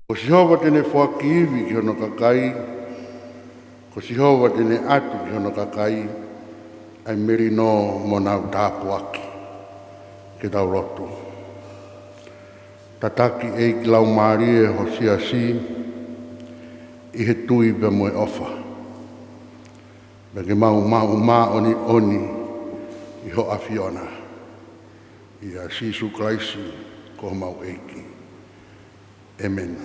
Ko si hova tene Fakaafe ki hono kakai, ko si hova tene atu ki hono kakai, ai meri no mo nau tāpu aki, ke tau roto. Tataki e ki lau maari e ho si, i he tui pe moe ofa. Me ke mau oni, i ho awhiona. I a Sisu Kraisi ko mau eiki. Amen.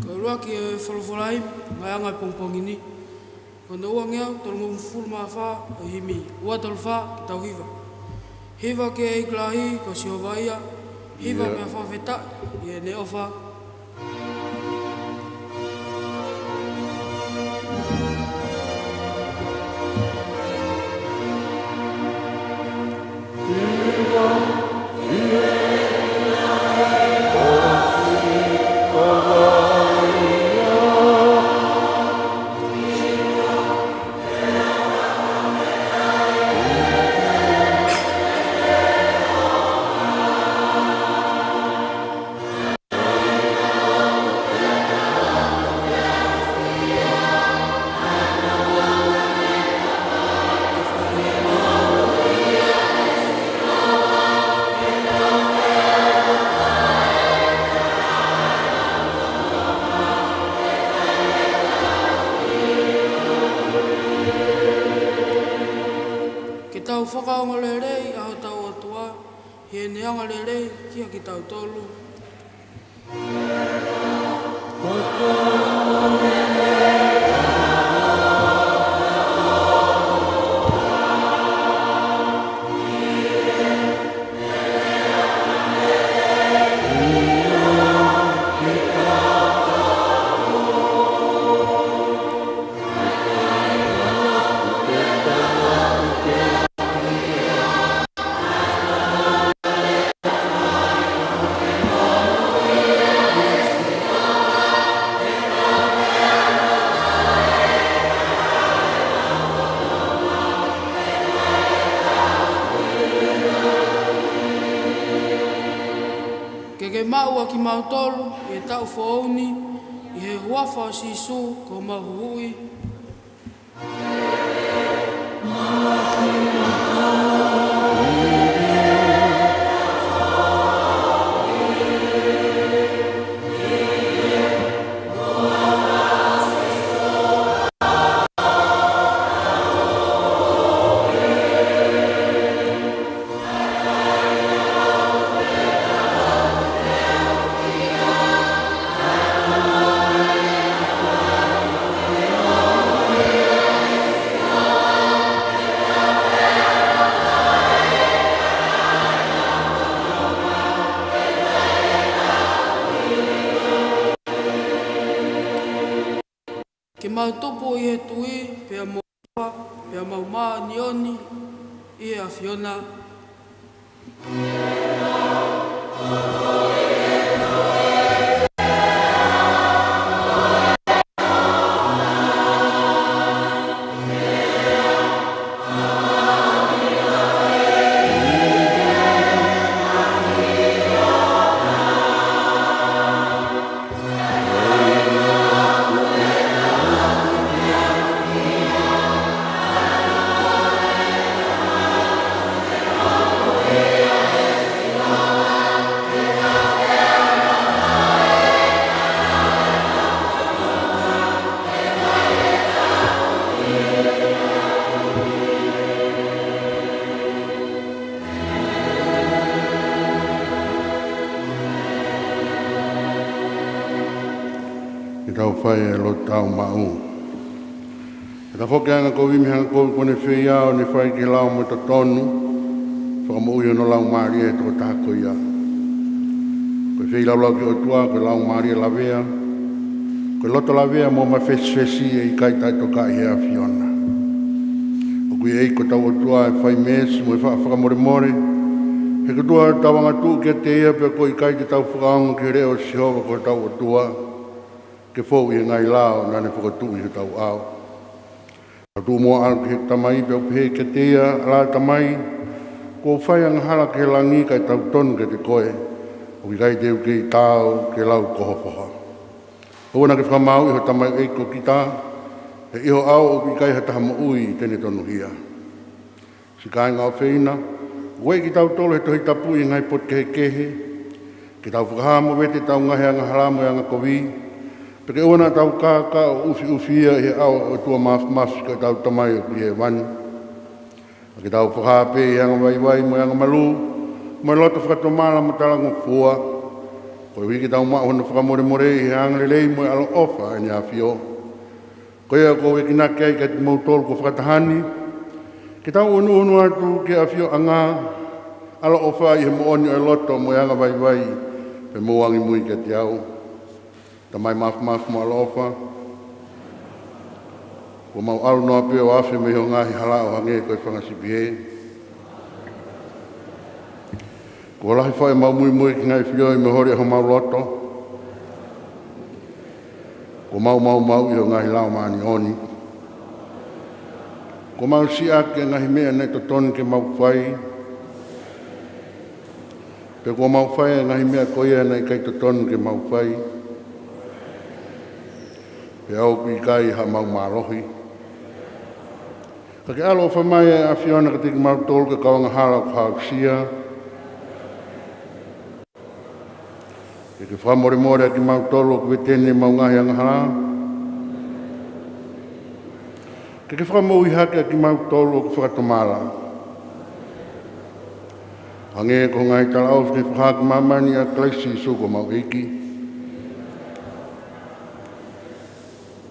Ka ruaki e whalawhalai, ngai angai pongpongini. Ko na ua ngeau, tolungu mfulma wha o himi. Ua tolu wha ki tau hiva. Hiva ke e iklahi ko si hovaia. Hiva mea whawheta, i e ne ofa. Whakaonga lerei, aho tau atua, he neanga lerei, kia ki tau tolu. Ke maua ki mautolu, e tau whaoni, i he huafa o Sisu ko mahuhui. Ke mau tupu i he tui, pia moa, pia mau maa nioni, i he awhiona. Tau whai e lo tau mau. E ta whoke anga ko wimi hanga ko kone whi au ni whai ki lau mo ta tonu, whakamu ui no lau maari e toko tāko ia. Ko whi lau lau ki o tua, ko lau maari e lavea, ko loto lavea mo ma fesi e i kai tai toka i hea whiona. O kui ei ko tau o tua e whai mes mo e whakamore more, he ko tua tawanga tu ke te ia pe ko i kai ki tau whakaongo ki reo si hova ko tau o tua, ke fōu i ngai lao nane whakatū i tau au. A tū mua anu ki tamai pe upehe ke tea ala tamai, ko whai ang hala ke langi kai tau tonu ke te koe, o ki kai teu ki tāu ke lau koho poha. Ona ke whamau iho tamai eiko ki tā, he iho au o ki kai hata hama ui tene tonu hia. Si kai ngā whina, ue ki tau tolo he tohi tapu i ngai pot kehe kehe, ki tau whakahamo wete tau ngahe anga halamu e anga kovi, peke ona tau ka o ufi he au o tua mafu ka tau tamai o ki he wani. Ki tau Fakaafe i anga waiwai mo anga malu, mo loto whakatomala mo talango fua, ko i ki tau mahono whakamore i he anga lelei mo alo ofa e ni a fio. Ko ia ko e kinake ai ka ti mautolo ko whakatahani, ki tau unu atu ki a fio anga, alo ofa i he mooni o loto mo anga waiwai, pe mo wangi mui ka ti au. Tamai mafu mo alo ofa, ko mau alu noa pia o afe me ho ngahi halao hange koe whangasipihe. Ko lahi whae mau mui ki ngai whioi me hori ho mau loto. Ko mau i ho ngahi lao maani oni. Ko mau si ake ngahi mea nei to tonu ke mau whai. Pe ko mau whai ngahi mea koia nei kai to tonu ke mau whai. Pe au pi kai ha mau marohi. Ka ke alo whamai e a whiona ka tiki mau tolu ka kawanga hala o hauksia. E ke whamore a ki mau tolu ka wetene mau ngahi anga hala. Ke whamau i hake a ki mau tolu ka whakatomala. Hange ko ngai tala au ke whaka mamani a klaisi suko mau eiki.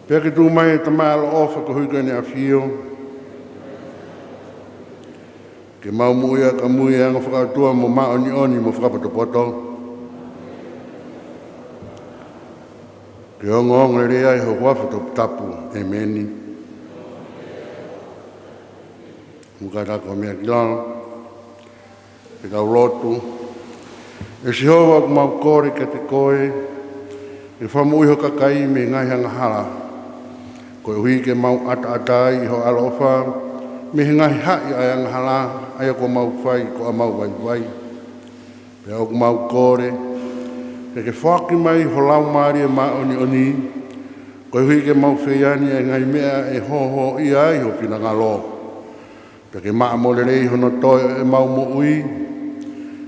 Pea ke tū mai e tamai alo ofa ko huikane a whio. Ke mau muia ka muia anga whakautua mo maoni mo whakapotopoto. Ke ongo le rea i ho wafu Tongatapu, emeni. Mukatako mea kilano. Ke tau lotu. E si hoa ku mau kore ke te koe. E whamu iho kakai me ngai hanga hala. Koe hui ke mau ata-atai i ho alofa. Me ngai hai ai anga hala. Ai ko mau whai ko a mau wai. Pe au ku mau kore. Ke whaki mai ho lau maari e oni. Koe hui ke mau whiani e ngai mea e ho i ai ho pina ngalo. Pe ke maa mo lerei hono toi e mau mo ui.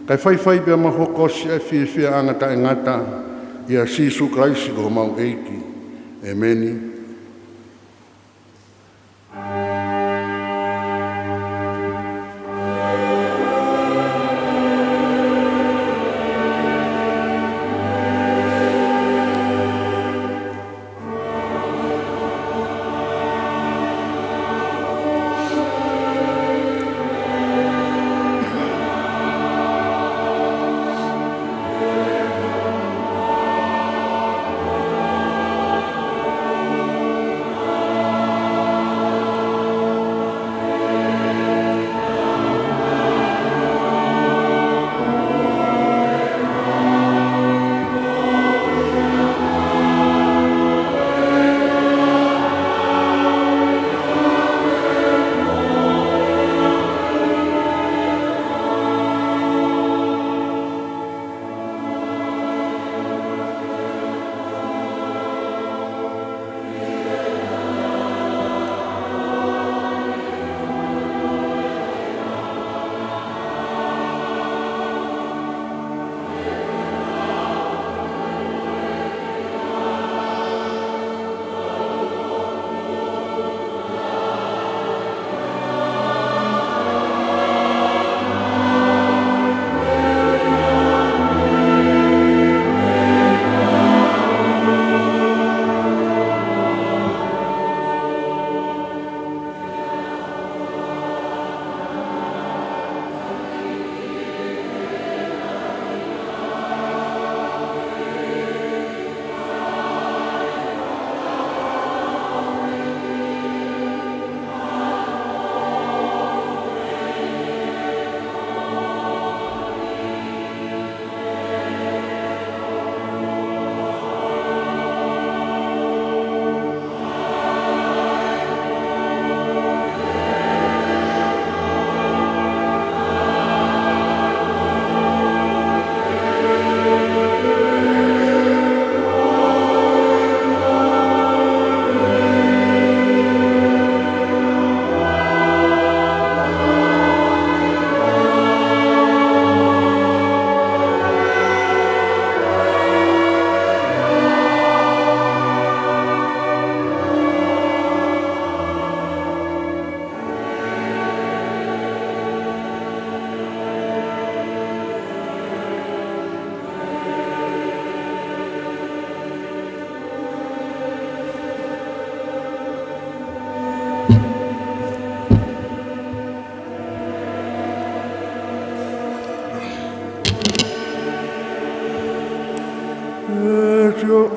Kai whai pe ma hokosi e whia angata e ngata. Ia sisu kraisi ko mau eiki. Emeni.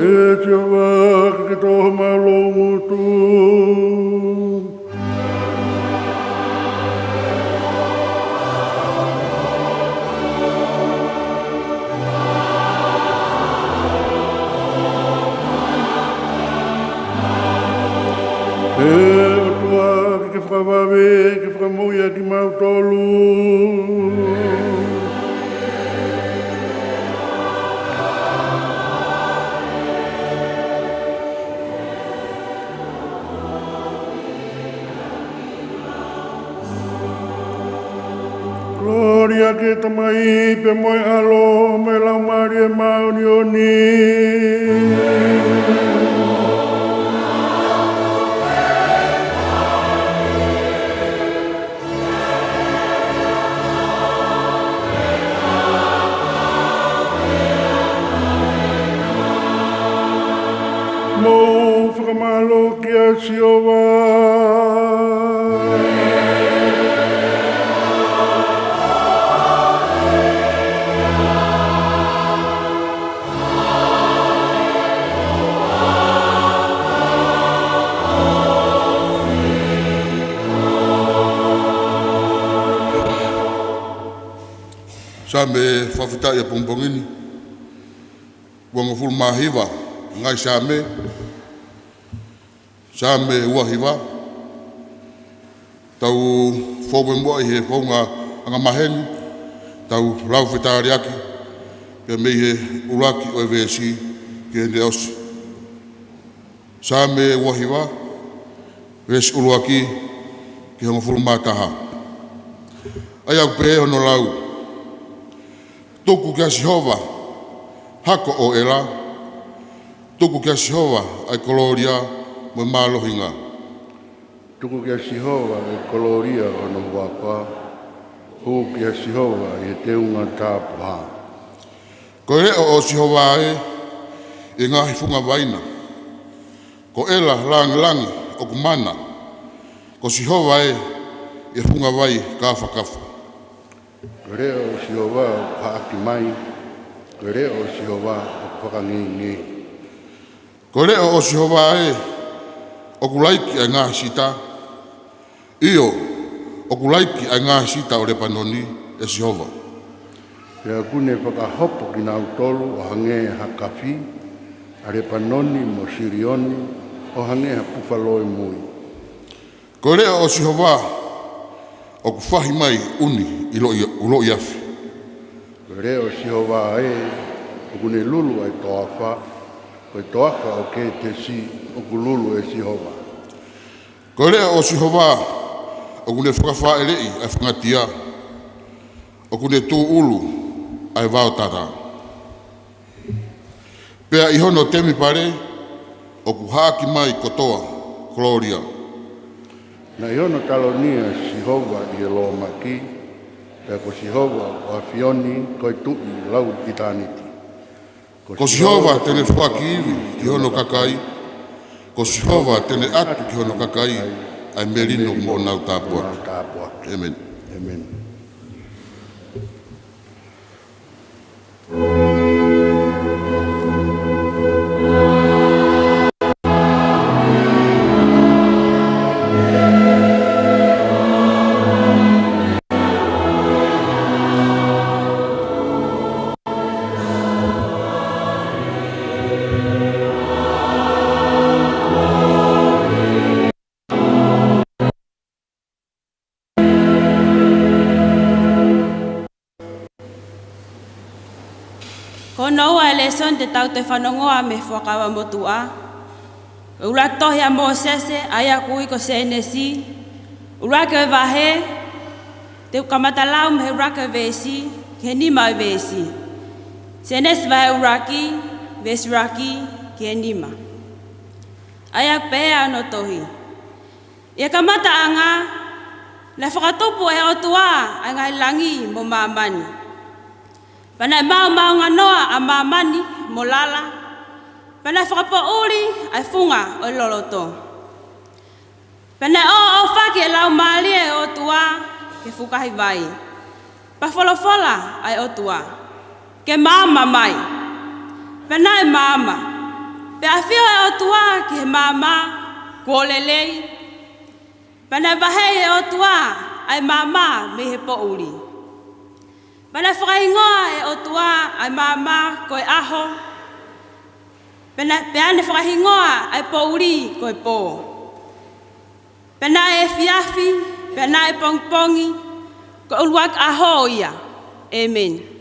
e te awa ke toha malongo tu. E o tua ke whakawawe, ke whakamoia ki mautolu. Gloria ke tamai pe moe alo me lau maria maunioni. Mo whakamalo ki a siowa. Sa me whawhitai a pongpongini. Wanga fulu mahiwa, ngai sa me uahiwa. Tau whauwe mua i he whaunga anga maheni. Tau lau whetari aki. Ke mei he uraki o e vesi ke hende osi. Sa me uahiwa. Vesi uruaki ke honga fulu mataha. Ai au pe hono lau. Tuku kia Sihova, hako o ela. Tuku kia Sihova, ai koloria mo malohinga. Tuku kia Sihova, ai koloria o no wapa. Hu kia Sihova, i te unga tāpuha. Ko reo o Sihova e ngahi funga vaina. Ko ela langi o kumana. Ko Sihova e funga vai kafa. Reo o Sihova o haaki mai, reo o Sihova o whakangingi. Ko reo o Sihova o kulaiki a ngā sita. Io o kulaiki a ngā sita o repanoni e Sihova. Pea kune whakahopo ki nā utolu o hange hakafi, a repanoni mo sirioni o hange ha pufaloe mui. Ko reo o Sihova o kuwhahi mai uni i ulo i afi. Reo Sihova o kune lulu ai toafa, koe toafa o ke te si o kululu e Sihova. Ko reo o Sihova o kune whakawha e rei ai whangatia, o kune tū ulu ai wao tata. Pea ihono temi pare o kuhaki mai kotoa, Gloria. Na iono talonia Sihova i e loa maki, pea ko Sihova o afioni koe tui lau i tāniti. Ko Sihova tene whakiiwi ki hono kakai, ko Sihova tene atu ki hono kakai, ai merino mo nau tāpua. Amen. Amen. Kono ua leson te tau te whanongoa me whakawa motua. Ura tohi a Mosese, aia kui ko senesi. Ura ke wahe, te kamatalau me ura ke vesi, ke nima vesi. Senes vahe uraki, ves uraki, ke nima. Aia pea no tohi. Ia kamata anga, le whakatupu e otua, a ngai langi mo mamani. Pana mau nganoa a mamani mo lala. Pana whakapauri ai funga o loloto. Pana o whaki e lau maali e o tua ke fukahi vai. Pa wholofola ai o tua. Ke mama mai. Pana e mama. Pe a whio e o tua ki he mama kua lelei. Pana wahei e o tua ai mama me he po uri. Pana whakaingoa e o tua ai mama koe aho. Pe ane whakahingoa ai po uri koe po. Pena e fiafi, pena e pongpongi, ko uluak aho ia. Amen.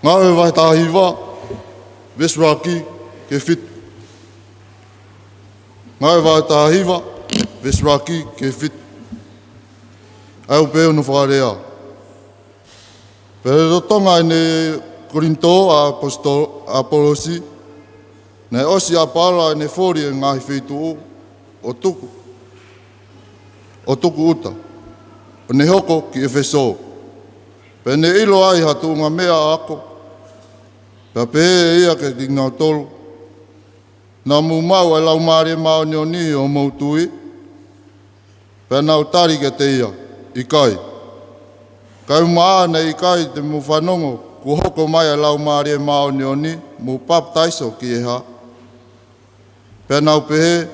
Ngāwe vai tāhiwa, vesraki ke fit. Ngāwe vai tāhiwa, vesraki ke fit. Au pēo no whakarea. Pero tonga ne Korinto a Apolosi, ne osi a pala ne fori ngahi wheitu o tuku. O tuku uta. O ne hoko ki Efeso. Pene ilo ai hatu ngā mea ako. Pea pēe ia ke ki ngā tolu. Nā mau e lau maare mao neoni o mautui. Pea nau tari ke te ia, i kai. Kai maa nei kai te mu whanongo, ku hoko mai e lau maare mao neoni, mu baptaiso ki e ha. Pea nau pehe,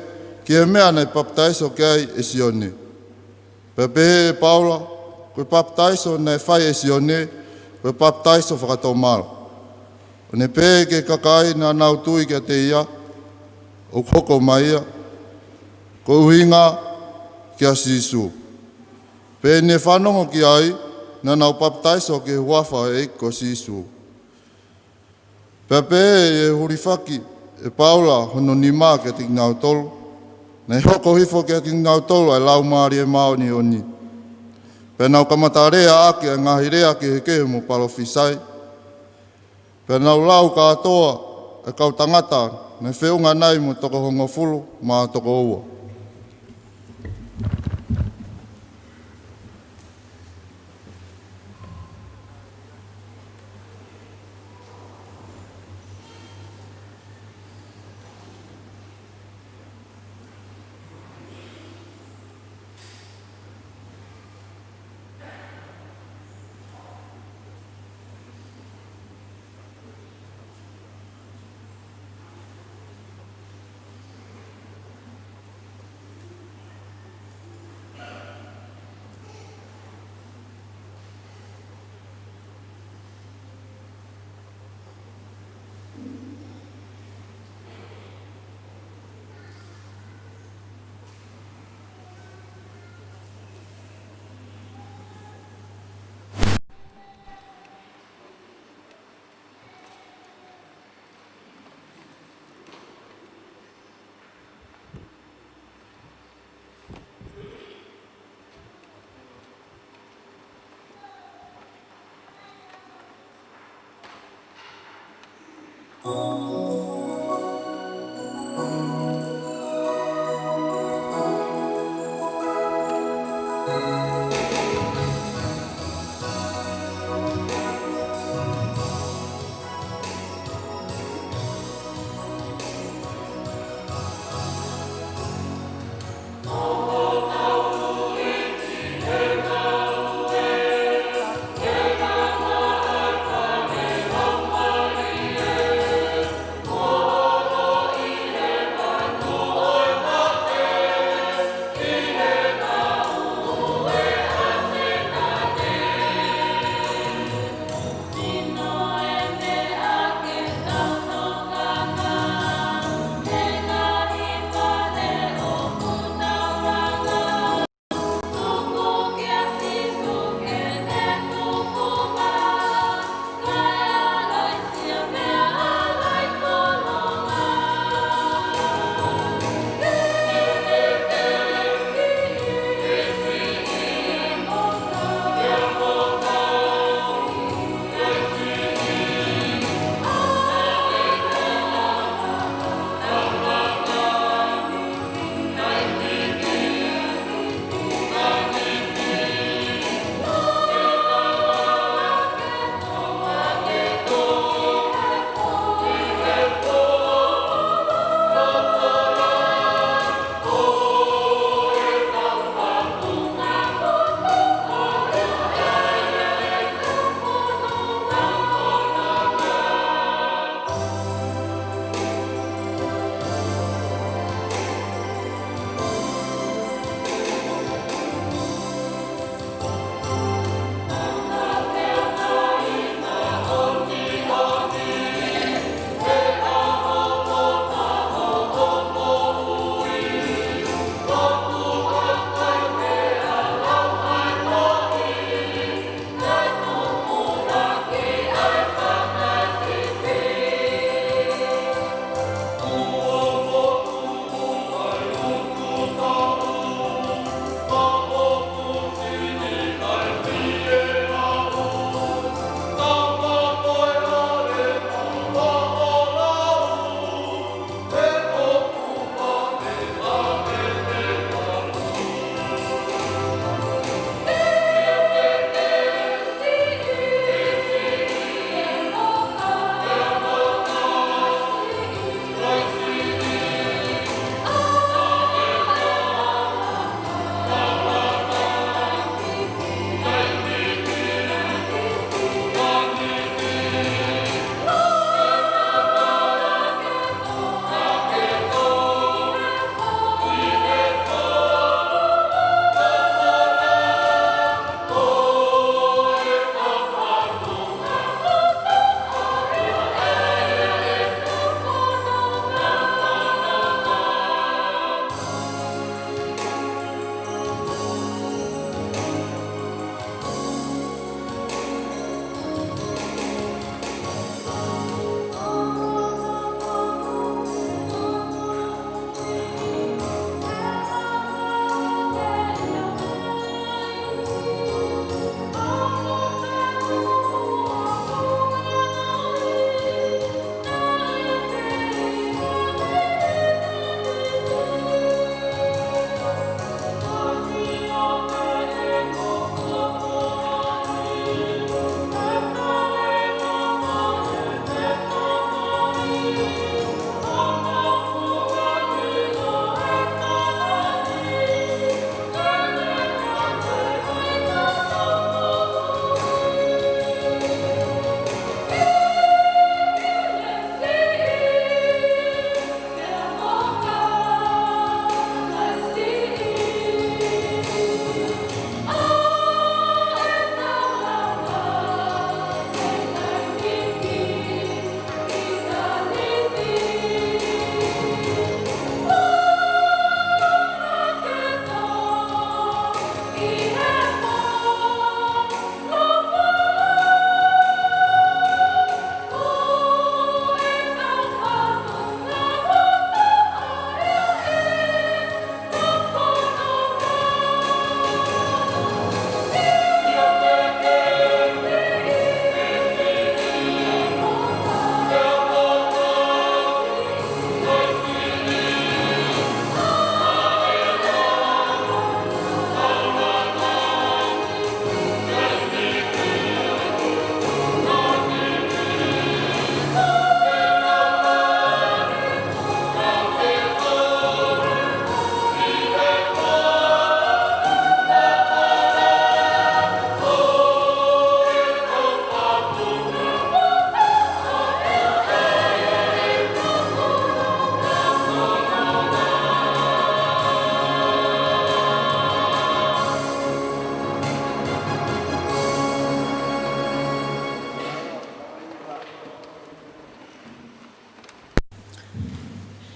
ki e mea nei baptaiso ki ai e sione. Pea pehe e Paula, koe baptaiso nei whai e sione, koe baptaiso whakato mara. O ne pēe ke kakai nā nau tui kia te ia, o hoko mai ia. ko uhinga kia sisu. Pe ne whanongo ki ai, na nau baptaiso ke huafa e ko sisu. Pepe e hurifaki e Paula hono ni mā ke tik ngau tolu. Nei hoko hifo ke tik ngau tolu ai lau maari e mao ni oni. Pe nau kamatarea ake e ngahi rea ke heke mo palofisai. Pe nau lau katoa e kau tangata ne whiunga nei mo toko hongo fulu mā toko ua.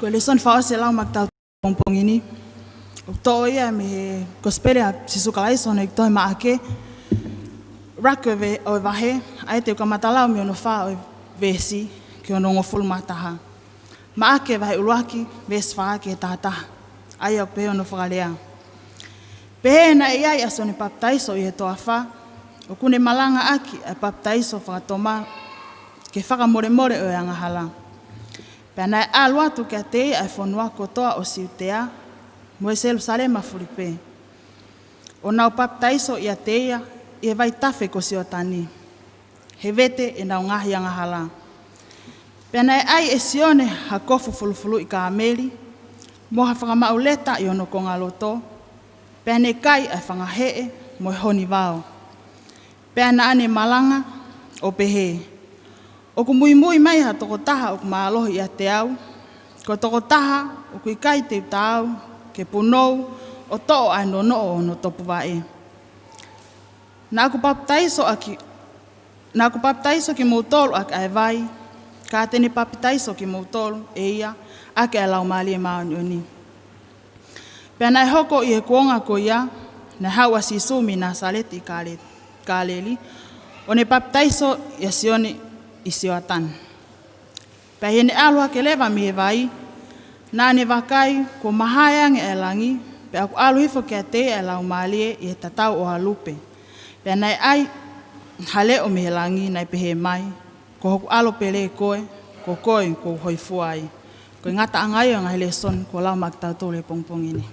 Ko le son fa se lau maktau pompongini. O to ia me gospel a sisukalai son e to ma ake. Rakwe o vahe ai te ka matala me no fa o vesi ke ono ngoful mataha. Ma ake vai uruaki ves fa ke tata. Ai o pe ono falea. Pe na ia ia son baptaiso i to afa. O kune malanga aki e baptaiso fa toma ke whaka more more o anga hala. Pēnā e alua tu kia te ai whanua kotoa o siutea, mo e Jerusalema Filipe. O nau baptaiso ia teia, i e vai tafe ko si o tani. He vete e nau ngahi anga hala. Pēnā e ai e sione ha kofu fulufulu i ka ameli, mo ha whakamauleta i ono konga loto, pēnā e kai ai whangahee mo e honi vao. Pēnā ane malanga o pehe. O ku mui mai ha toko taha o ku maalohi ia te au, ko toko taha o ku ikai te utau, ke punou, o to'o ai no no topu wae. Nā ku baptaiso ki mautolu ak ai vai, ka tene baptaiso ki mautolu e ia, ake ai lau maali e maoni oni. Pēnā e hoko i e kuonga ko ia, na hawa si sumi na saleti kāleli, o ne baptaiso ia sione i sioatan. Pēhi ne alua ke lewa mi he vai, nā ne wakai ko mahayang e langi, pe aku alu hifo ke te e lau maalie i he tatau o halupe. Pēhi nei ai hale o mi he langi nei pehe mai, ko hoku alo pele koe, ko koe ko hoi fuai. Ko ngata angai o ngai le son ko lau maktau tole pongpongini.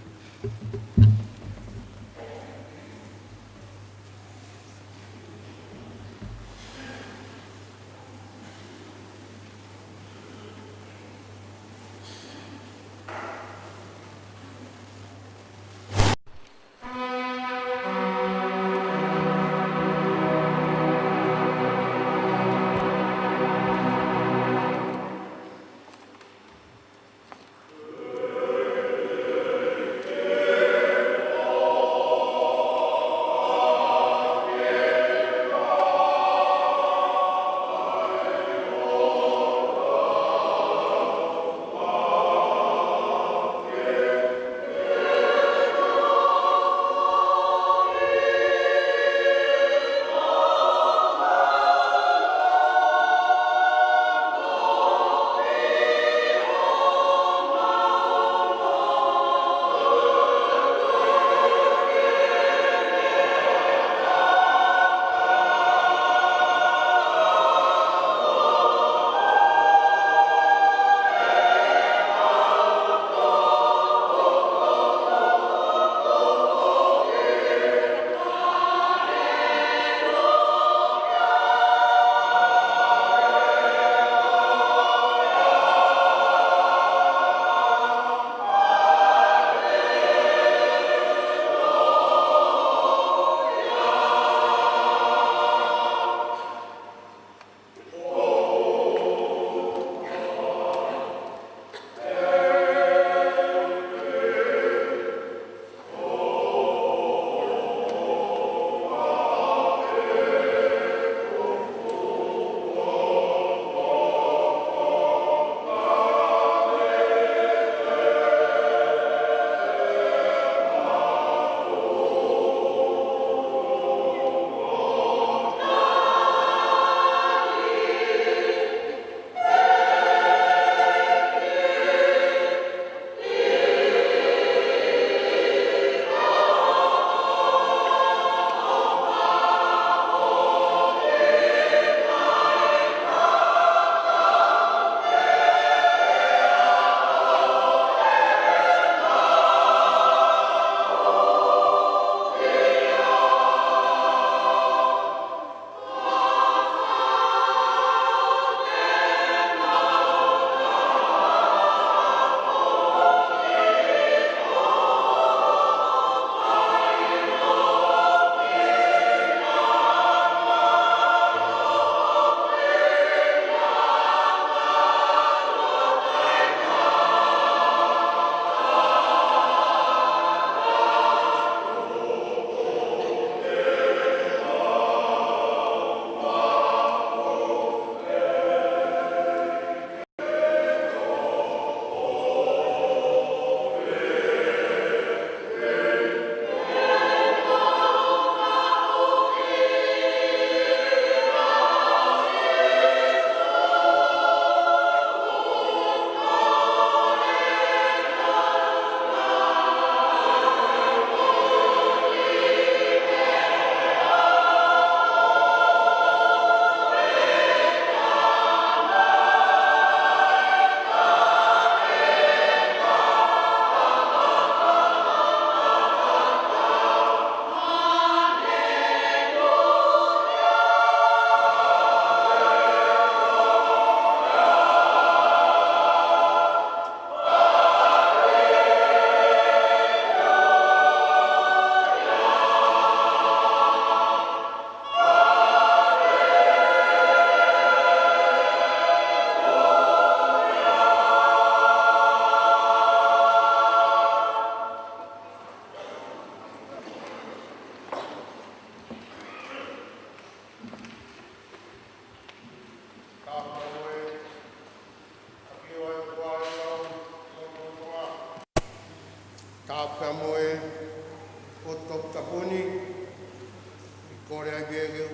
Fakaafe moe o Tongatapu ni kore ai bege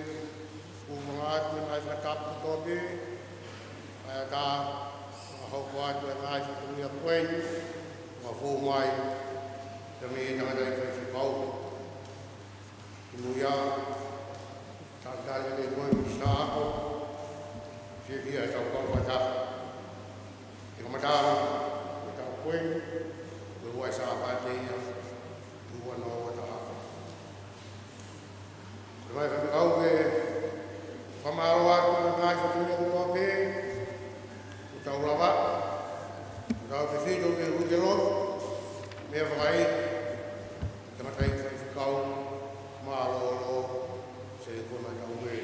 u mga atu nai Tongatapu tobe ai ka hoko atu nai Tongatapu kwen ma fo mai te me nga dai fa pau imuya ta dai le ko mi sta ko je vi ai ta ko ta e ko mata ta kwen ko wa sa pa te ya tu wa no wa ta Vai ao que famalo atu ngai fa tu ko pe ta lava ta te fido ke rugelo me vai te matai fa kau malo lo se ko na ka we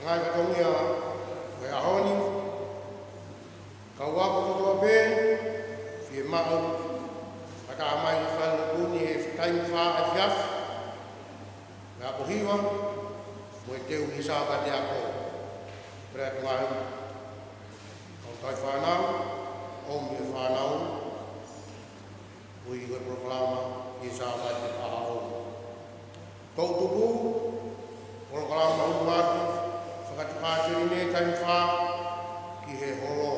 ngai ka tomia we ahoni ka wa ko to be fi ma'u ata mai fa lu ni time fa ajaf na ko hiwa mo te u isa ka te ako pret lai o tai whanau o mi whanau ui koe proklama isa ka te kahao tau tupu proklama umatu whakatukātiri ne tai wha ki he holo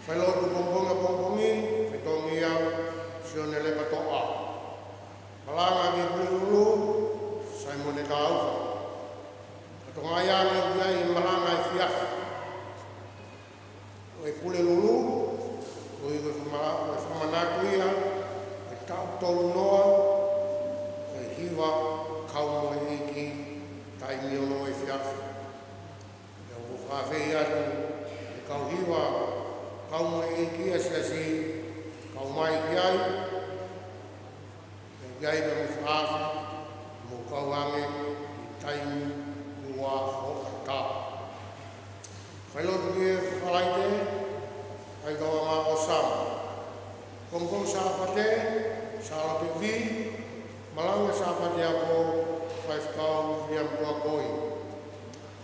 whailotu pomponga pompongi whetongi au sione le patoa Malanga ki pululu, sai mo ne ka aufa. Katonga ia ne uia i malanga i fiafa. O e pululu, o i whamanatu ia, e tau tolu noa, o e hiwa kau mo e iki, tai miono e fiafa. E o whaafe ia tu, e kau hiwa, kau mo e iki asiasi, kau mai ki ai, Gai na Fakaafe mo kauange i taimi ua o ata. Whailotu e whalaite ai kawa ngā o sama. Kongkong sa pate, sa lape vi, malanga sa pate ako whaifkau riam tua koi.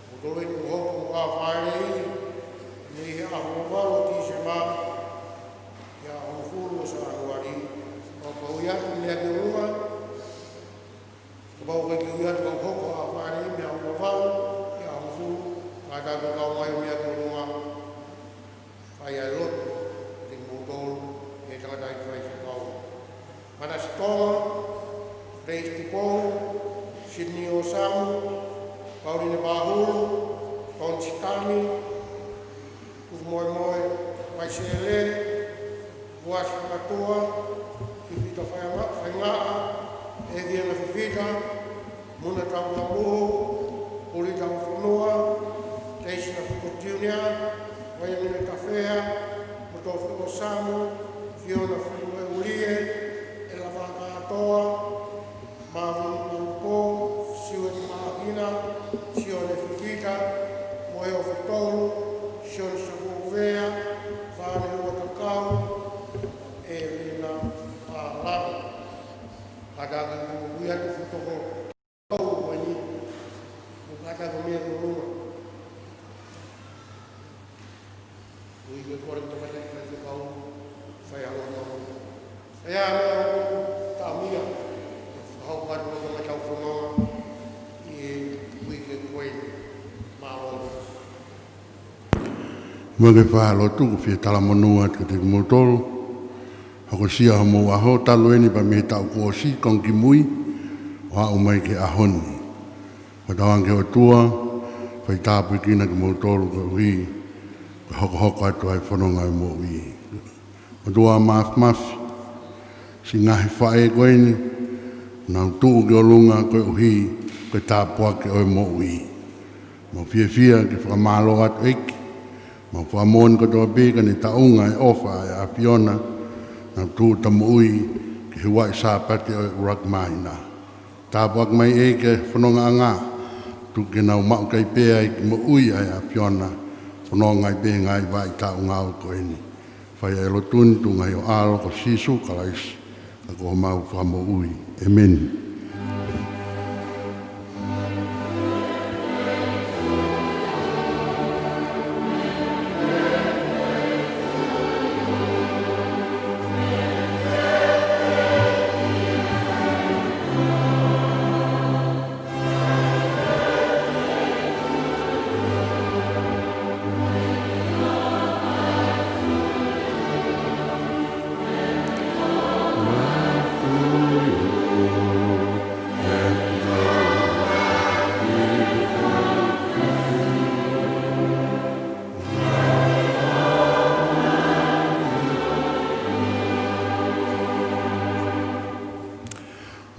O toluen u hoku a whaerei, ni he ahu walo ti se mā, kia o furu sa anuari, o kauia tu mea ki uruma, o pau kai ki uia tu hoko a whaare mea o wawau, ki a hufu, ka tātou kau mai mea ki uruma, whai ai lotu, te mūtolu, e tangatai ki whai whakau. Mana si Tonga, Reis Tupou, Sydney o Samu, Paulina Pahulu, Ton Chitani, Kufu Moe Moe, Maisele, Buas Whakatua, Fifita whaingaa, e dia na fifita, muna tau na muhu, uri tau whanua, teisi na whukotiunia, waia mine tawhea, muto whuko samu, fiona whuko e ulie, e la waka atoa, mawin na upo, siwe ni mahina, sio ne fifita, moe o whutolu, sio ni sa whukovea, whane ua kakau, e lina Lava. Kataga ko uia tu futoko. Tau wani. Ko kataga mea ko ruma. Ui ko kore to kata ki kau fai alo no. Ea mea ta mia. Hau ka ro ko kau fono i ui ko koe malo. Mo ke fa lo tu fi tala monua te motolo. Ako sia mo aho taloeni pa me tau ko si kong ki mui wa o mai ke ahoni. Wa tawang ke o tua fai tapu ki na ke mo tolu ko hui hoko hoko atu ai whanonga mo hui. O tua maaf si ngahi whae koeni na tuu ke o lunga ko hui ko tāpua ke oi mo hui. Mo fia ke whakamalo atu eki mo whamon ko toa pika ni taunga e ofa e a piona na tu tamui ke huai sa pati o urak maina. Tāpuak mai e ke whanonga anga, tu ke nau mau kai pēa i ki mo ui ai a piona, whanonga i pēa ngai vai tā unga o koeni. Whai e lotuni tu ngai o alo ko sisu kalais, a ko mau whamo ui. Amen.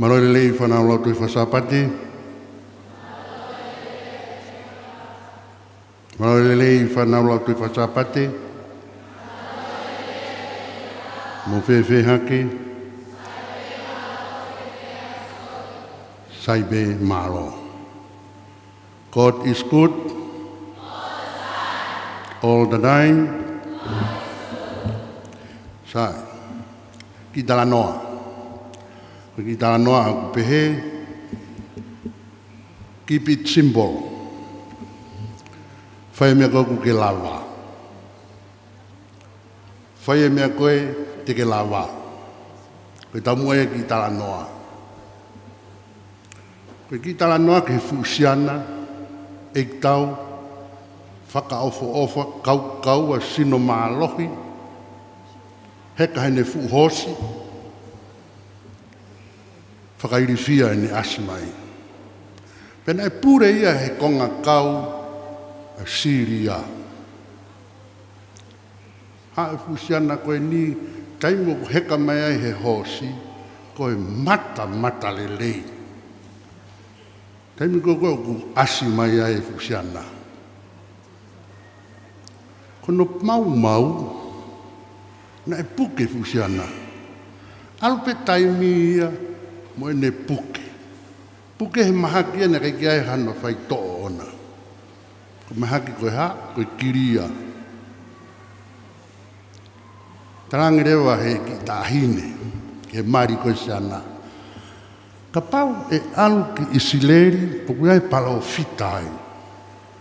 Malo le lei whanau lau tui whasapate. Malo le lei whanau lau tui whasapate. Mo whewhe hake. Saibe malo. God is good. All the time. Sai. Ki tala noa. Ki tala noa aku pehe. Keep it simple. Whai mea koe ku ke lawa. Whai mea koe te ke lawa. Koe tamu e ki tala noa. Koe ki tala noa ke fusiana. Ek tau. Whakaofa kau a sino maalohi. Heka hene fu hosi. Whakairifia e ne asimai. Pena e pure ia he konga kau a Siria. Ha e fusiana koe ni taimo heka mai ai he hosi. Koe mata lelei. Taimo koe ku asimai ai he fusiana. Kono mau. Na e puke fusiana. Alpe taimi ia mo e ne puke. Puke he mahaki ane kai kia e hana whai to'o ona. Ko mahaki koe ha, koe kiria. Tarangi rewa he ki tahine, he mari koe siana. Ka pau e alu ki isileri, poku ai palo fitai.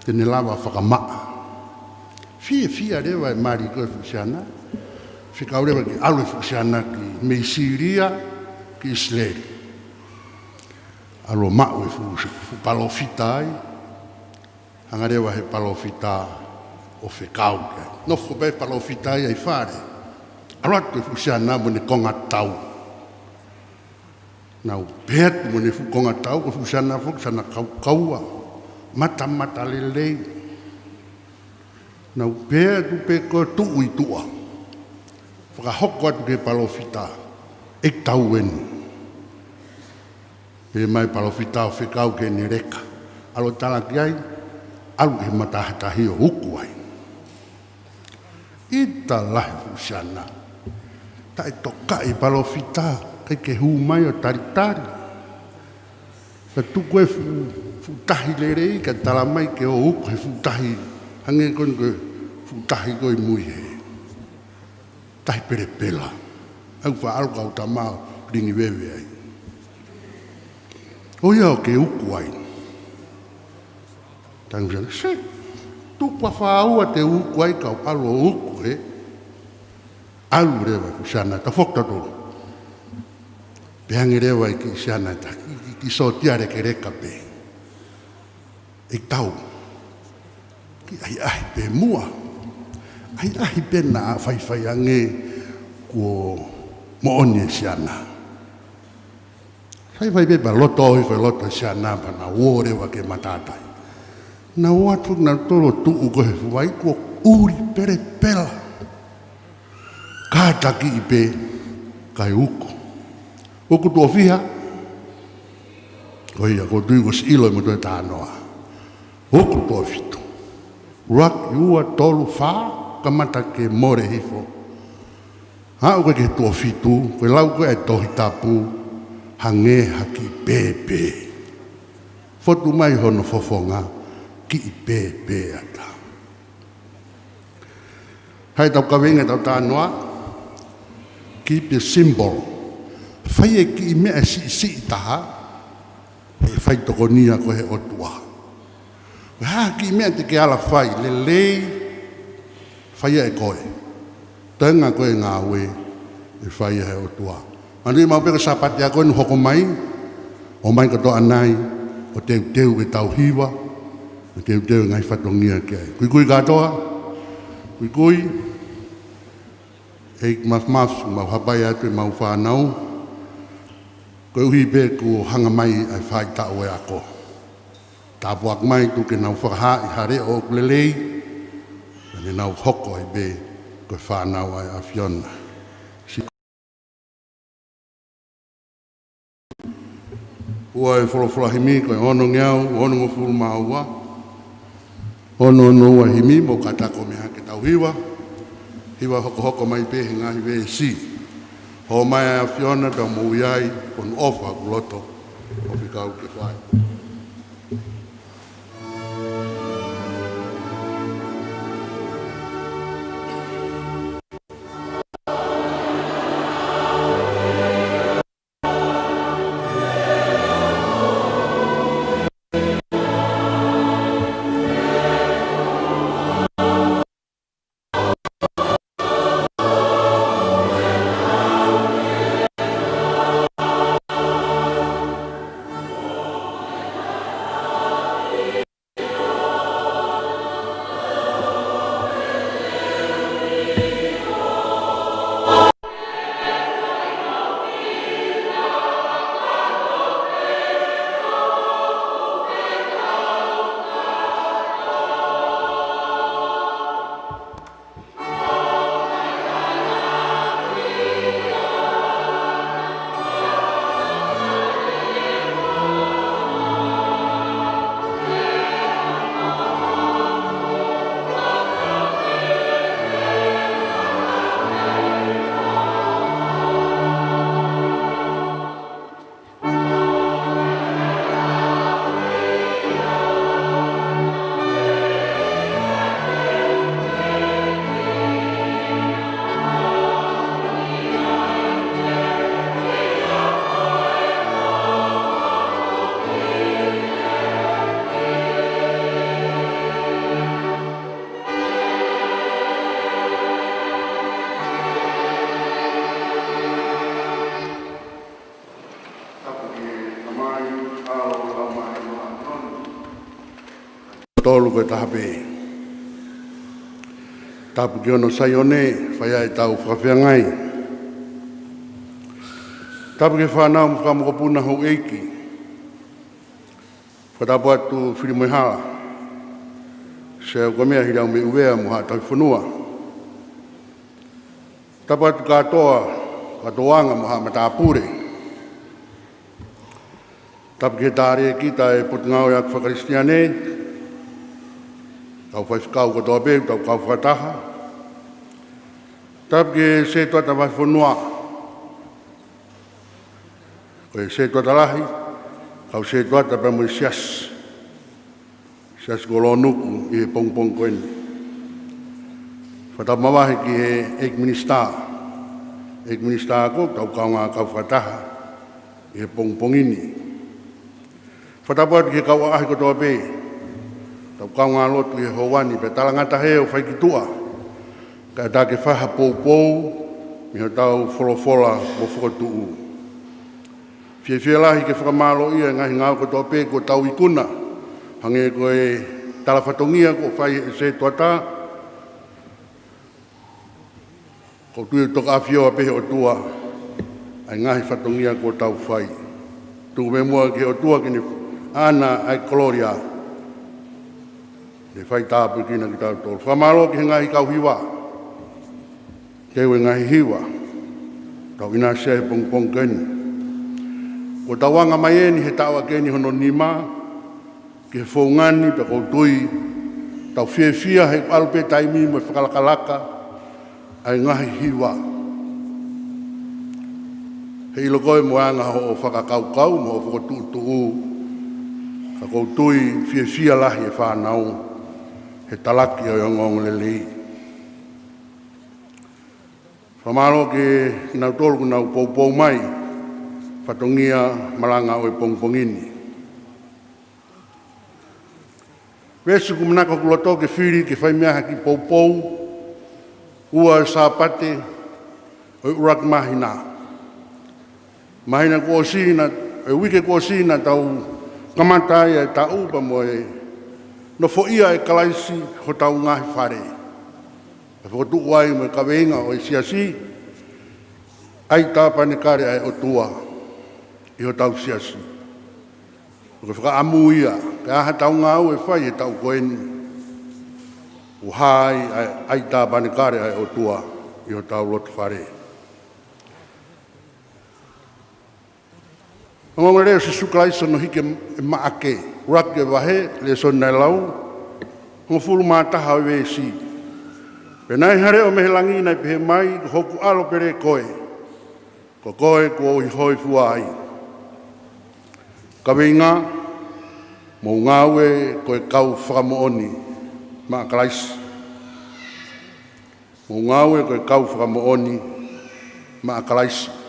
Tene lava whakamaa. Fia rewa e mari koe fusiana. Whikaurewa ki alu fusiana ki meisiria ki isleri. Alo mau e fu palofita ai. Hangarewa he palofita o whikau. No whube palofita ai whare. Alo atu e fusiana mo ne konga tau. Nau peat mo ne fu konga tau ko fusiana fuk sana kaua. Mata lelei. Nau peat upe ko tuui tua. Whakahoko atu ke palofita, ek tau enu. E mai palofita o whikau ke ni reka. Alo tala ki ai, alu ke matahatahi o uku ai. Ita lahi fusiana. Ta e toka e palofita, kai ke hu mai o Talitali. Ka tuku e futahi lerei, ka tala mai ke o uku he futahi. Hange kon ke futahi koi mui he. Tai pere pela. Au wha alu kau ta mao ringi wewe ai. O ia o ke uku ai. Tangu sana, se, tukwa whaua te uku ai kau alu o uku he. Alu rewa ki sana, ta whokta tolu. Pehangi rewa ki sana, ta ki so tiare ke reka pe. Ik tau. Ki ai pe mua. Ai pena whai ange ko moone siana. Whai pepa loto i whai loto siana pa na uorewa ke matatai. Na watu na tolo tuu ko he whai ko uri pere pela. Kātaki i pe kai uku. Uku tua whiha. Ko ia ko tui ko si ilo i mo toi tānoa. Uku tua whitu. Rak iua tolu whaa. Kamata ke more hifo. Hau koe ke tua fitu, koe lau koe e Tongatapu, hange haki pepe. Fotu mai hono fofonga, ki i pepe ata. Hai tau kawenga tau tānoa, keep it simple. Whai e ki i mea si taha, e whai toko nia koe he otua. Ha ki i mea te ke ala whai, lelei, whai e koe. Tenga koe ngā ue e whai e o tua. Manu i maupeka sapati a koe nu hoko mai, o mai kato anai, o teu e tau hiwa, o teu ngai whatongia ke ai. Kui katoa, kui, e mas mau hapai atu e mau whanau, koe uhi pe ku hanga mai ai whai tau e ako. Tāpuak mai tu ke nau whakaha i hare o kulelei, ne nau hoko i be koe whanau ai a whiona. Ua e wholofola himi koe ono ngeau, ono ngofuru maua. Ono ua himi mo katako me hake tau hiwa. Hiwa hoko hoko mai pehe ngahi vee si. Ho mai a Fiona pe mo uiai on ofa kuloto. O whikau ke whai. Tolu koe tahape. Tapu ki ono sai one, whai ai tau whakawhia ngai. Tapu ki whanau mu whakamukapuna hou eiki. Whatapu atu whiri hala. Se au mea hirau me uwea mu haa tau whanua. Tapu atu katoanga mu haa matapure. Tapu ki tāre kita e potungau e aku whakaristiane. Tau whai whakau katoa beu, tau kau whakataha. Tapu ke se tuata vai whanua. Koe se tuata lahi, kau se tuata pa mui sias. Sias kolo nuku i he pongpong koeni. Whatau mawahi ki he ek minister. Ek minister ko, tau kau ngā kau whakataha i he pongpongini. Whatau patu ki kau ahi katoa beu. Tau kau ngā lotu i howani, pe talangata heo whai ki tua. Ka tā ke whaha pou, mi ho tau wholofola mo whakotuu. Whiawhia lahi ke whakamalo ia ngahi ngāo ko tō pē ko tau ikuna. Hange ko e talawhatongia ko whai e se tuata. Ko tui toka awhio a pehe o tua. Ai ngahi whatongia ko tau whai. Tu me mua ke o tua kini ana ai koloria. Le whai tāpu kina ki tau tōru. Whamalo ki he ngahi kau hiwa. Kewe ngahi hiwa. Tau ina sea he pongpong keni. Ko tawanga mai eni he tawa keni hono nima. Ki he whaungani pe koutui. Tau whiawhia he alpe taimi mo whakalakalaka. Ai ngahi hiwa. He ilokoe mo anga ho o whakakaukau mo o whakotuutuu. Ka koutui whiawhia lahi e whanau. He talaki o yongong lelei. Whamaro ke inau tolu kunau pou mai, whatongia malanga o e pongpongini. Wesu kumanako kuloto ke whiri ke whaimeaha ki pou, ua e sāpate o e urak mahina. Mahina kua sina, e wike kua sina tau kamatai e ta upa mo e no fo ia e kalaisi ho tau ngahi whare. E whakotu wai mo e kaweinga o e siasi, ai tāpane kare ai o tua i ho tau siasi. O ke whakaamu ia, ke aha tau ngau e whai e tau koeni. O hai ai tāpane kare ai o tua i ho tau lotu whare. Ngonga leo si sukalaiso no hike maake. Rake wahe le son nai lau. Ngofulu mataha we si. Penai hare o mehelangi nai pehe mai hoku alo pere koe. Ko koe ko hoi fuai. Kawinga mo ngawe koe kau whakamooni Makalaisi. Mo ngawe koe kau whakamooni Makalaisi.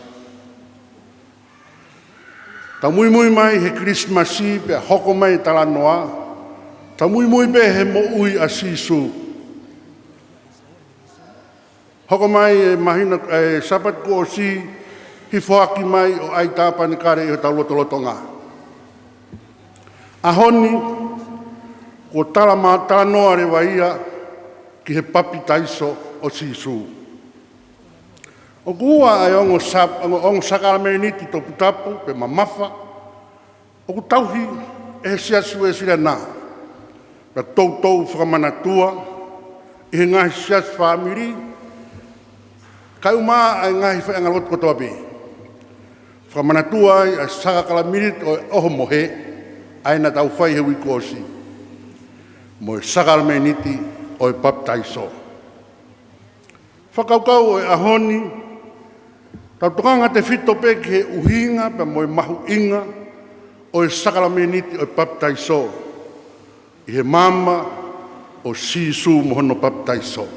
Ta mui mai he Krismasi pe hoko mai talanoa. Ta mui pe he mo ui a sisu. Hoko mai mahina sabat ko o si hi whaaki mai o ai tāpani kare i ho tau lotolotonga. Ahoni ko talanoa re waia ki he papi taiso o sisu. O kua ai ongo sakarameriniti topu tapu pe mamafa. O ku tauhi e he siasu e sira nā. Ra tautou whakamanatua i he ngahi siasu whaamiri. Kai umaa ai ngahi whaangalot kotoa pe. Whakamanatua ai sakakalamiri o oho mohe ai na tau whai he wikosi. Mo e sakarameriniti o e baptaiso. Whakaukau e ahoni. Tau tokanga te whito pe ki he uhinga pe mo e mahu inga o e sakarameriniti o e baptaiso. I he mama o sisu mohono baptaiso.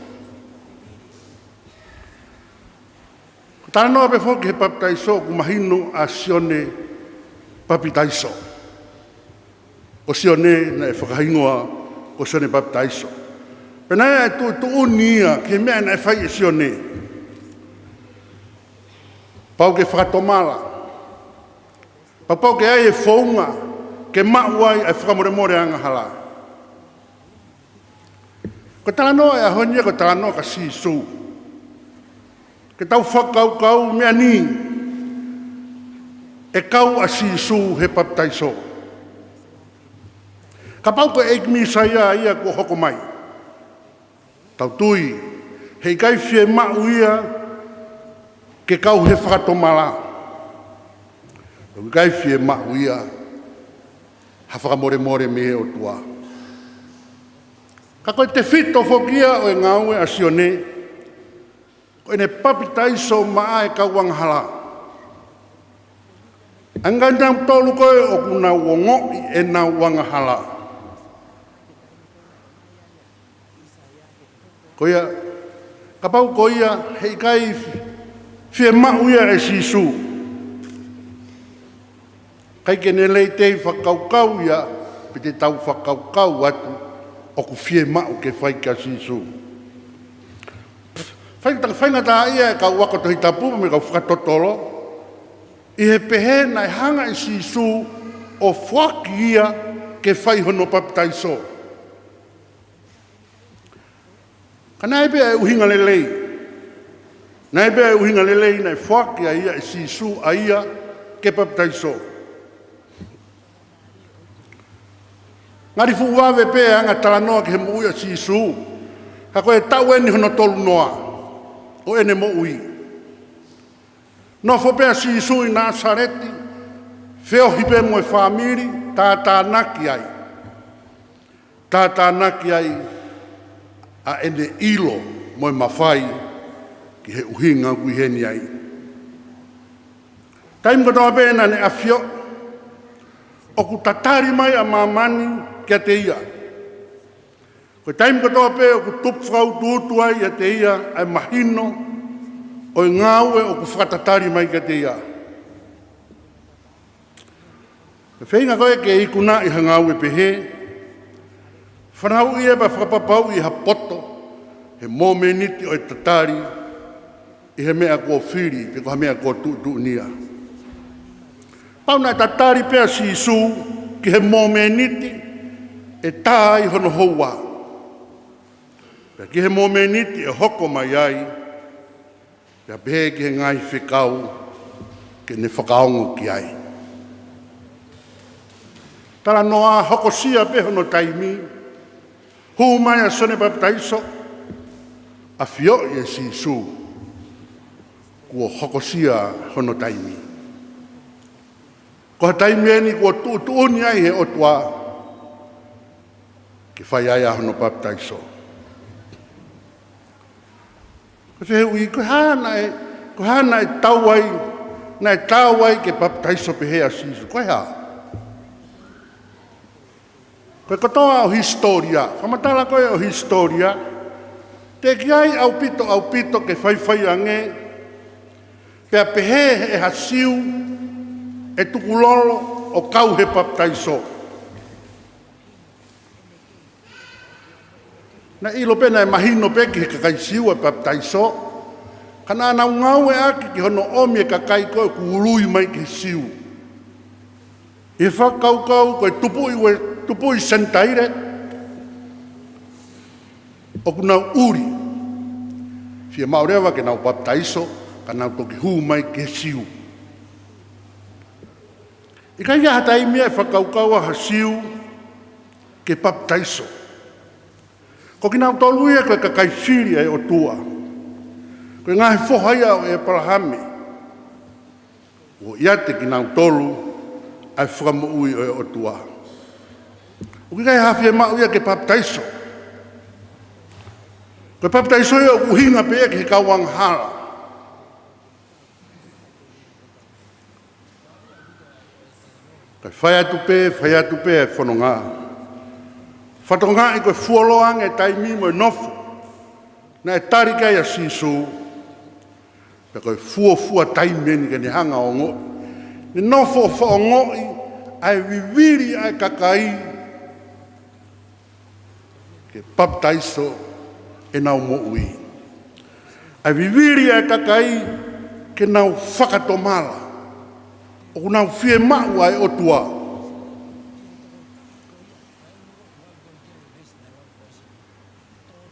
Tāna noa pe whoki he baptaiso ku mahino a sione baptaiso. O sione na e whakahingoa o sione baptaiso. Penai e tu unia ki mea na e whai e sione. Pau ke whakatomala. Pau ke ai e whaunga ke mauai e whakamoremore angahala. Ko talanoa e ahonia ko talanoa ka sisu. Ke tau whakau mea ni e kau a sisu he baptaiso. Ka pau ko eikmi saia ia ko hoko mai. Tau tui, hei kai whie mau ia ke kau he whakatomala. Hei kai whie mau ia ha whakamoremore me o tua. Ka koe te whito whokia o e ngaue a sione, ko ene papitaiso maa e kau anghala. Angandang tolu koe o kuna wongo i e na wangahala. Koia, kapau koia, hei kai whie mau ia e sisu. Kai kene lei te whakaukau ia, pe te tau whakaukau atu, o ku whie mau ke whai ka sisu. Whainga tā ia e kau wako tohi tapu, me kau whakatotolo, i he pehe nai hanga i sisu o whaki ia ke whai hono baptaiso. Ka nai bea e uhinga lelei. Nai bea e uhinga lelei nai whaki a ia e sisu a ia ke baptaiso. Ngari fuwawe pea anga talanoa ke he mo ui a sisu. Ka koe tau eni hono tolu noa. O ene mo ui. No fo pea sisu i Nasareti. Feo hipe mo e whamiri. Tātā naki ai. Tātā naki ai. A ene ilo mo e mawhai ki he uhinga kui heni ai. Taim katoa pēna ne awhio. O ku tatari mai a mamani kia te ia. Ko taim katoa pē o ku tupwhau tuutu ai a te ia ai mahino o i ngāue o ku whakatatari mai kia te ia. Whainga koe ke ikuna i hangāue pehe. Whanau ia pa whakapapau i ha poto, he momeniti o e tatari, i he mea kua whiri, pe kua mea kua tuunia. Pau nai tatari pea sisu, ki he momeniti, e tā i hono houa. Pea ki he momeniti e hoko mai ai, pea pehe ki he ngai whikau, ke ne whakaongo ki ai. Tala noa hoko sia pe hono taimi, hu mai a sone baptaiso, a fio i e sisu, kua hokosia hono taimi. Ko taimeni ko tuuni ai he otua. Ke whai ai ahono baptaiso. Ko te hui, ko hana e tauai, na e tauai ke baptaiso pehea sisu. Ko hea. Ko e katoa o historia, whamatala koe o historia, te ki ai au pito ke whai ange, pea pehe e hasiu, e tukulolo o kau he baptaiso. Na ilo pena e mahino peki he kakaisiu e baptaiso, kana ana ngau e aki ki hono omi e kakai koe ku urui mai ki siu. E whakau koe tupui sentaire, o kunau uri. Fia maurewa ke nau baptaiso, ka nau toki hu mai ki siu. I kai ia hata imia e whakaukau ha siu ke baptaiso. Ko ki nau tolu ia koe kakai siria e o tua. Koe ngahi whohaia o e parahame. O iate ki nau tolu ai whakamuui o e o tua. O ki kai hawhia mau ia ke baptaiso. Koe baptaiso ia o kuhinga pe e ki he kauang hala. Kai whai atu pe e whanonga. Whatonga i koe fuoloang e taimi mo e nofo. Na e tarika ia sisu. Pe koe fua taimeni ke ni hanga o ngoi. Ni nofo o wha o ngoi ai viviri ai kakai. Ke baptaiso e nau mo ui. Ai viviri ai kakai ke nau whakatomala. O nau fie mau ai o tua.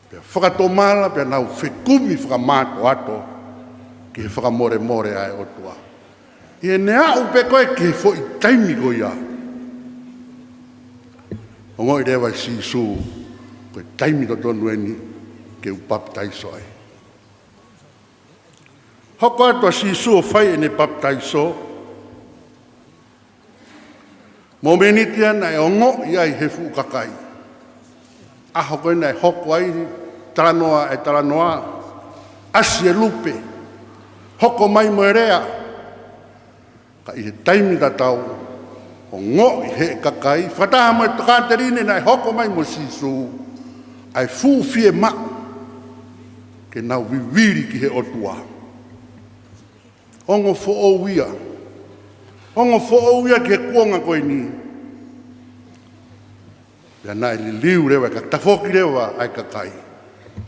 Pea whakatomala, pea nau whekumi whakamato ato ki he whakamore ai o tua. I e nea upe koe ki he fo i taimi ko ia. O ngoi rewa i sisu, koe taimi to tonu eni ke u baptaiso ai. Hoko ato a sisu o whai ene baptaiso, mo menitia na e ongo ia i he fu kakai. Aho koe na e hoko ai, talanoa, asi e lupe, hoko mai mo e rea. Ka i he taimi tatau, o ngo i he kakai, whataha mo e tokaterine na e hoko mai mo sisu, ai fu fie ma, ke nau viviri ki he otua. Ongo fo o wia, ongo fo o wia ke kuonga koe ni. Pea nai li liu rewa, ka tafoki rewa ai kakai.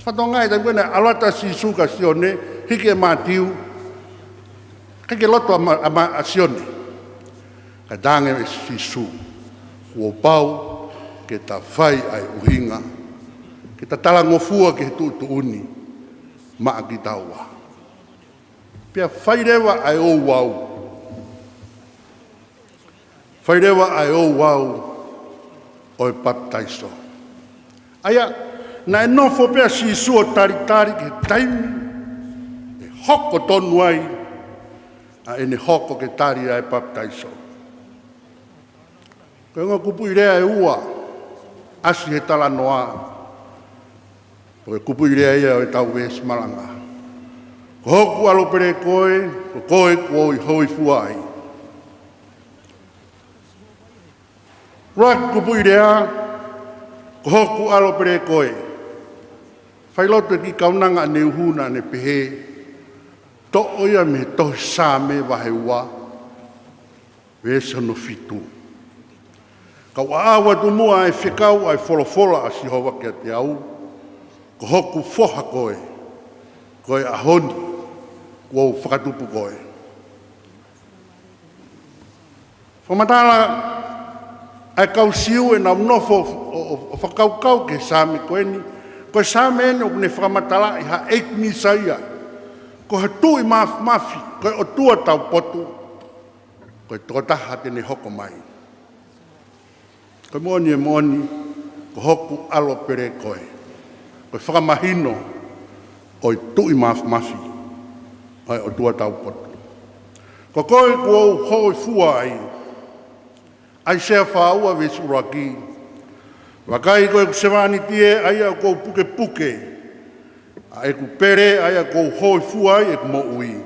Whatonga e taimkoe na alata sisu ka sione, hike mātiu, kake loto a sione. Ka dange e sisu, ua pau ke ta whai ai uhinga, ke ta talangofua ke tu uni, maa ki taua. Pea whai rewa ai o wau. Whai rewa ai o wau o e baptaiso. Aia, na e nofo pea sisu o Talitali ke taimi, e hoko tonu ai, a ene hoko ke tari ai baptaiso. Koe ngā kupu i rea e ua, asi he talanoa, o e kupu i rea ia o e tau wes malanga. Ko hoku alopere koe, ko koe kua i hoi fuai. Rak kupu i rea, ko hoku alopere koe. Whailoto ki kaunanga ne uhuna ne pehe, to oia me to sa me wahe ua, wesa no fitu. Ka waawa tu mua e whekau ai wholofola a sihowa kia te au, ko hoku foha koe, koe ahoni, kua u whakatupu koe. Whamatala ai kau siu e nau nofo o whakaukau ke same koe ni, koe same ene o kune whakamatala i ha eikmi saia, ko ha tui mafi, koe o tua tau potu, koe totaha tene hoko mai. Koe moni e moni, ko hoku alo pere koe, koe whakamahino, o i tui mafi, koe o tua tau potu. Ko koe kua u hoi fua ai, ai sea whaua ve suraki. Wakai koe kusewani tie aia kou puke puke. Ai ku pere aia kou hoi fuai e ku mo ui.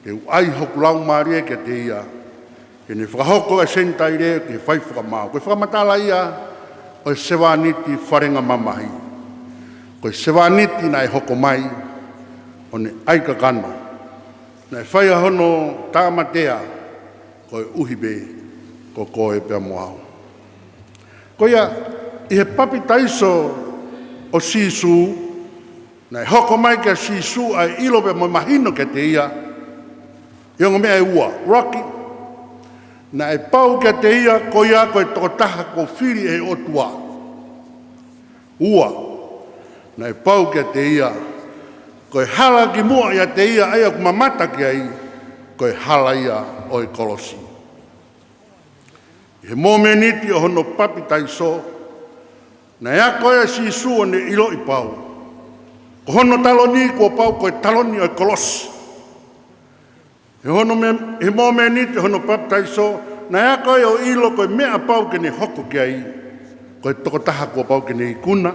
Ke ai hoku lau maria ke te ia. Ke ne whakahoko e sentai re ke whai whakamau. Koe whakamatala ia o sewaniti wharenga mamahi. Koe sewaniti na e hoko mai o ne aika kano. Na e whai ahono tāmatea koe uhibe ko koe pia moau. Koe ia i he papi taiso o sisu na e hoko mai ke sisu ai ilo pe mo mahino ke te ia. Iongo mea e ua, Rocky. Na e pau ke te ia ko ia koe tokotaha ko whiri e otua. Ua. Na e pau ke te ia koe hala ki mua ia te ia aia kumamata ki ai koe hala ia o e kolosi. I he momeniti o hono papi taiso na ea koe si suo ne ilo i pau. Ko hono taloni ko pau koe taloni o e kolosi. He momeniti hono papi taiso na ea koe o ilo koe mea pau ke ne hoko ki ai koe tokotaha ko pau ke ne ikuna.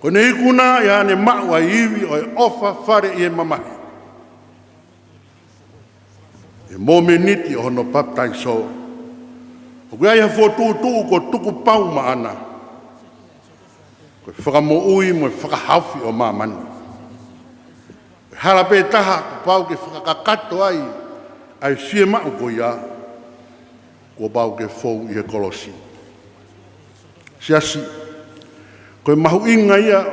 Ko ne ikuna ia ne maua iwi o e ofa whare i e mamahi. E momeniti o hono papi taiso o kua ia fōtūtū ko tuku pau maana. Koe whakamo ui mo whakahawhi o mamani. Koe halape taha ko pau ke whakakato ai whie mau ko ia. Ko pau ke fōu i e kolosi. Siasi, koe mahu inga ia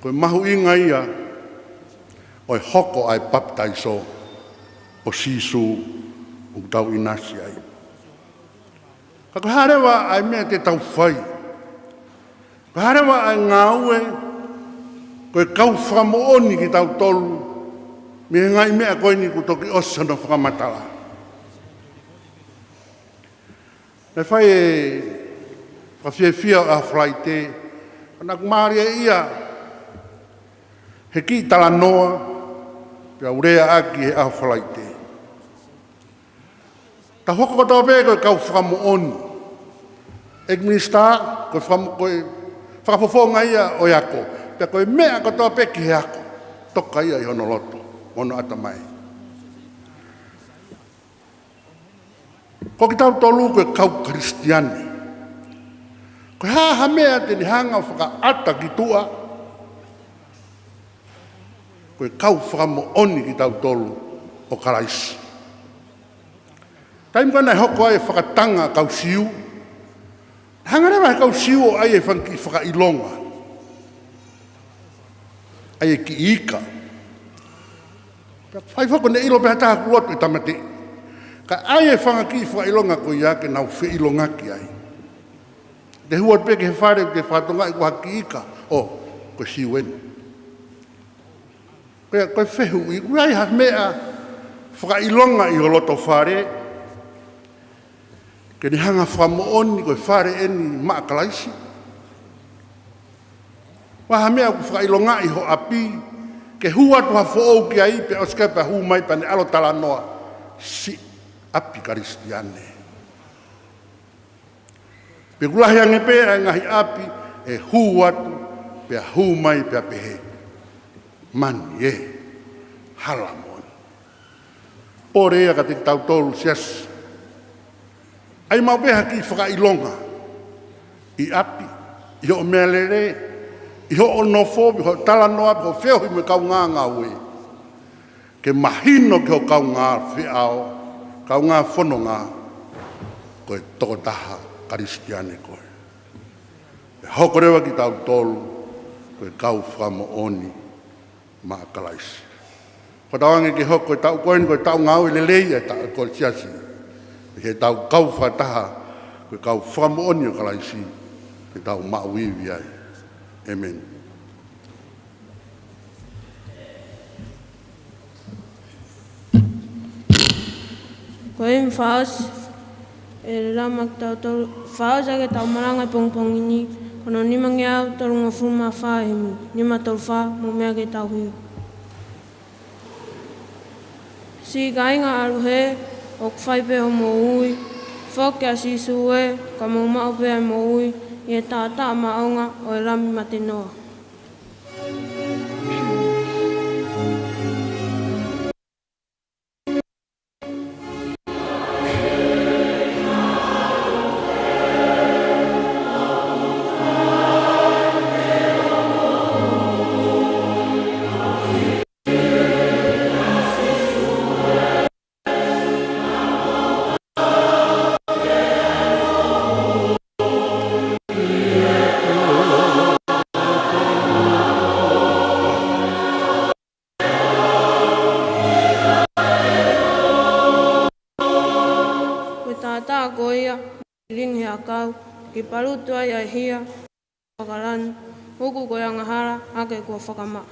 koe mahu inga ia o e hoko ai baptaiso o sisu o tau inasi ai. Ka koe harewa ai mea te tau whai. Koe harewa ai ngāue koe kau whakamooni ki tau tolu me ngai mea koe ni ku toki osana whakamatala. Me whai e whawhiawhia a whlaite ana kumaria ia he ki tala noa pia urea aki he a whlaite. Ta hoko koto pe koe kau whakamooni. Ek minista koe whakafofonga ia o iako. Pia koe mea koto pe ki he ako. Toka ia i hono loto. Ono ata mai. Ko ki tau tolu koe kau kristiani. Koe haha mea te ni hanga whakaata ki tua. Koe kau whakamooni ki tau tolu o karaisi. Taim kana hoko ai whakatanga kau siu. Hangarewa kau siu o ai e whakailonga. Ai e ki ika. Whai whako ne ilo peha taha kuotu i tamate. Ka ai e whangaki whakailonga ko ia ke nau whiilonga ki ai. Te huat peke he whare ke whatonga i kua ki ika. O, koe siu eni. Koe whehu i kua ai ha mea whakailonga i holoto whare. Ke ni hanga whamooni koe whare eni maakalaisi. Waha mea ku whakailonga i ho api. Ke hua tuha whoou ki ai pe oskepa hu mai pa ne alo tala noa. Si api karistiane. Pe kulahi ange pe a ngahi api e hua tu pe hu mai pe pehe. Mani e halamon. Pore ea ka te tau tolu sias. Ai mau peha ki whakailonga i api, i ho melere, i ho onofo, i ho tala noa, i ho wheohi me kau ngā ngā ue. Ke mahino ke ho kau ngā whiao, kau ngā whono ngā, koe tokotaha karistiane koe. E hoko rewa ki tau tolu, koe kau whakamooni maakalaisi. Ko tawange ke hoko tau koen, koe tau ngā ue lelei e tau koe siasi. He tau kau whataha, koe kau whakamooni o kalaisi, he tau mauiwi ai. Amen. Koe mwhaos, e rama ki tau tolu, whaos ake tau maranga pongpongini, kono nimangi au tolu ngā fuma whaehimi, nima tolu wha, mo mea ke tau hiu. Si ka inga aruhe, o kwhaipe o mo ui, Foke a sisu e, ka mau mao pea mo ui, i e tātaa maonga o e rami matenoa. Tātaa ko ia, ringi a kau, ki parutua ia hia, whakarani, huku ko ia ngahara, ake kua whakama.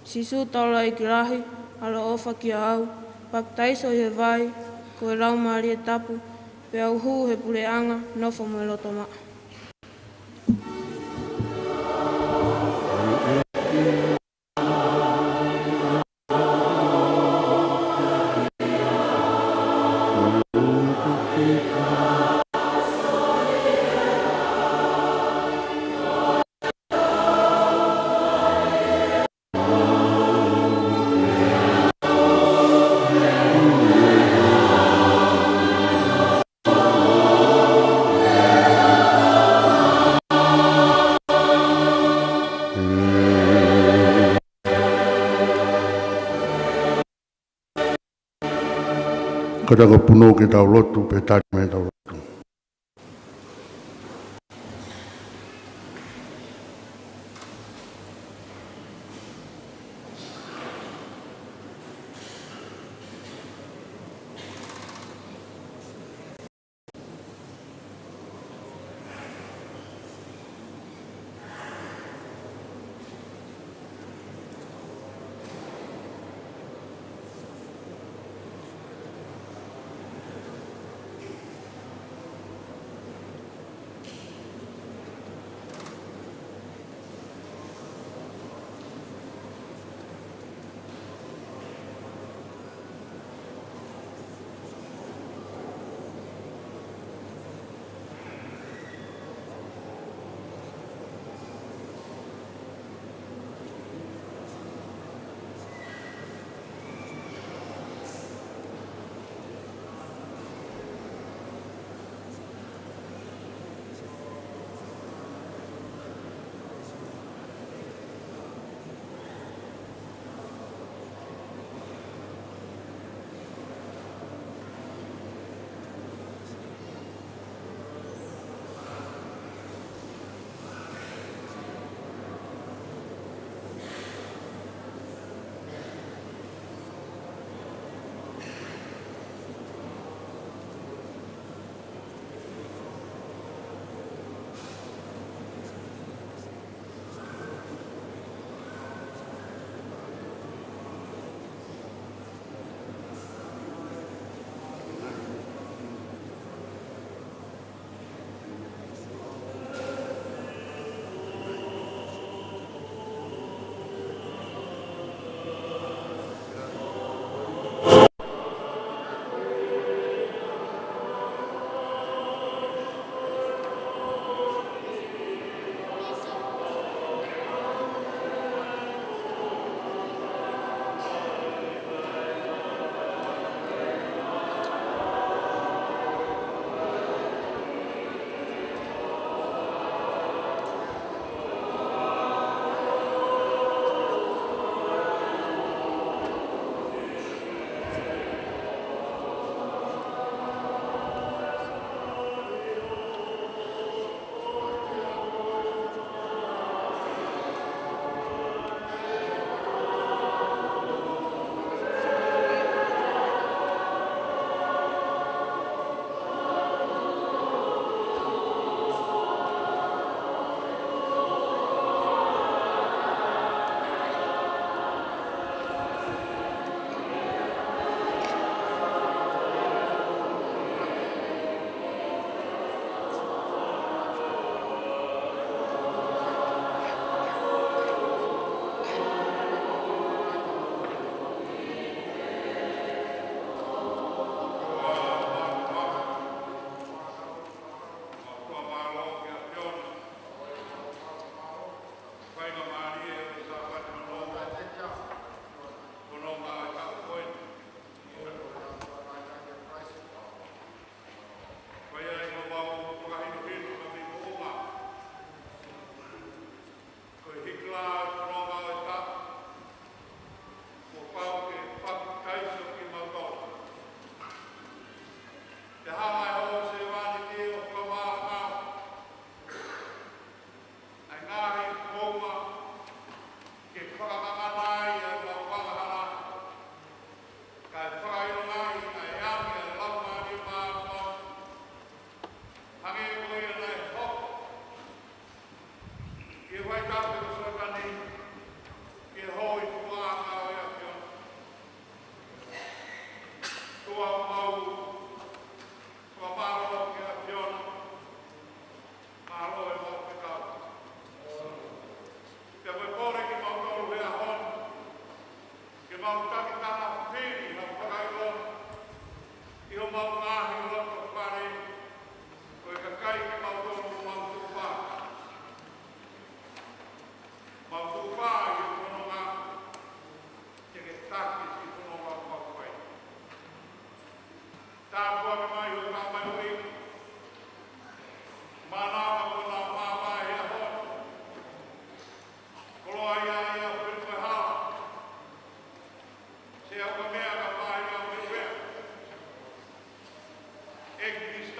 Sisu taula i ki rahi, ala ofa ki au, baptaiso he vai, ko e rau maari e tapu, pe au huu he pureanga, nofo mo e loto maa. Kada ka puno ke tau lotu pe tari me tau lotu.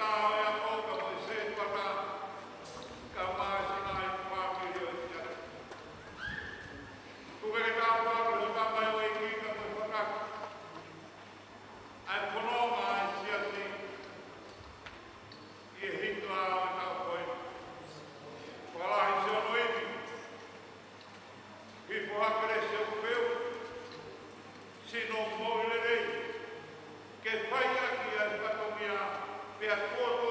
tau e a koka mo se pata ka mai se ngai pāki o tia. Kukere ka pāki o ka mai o i ka mo Fakaafe. Ai whanonga ai siasi i e hitu a o ka koe. Walahi se ono imi. I pohakere se o peu. Sino mo le rei. Ke whai aki ai whatomia pia kua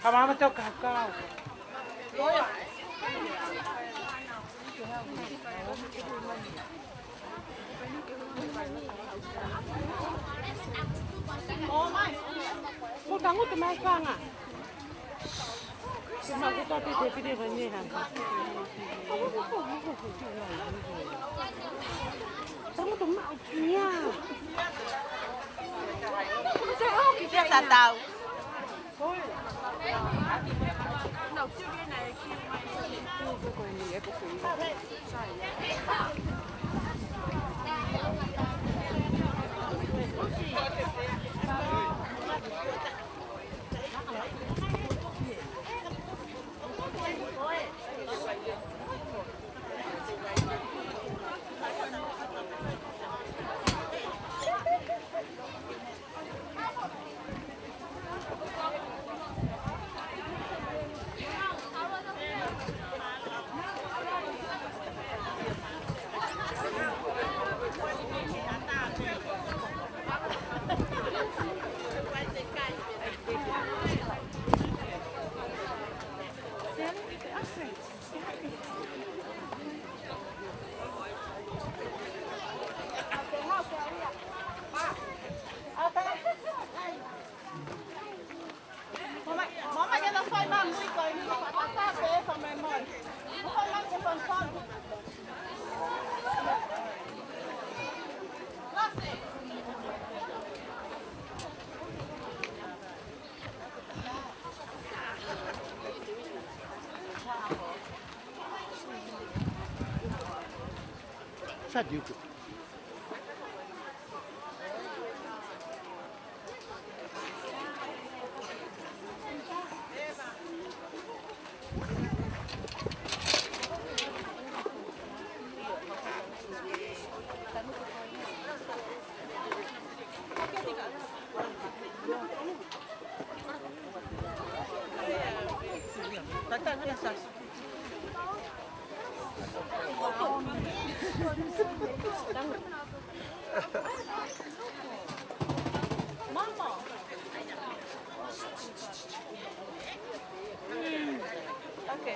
Kama matoka kakao. Mutangu tumaifanga. Tumakuta pide venyeha. Tangu tumaukia. Kita tak tahu. Sa diuku. Okay.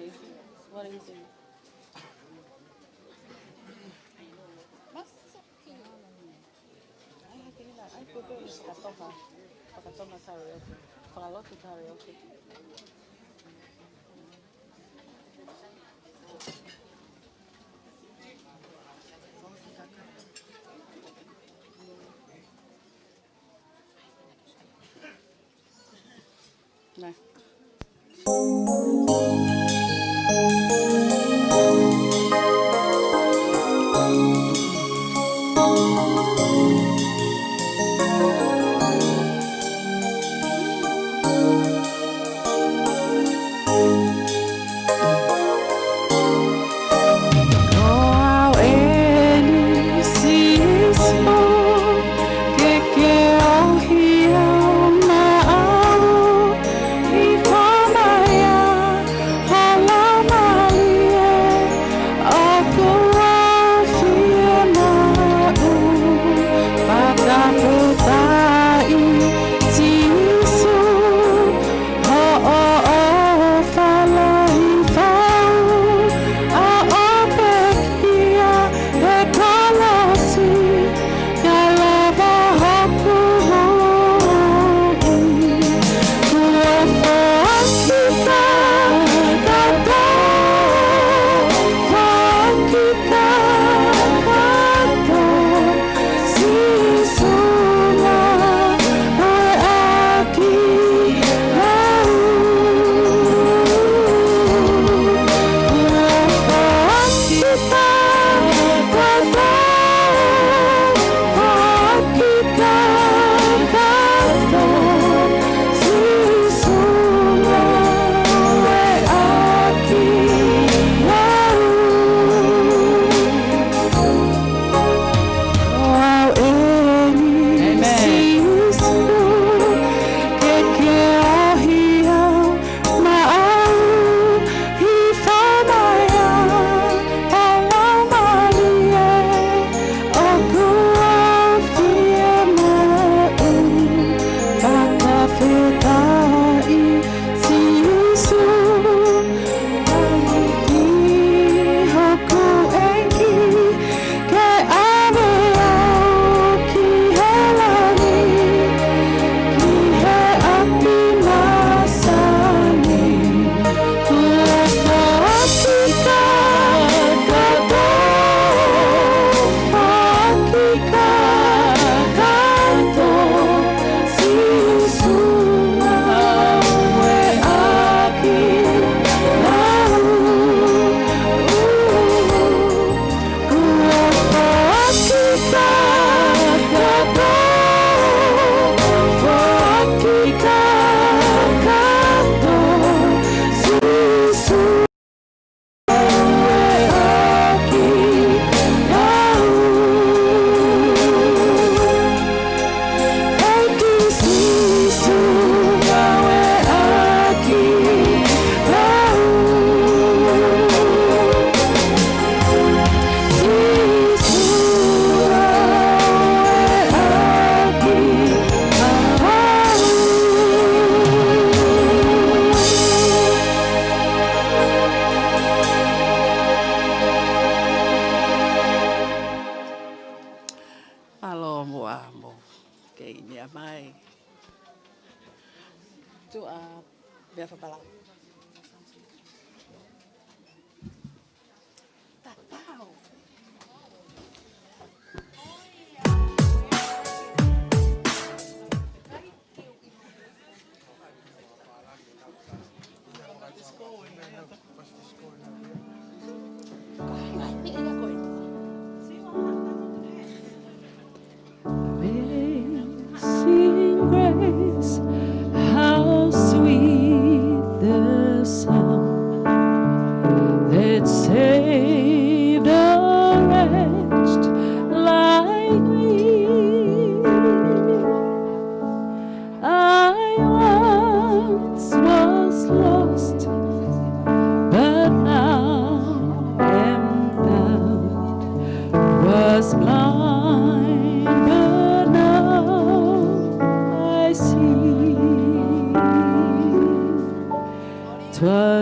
What is it? Ai pepe ni pakatoka karaoke. Pakalotu karaoke. Nah.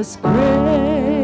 was great.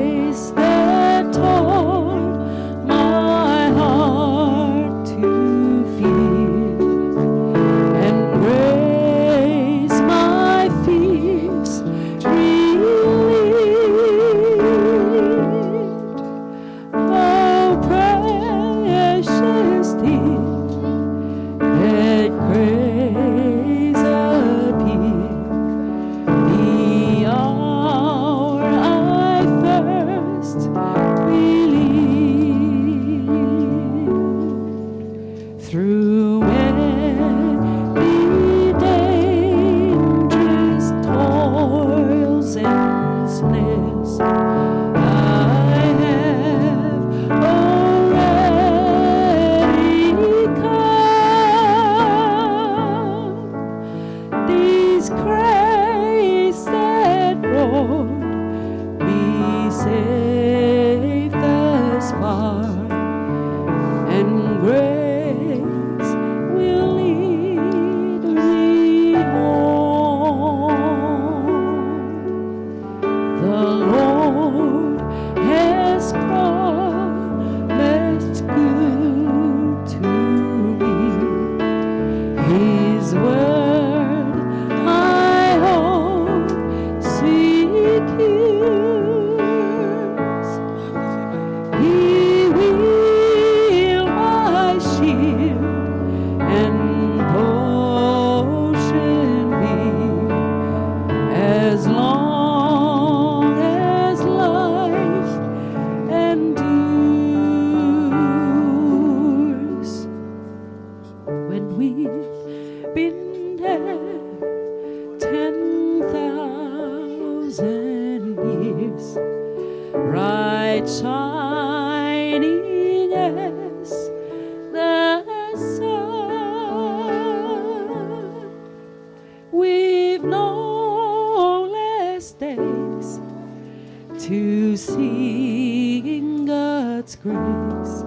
seeing God's grace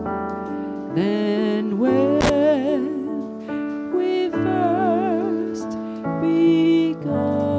than when we first begun.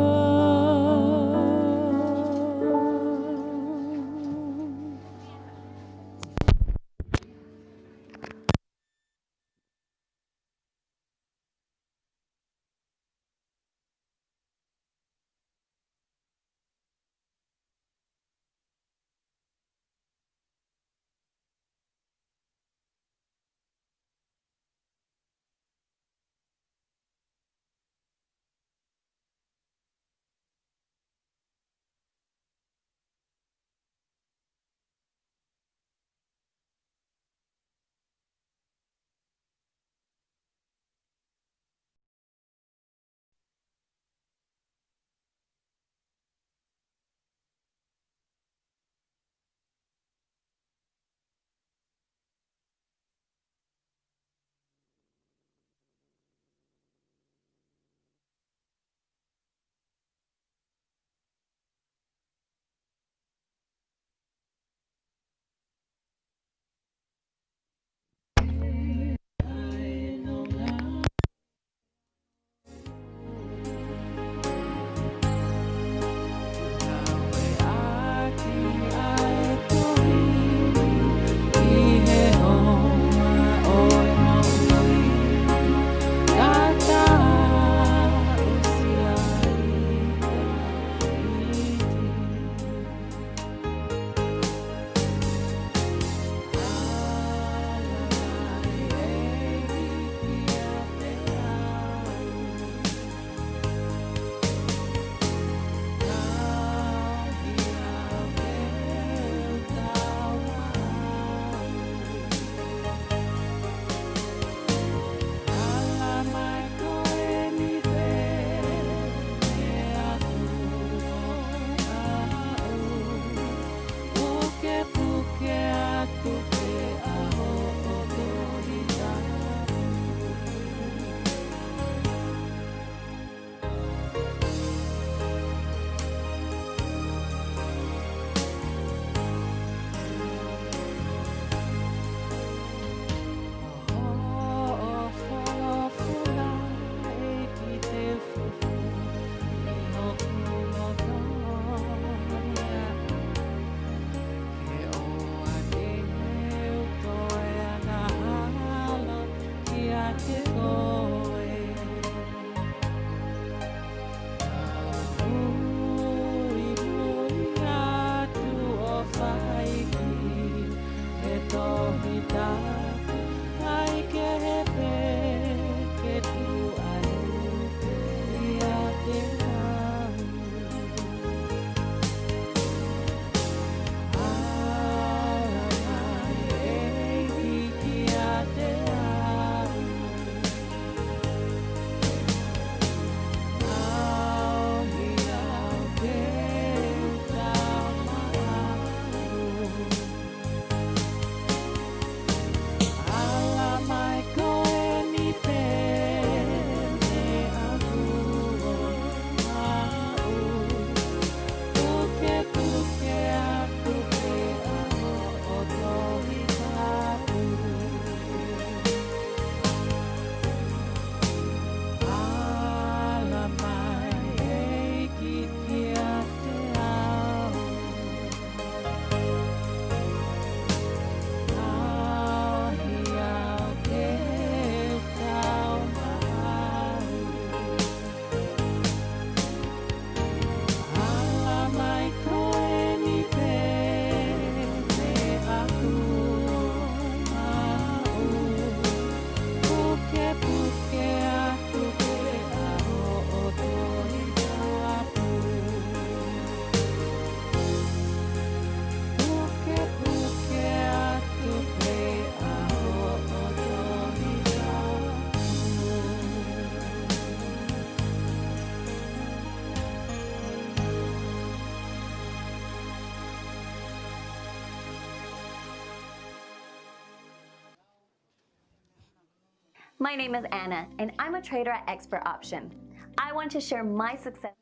My name is Anna, and I'm a trader at Expert Option. I want to share my success.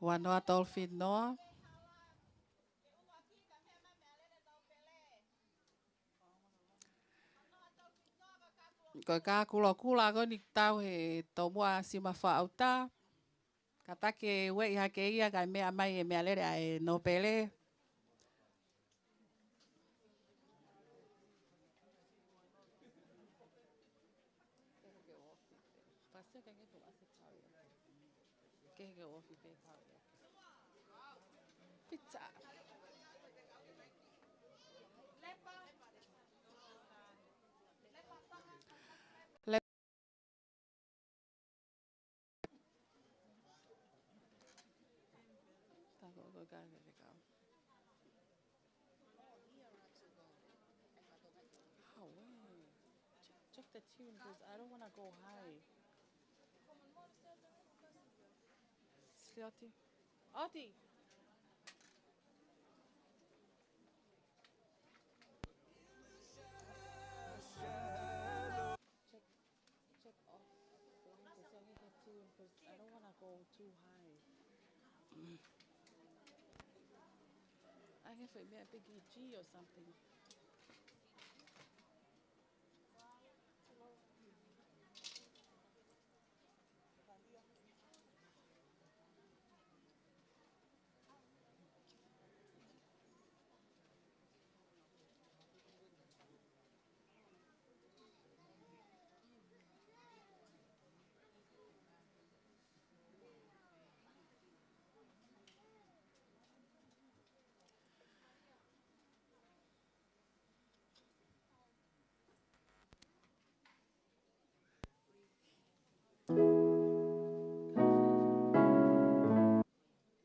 Wanoa tolfin noa. Ko ka kula ko ni tau he to mua si mafa auta. Kata ke we ha ke ia ka me mai e me alere ai no pele. Pizza. Check the tune because I don't want to go high. Slioti. Oti. Check off. Because I don't want to go too high. I guess it may be a G or something.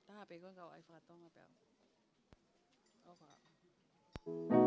Ta bị con gấu ai phạt tông à béo. Amen.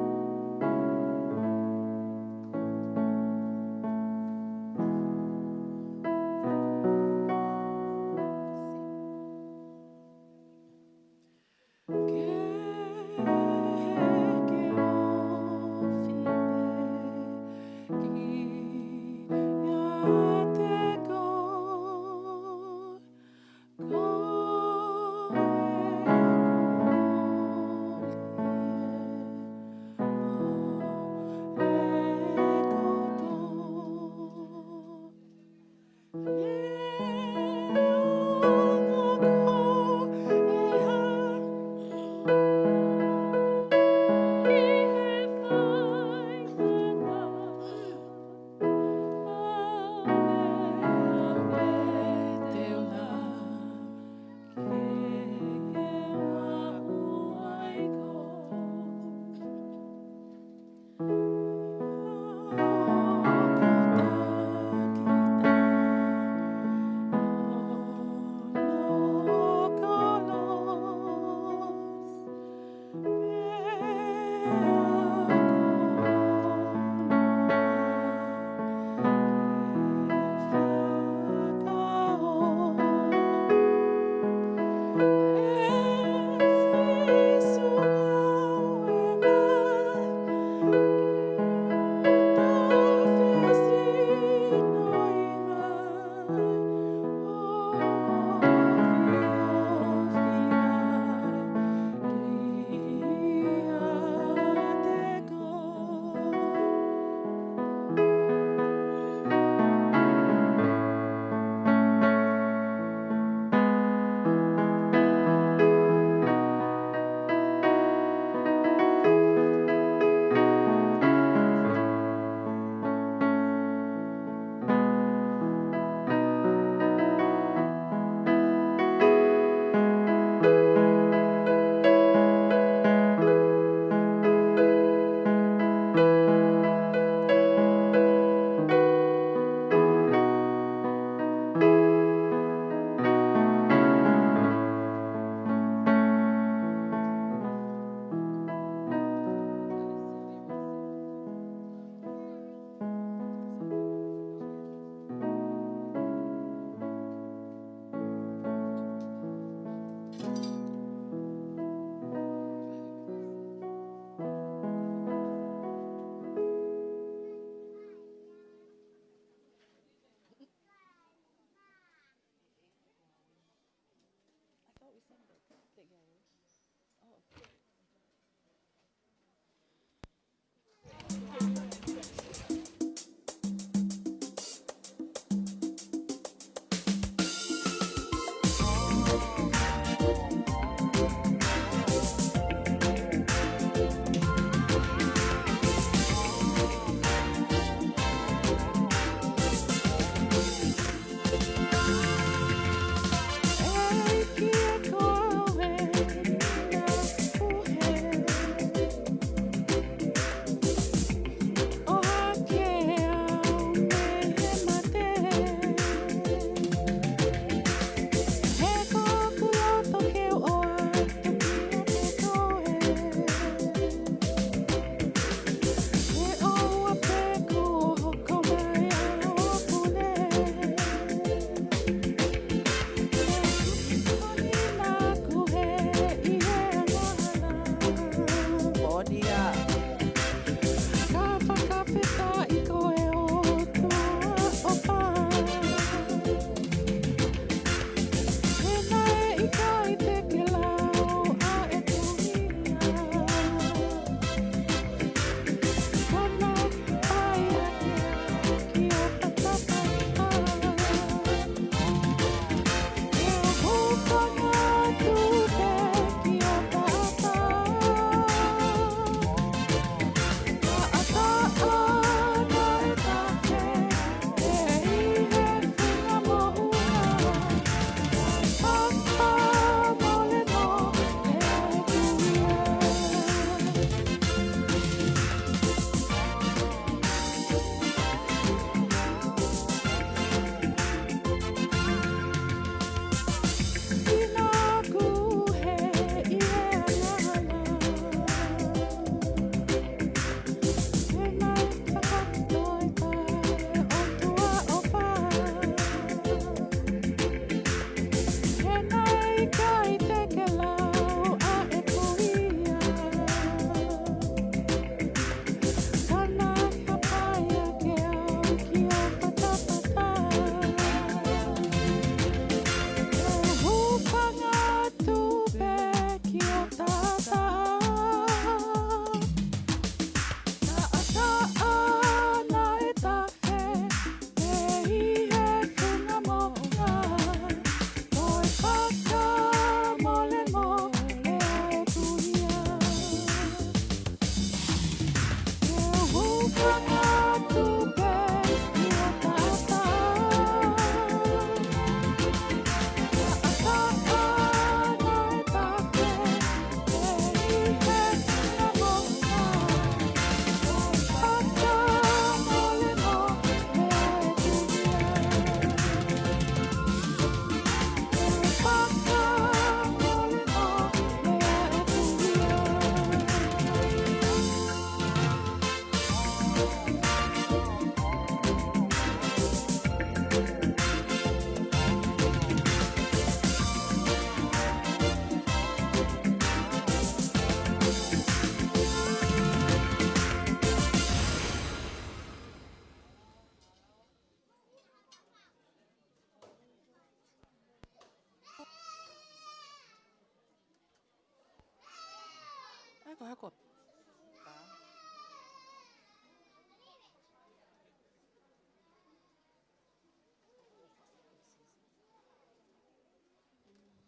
Hako hakot.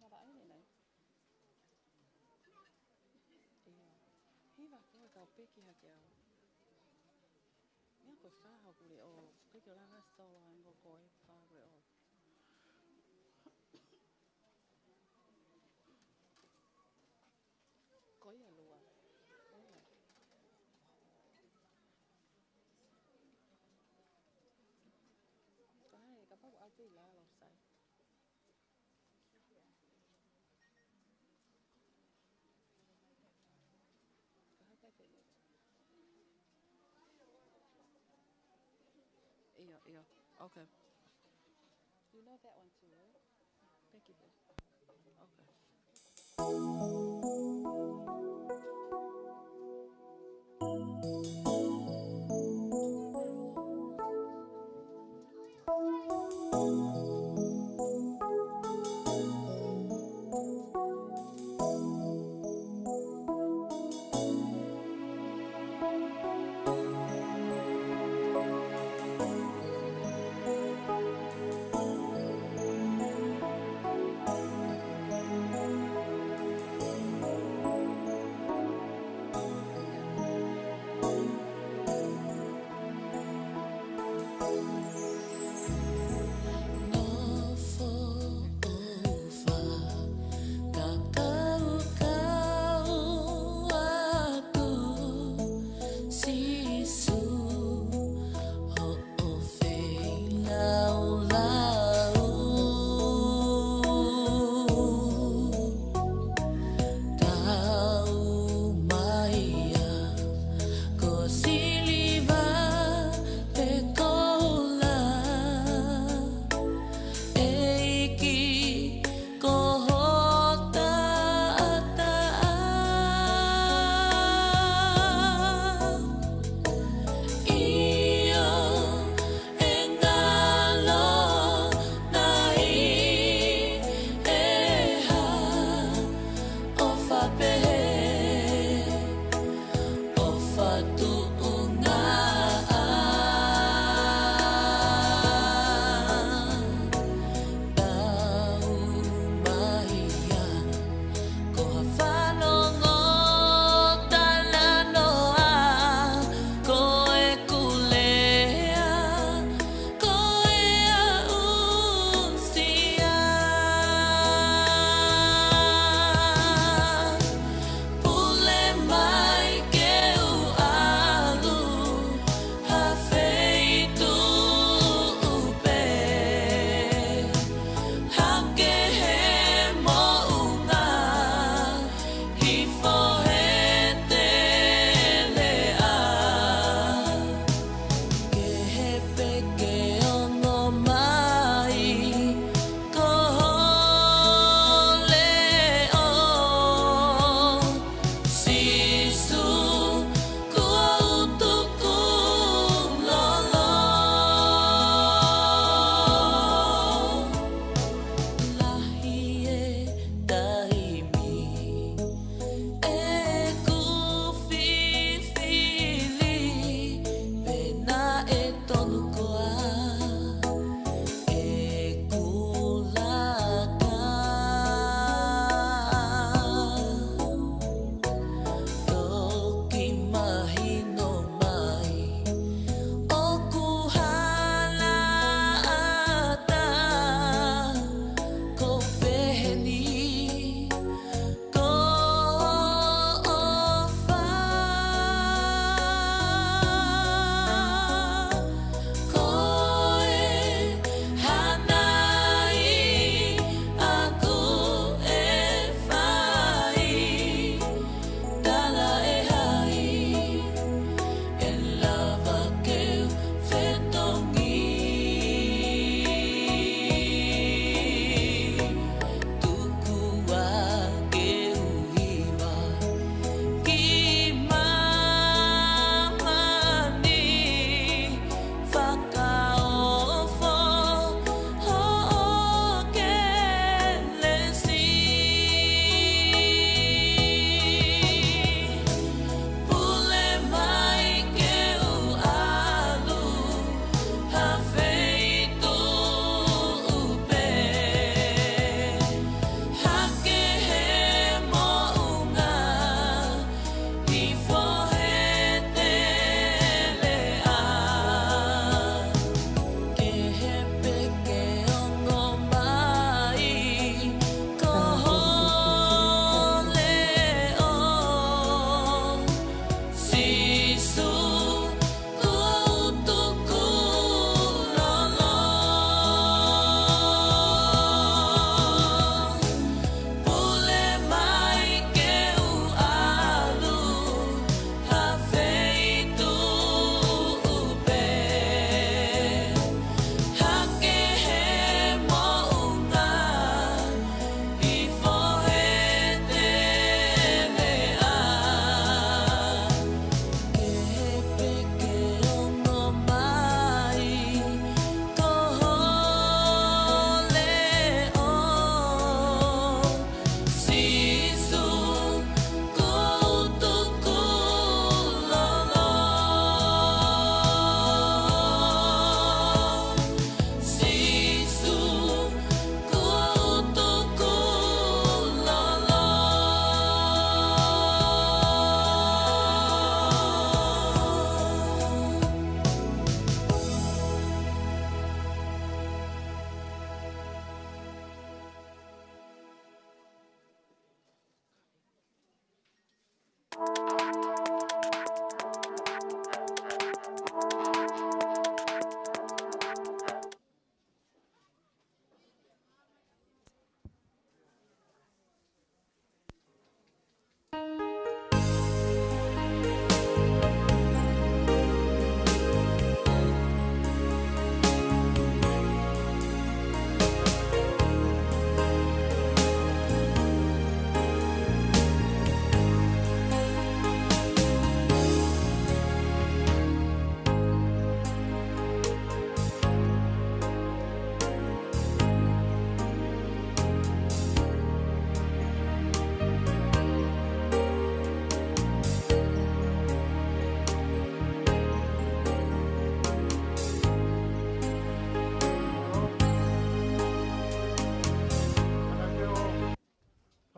Nada ini nih. Iya. Hiva kau kau peki hakau. Ni aku fah aku le o. Peki orang asal orang kau kau fah le o. Kau ya luar. Cái kapag ate la lo sai. Iyo. Okay. You know that one too, right? Thank you. Okay. Iyo engalo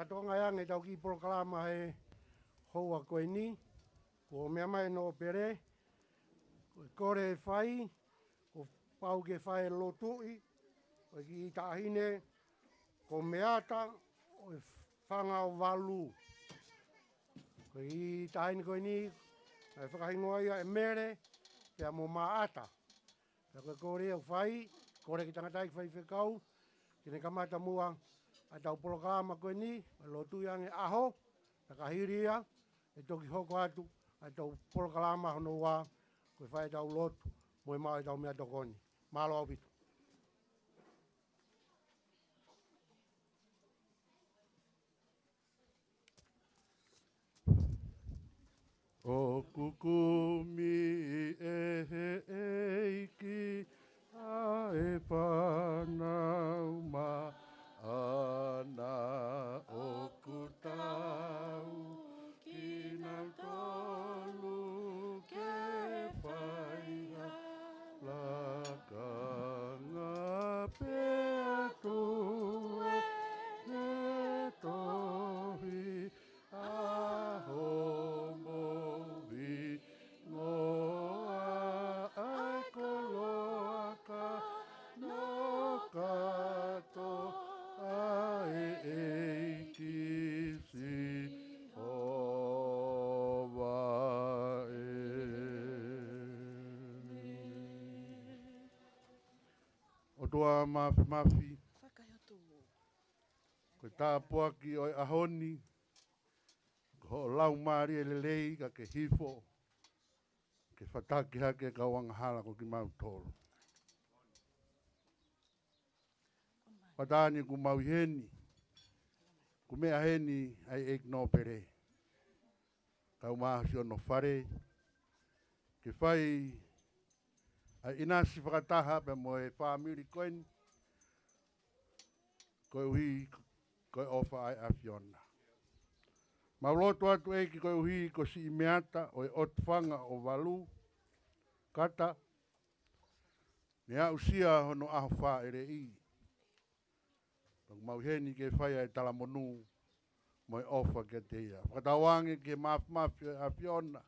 tonga yang e tau ki proklama he hoa koe ni. Ko mea mai no pere. Ko kore e whai. Ko pau ke whai lotui. Ko ki tahine. Ko meata. O e whanga o walu. Ko i tahine koe ni. E whakahingoa ia e mere. Pea mo maata. Pea koe kore au whai. Kore ki tangatai whai whekau. Kine kamata mua. A tau proklama koe ni. Lotu yang e aho. Takahiri ia. E toki hoko atu. A tau proklama hono wā. Koe whai tau lotu. Moe mau e tau mea tokoni. Malo au pitu. O kukumi e he eiki a e whanau ma ana o kutau ki nau tolu ke whaiha lakanga pea tue he tohi aho mohi ngoa ai koloaka no kato ai eikisi ova e. O toa mafi koe tāpua ki oi ahoni ko lau maari e lelei ka ke hifo ke whataki hake ka wangahala ko ki mau tolu. Patani ku mau heni, ku mea heni ai eik no pere. Kau mahasi ono whare, ke whai ai inasi whakataha pe mo e whamiri koen, koe uhi, koe ofa ai awhiona. Mauloto atu eiki koe uhi ko si imeata o e otwanga o walu, kata, mea usia hono aho wha ere i. Tong mau heni ke whaia e talamonu mo e ofa ke te ia. Whakatawangi ke mafi a whiona.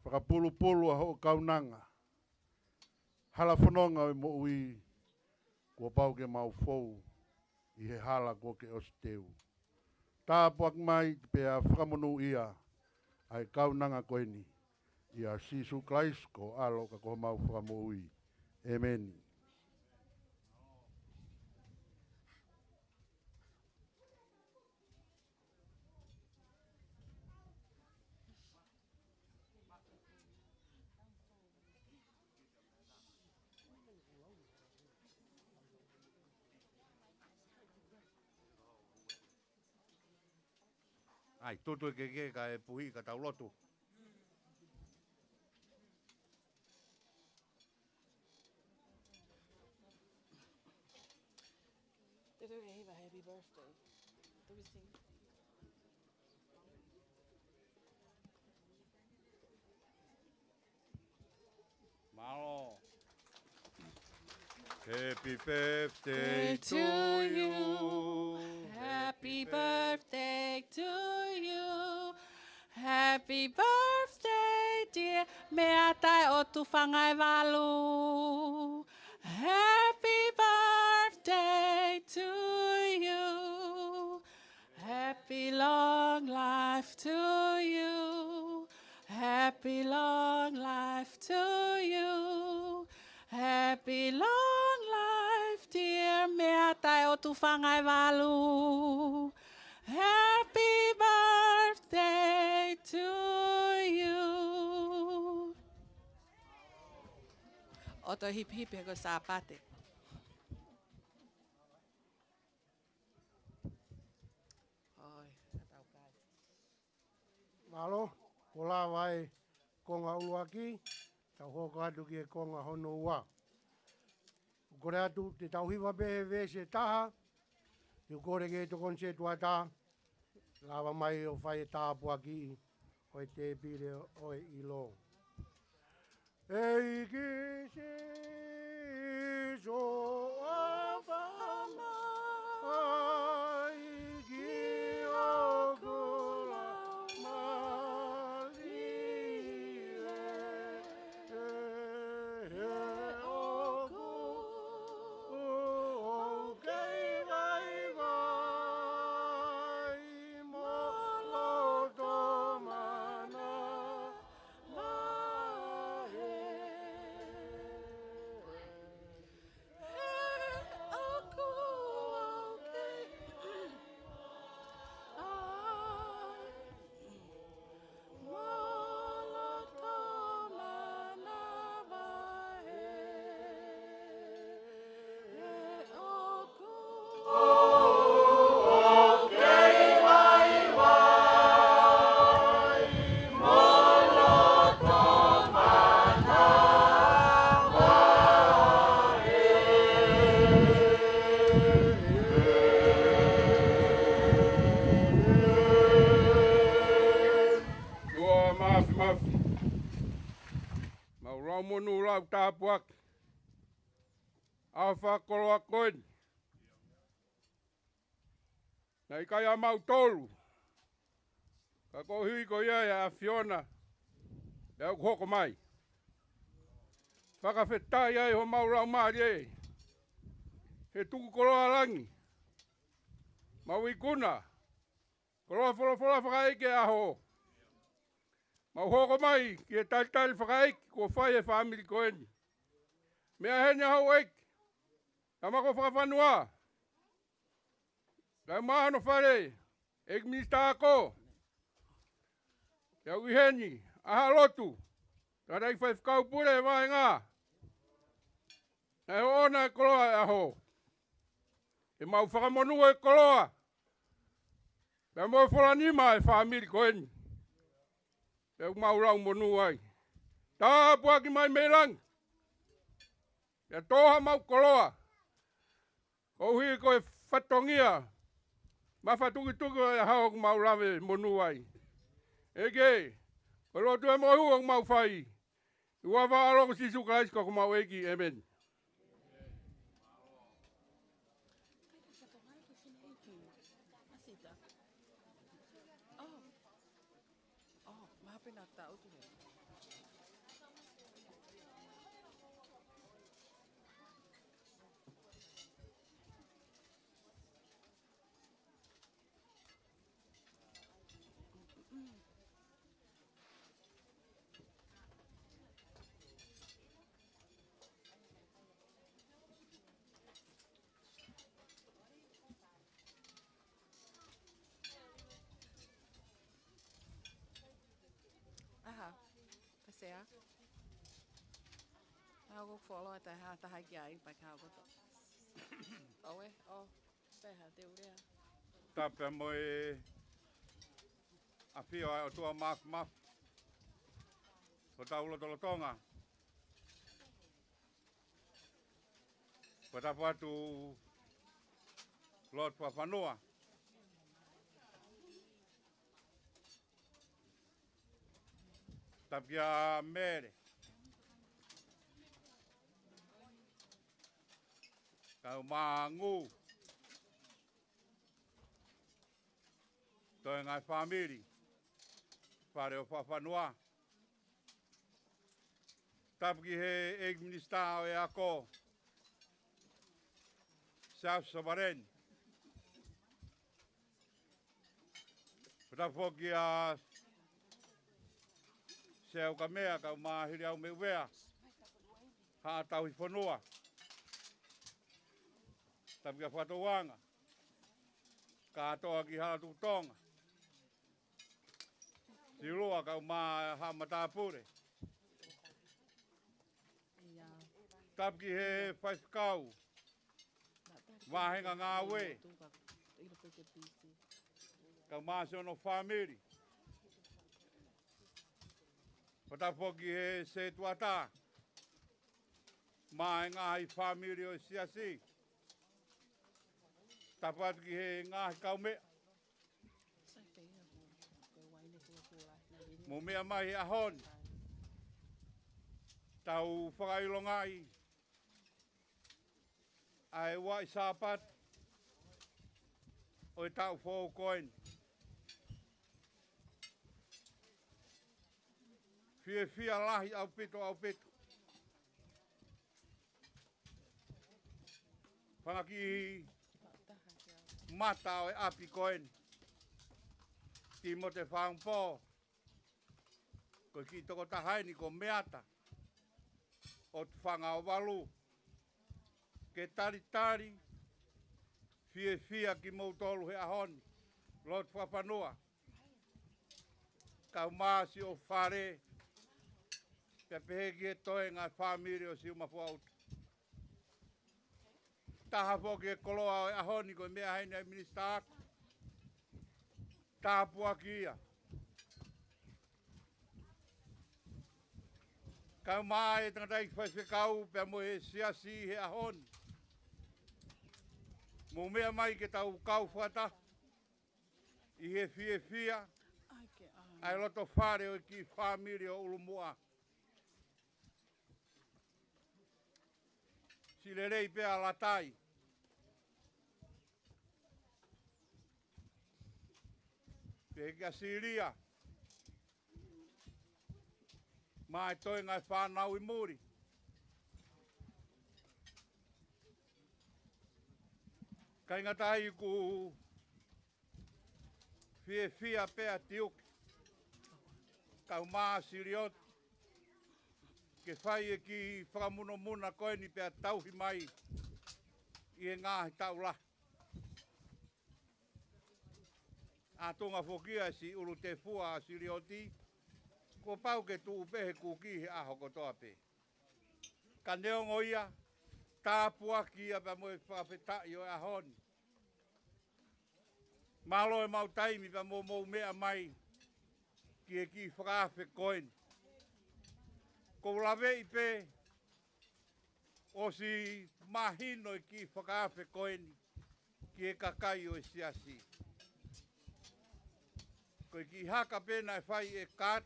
Whakapulu a ho kaunanga. Hala whanonga e mo ui kua pau ke mau fou i he hala kua ke osteu. Tāpuak mai pe a whakamonu ia ai kaunanga koe ni. Ia sisu klais ko alo ka koha mau whakamu ui. Amen. Ai, tutu e ke ka e puhi ka tau lotu. Did we have a happy birthday? Do we sing? Malo. Happy birthday to you. Happy birthday to you. Happy birthday, dear. Mea tai o tu whangai walu. Happy birthday to you. Happy long life to you. Happy long life to you. Happy long life, dear. Mea tai o tu whangai walu. Happy birthday to you. O to hip hip e ko sa pate. Oi, tau kai. Malo, kola vai konga uluaki, tau hoko atu ki e konga hono ua. Kore atu te tau hiwa behe vese taha, te kore ke to konse tuata, lava mai o whai e tāpua ki, o e te pire o e ilo. Ei ki si so a whama, ai ki Mau whakoroa koeni. Nei kai a mau tolu. Ka ko hui ko ia a Fiona. Leo hoko mai. Whakawhetai ai ho mau rau maari e. He tuku koroa langi. Mau ikuna. Koroa wholofola whakaeke aho. Mau hoko mai ki e Talitali whakaeke ko whai e whamiri koeni. Mea henya hau eke. Tamako whakawhanua. Kai mahano whare. Eke minista ako. Ia uheni. Aha lotu. Tarai whai whakau pure e wae ngā. Nei ho ona e koloa e aho. E mau whakamonu e koloa. Pea mo wholanima e whamiri koeni. Pea mau rau monu ai. Tā puaki mai meirangi. Pea toha mau koloa. Kouhi ko e whatongia. Ma whatuki e hao mau rave monu ai. Ege. Ko rotu e mohu o mau whai. Ua wha aloko sisu kais ko mau eki. Amen. Aha, pasea. Ako follow at the high guy by Calvert. Oh, oh, beha, de urea. Tape mo e a fio o tua maf. Ko taulo tolo Tonga. Ko tapu atu Lord Papanoa. Tapia mere. Kau mangu. Toi ngai family. Pare o Papanoa. Tapki he ex-minister e ako. South Sovereign. Tapoki a Seu kamea ka mahiri au me wea. Ha tau i whanua. Tapia whatawanga. Ka atoa ki hala tu Tonga. Si roa ka ma ha matapure. Tapki he whaiskau. Wahenga ngā we. Ka maase ono whamiri. Patapoki he se tuata. Mae ngahi whamiri o siasi. Tapatki he ngahi kaumea. Mo mea mai ahon. Tau whakailongai. Ai wai sapat. O tau fōu koen. Fia lahi au pito. Whangaki mata o e api koen. Timo te whangpō. Ko ki toko tahaini ko meata. O te whanga o walu. Ke Talitali. Fia ki mautolu he ahoni. Lord Whapanoa. Kau maasi o whare. Pea peheki e toe ngā whamiri o siuma whauta. Taha whoki e koloa o e ahoni ko mea haini ai minista ako. Taha puaki ia. Kau maa e tangatai whaiwhekau pea mo he siasi he ahoni. Mo mea mai ke tau kau whata. I he fia. Ai loto whare o ki whamiri o ulumua. Silelei pea latai. Peka siria. Mai toi ngai whanau I muri. Kai ngatai ku fia pea tiuki. Kau maa siriot. Ke whai e ki whakamuno muna koe ni pea tauhi mai. I e ngāhi tau la. A tonga whokia si uru te fua a sirioti. Ko pau ke tu upehe kukihi a hoko toa pe. Ka neongo ia. Tāpua ki ia pa moe whakawhetai o e ahoni. Malo e mau taimi pa mo mea mai. Ki e ki Fakaafe koeni. Ko lawe I pe. O si mahino I ki Fakaafe koeni. Ki e kakai o e siasi. Ko I ki haka pena e whai e kat.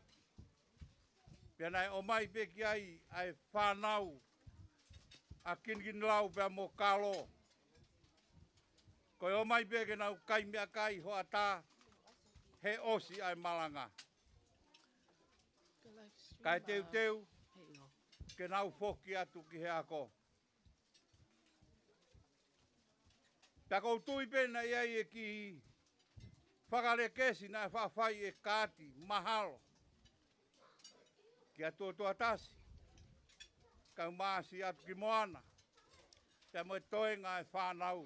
Pena e o mai pe ki ai e whanau. A kinkin lau pe mo kalo. Ko o mai pe ke nau kai mea kai ho ata. He osi ai malanga. Kai teu. Ke nau whoki atu ki he ako. Ta kou tui pena iai e ki whakare kesi na e whawhai e kāti mahalo. Ki atu o tasi. Kau maasi atu ki moana. Te moe toenga e whanau.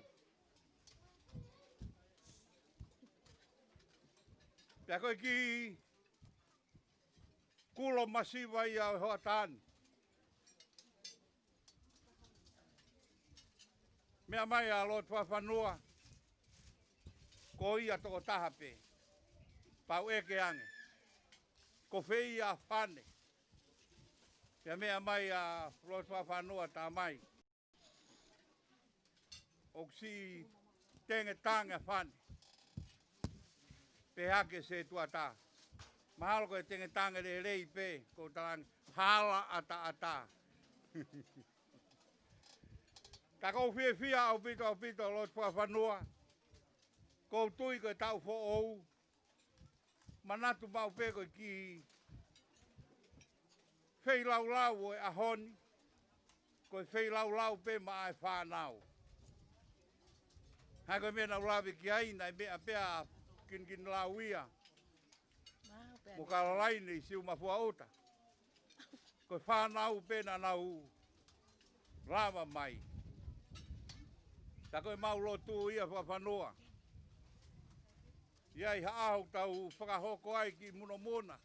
Te koe ki kulo masiva ia o hoatani. Mea mai a lot whawhanua. Ko ia toko tahape. Pau eke ange. Ko whei a whane. Pea mea mai a lot whawhanua tā mai. O si tenge tanga whane. Pe hake se tuata. Mahalo koe tenge tanga le rei pe. Ko talang hala ata. Ta kou fia au pito lot whawhanua. Kou tui koe tau fo ou. Manatu mau pe koe ki. Whei lau o e ahoni. Koe whei lau pe ma ai whanau. Hai koe mea nau lawe ki aina e mea pea kin lau ia. Mo kalalaine I siu mafua ota. Koe whanau pe na nau lava mai. Ta koe mau lotu ia whawhanua. Iai haahu tau whakahoko ai ki muno muna.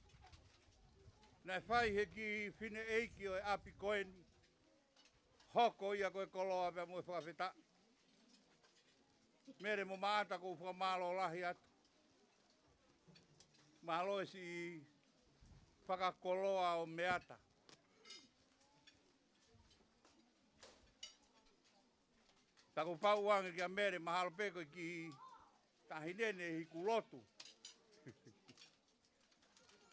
Nai whai he ki whine eiki o e api koeni. Hoko ia koe koloa pia moe whakawheta. Mere mo maata kou whakamalo lahi atu. Mahalo e si whakakoloa o meata. Tako pau wange ki a mere mahalo peko ki tahinene hiku lotu.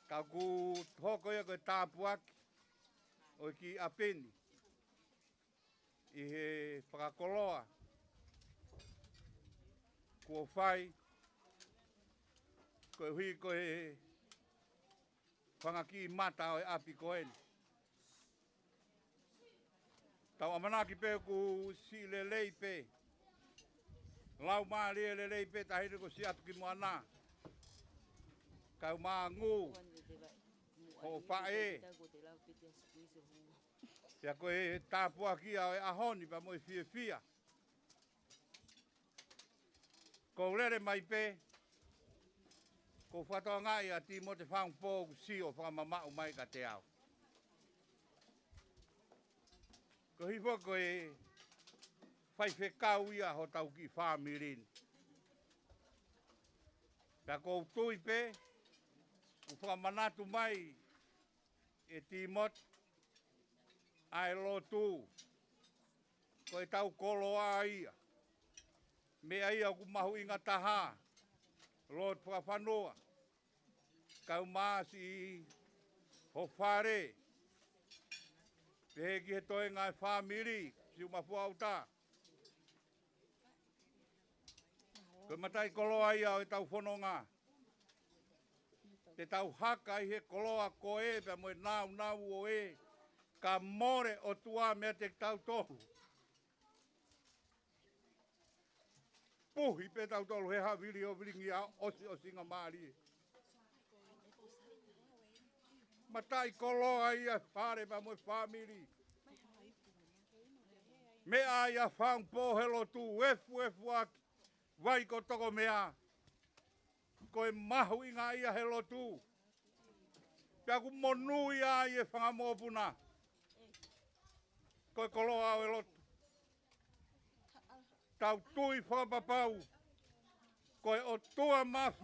Kau ku hoko ia koe tāpuaki o ki apeni. I he whakakoloa. Kua whai. Koe hui koe whangaki mata o e api koeni. Tau amanaki pe ku si le lei pe. Lau maa le lei pe tahiri ko si atu ki moana. Kau maa ngu. Ho whae. Ia koe tāpua ki au e ahoni pa moe fia. Ko lere mai pe. Ko whatoa ngai a ti mo te whangpō si o whakamamau mai ka te au. Ko hifo koe whai whekau ia ho tau ki whamirin. Pea kou tui pe, u whakamanatu mai e timot, ai lotu, koe tau koloa ia. Mea ia ku mahu inga taha, lot whakawhanoa, kau maasi ho whare, pehe ki he toe ngai whamiri, siu mafua uta. Ko matai koloa ia o e tau whanonga. Te tau haka i he koloa ko e pia mo e nau o e. Ka more o tua mea te tau tohu. Puhi pe tau tolu he hawiri o viringi a osi o singa maari. Matai koloa ia whare pa mo e whamiri. Mea ia whang pōhelo tu efu aki. Vai ko toko mea. Ko e mahu inga ia he lotu. Pea ku monu ia i e whangamopuna. Ko e koloa o e lotu. Tau tui whakapapau. Ko e o tua maf.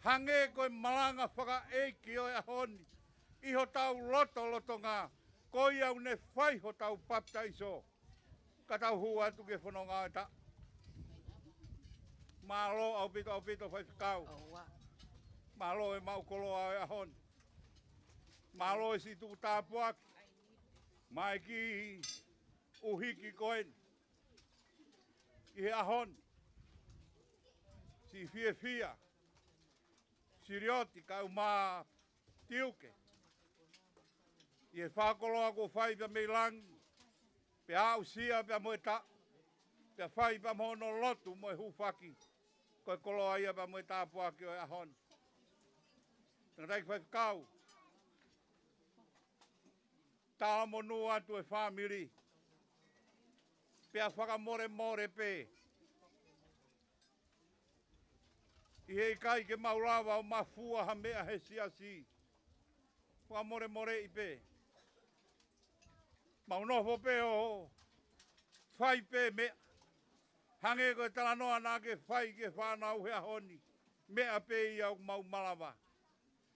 Hange ko e malanga whaka eiki o e ahoni. Iho tau loto ngā. Ko i au ne whai ho tau papta iso. Ka tau hua atu ke whanonga e ta. Malo au pito whai whikau. Malo e mau koloa e ahoni. Malo e si tuku tāpuaki. Mai ki uhiki koen. I he ahoni. Si fia. Sirioti ka uma tiuke. I he whakoloa ko whai pia mei langi. Pea au sia pia moe ta. Pea whai pia mono lotu moe hufaki. Ko e koloa ia pia moe tāpuaki o e ahoni. Tengataiki whai whikau. Tā monu atu e whamiri. Pea whakamore pe. I hei kai ke maulawa o mafua ha mea he siasi. Whakamore i pe. Maunofo pe o whai pe mea. Hange koe talanoa nā ke whai ke whanau he ahoni. Mea pe i au mau malawa.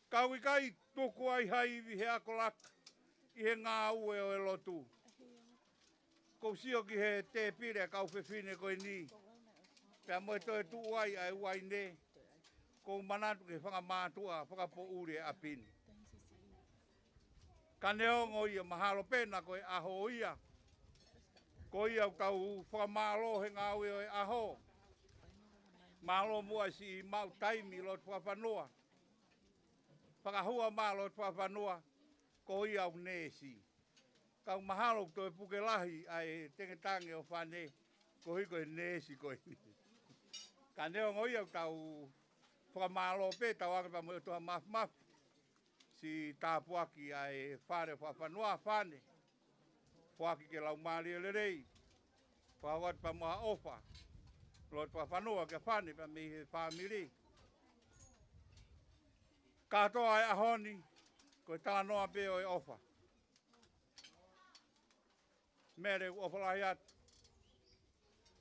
Kau i kai tuku ai haivi he akolaka. I he ngā ue o e lotu. Kou sio ki he te pire kau whewhine koe ni. Pea moe toi tu ai ai uai ne. Kou manatu ke whangamātua whakapo ure a pini. Ka neongo ia mahalo pena koe aho ia. Ko ia tau whakamālo he ngā ue o e aho. Mālo mua si mau taimi lo whakawhanua. Whakahua mālo whakawhanua. Ko ia au nesi. Kau mahalo toi puke lahi ai tengetange o whane. Ko hiko e nesi koe ni. Ka neongo ia tau whakamālo pe tau anga mo toa maf. Si tāpuaki ai whare whawhanua whane. Whaki ke lau maari elerei. Whawat pa moa ofa. Lot whawhanua ke whane pa mi he whamiri. Katoa ai ahoni. Ko tā noa pe o e ofa. Mere ofa lahi atu.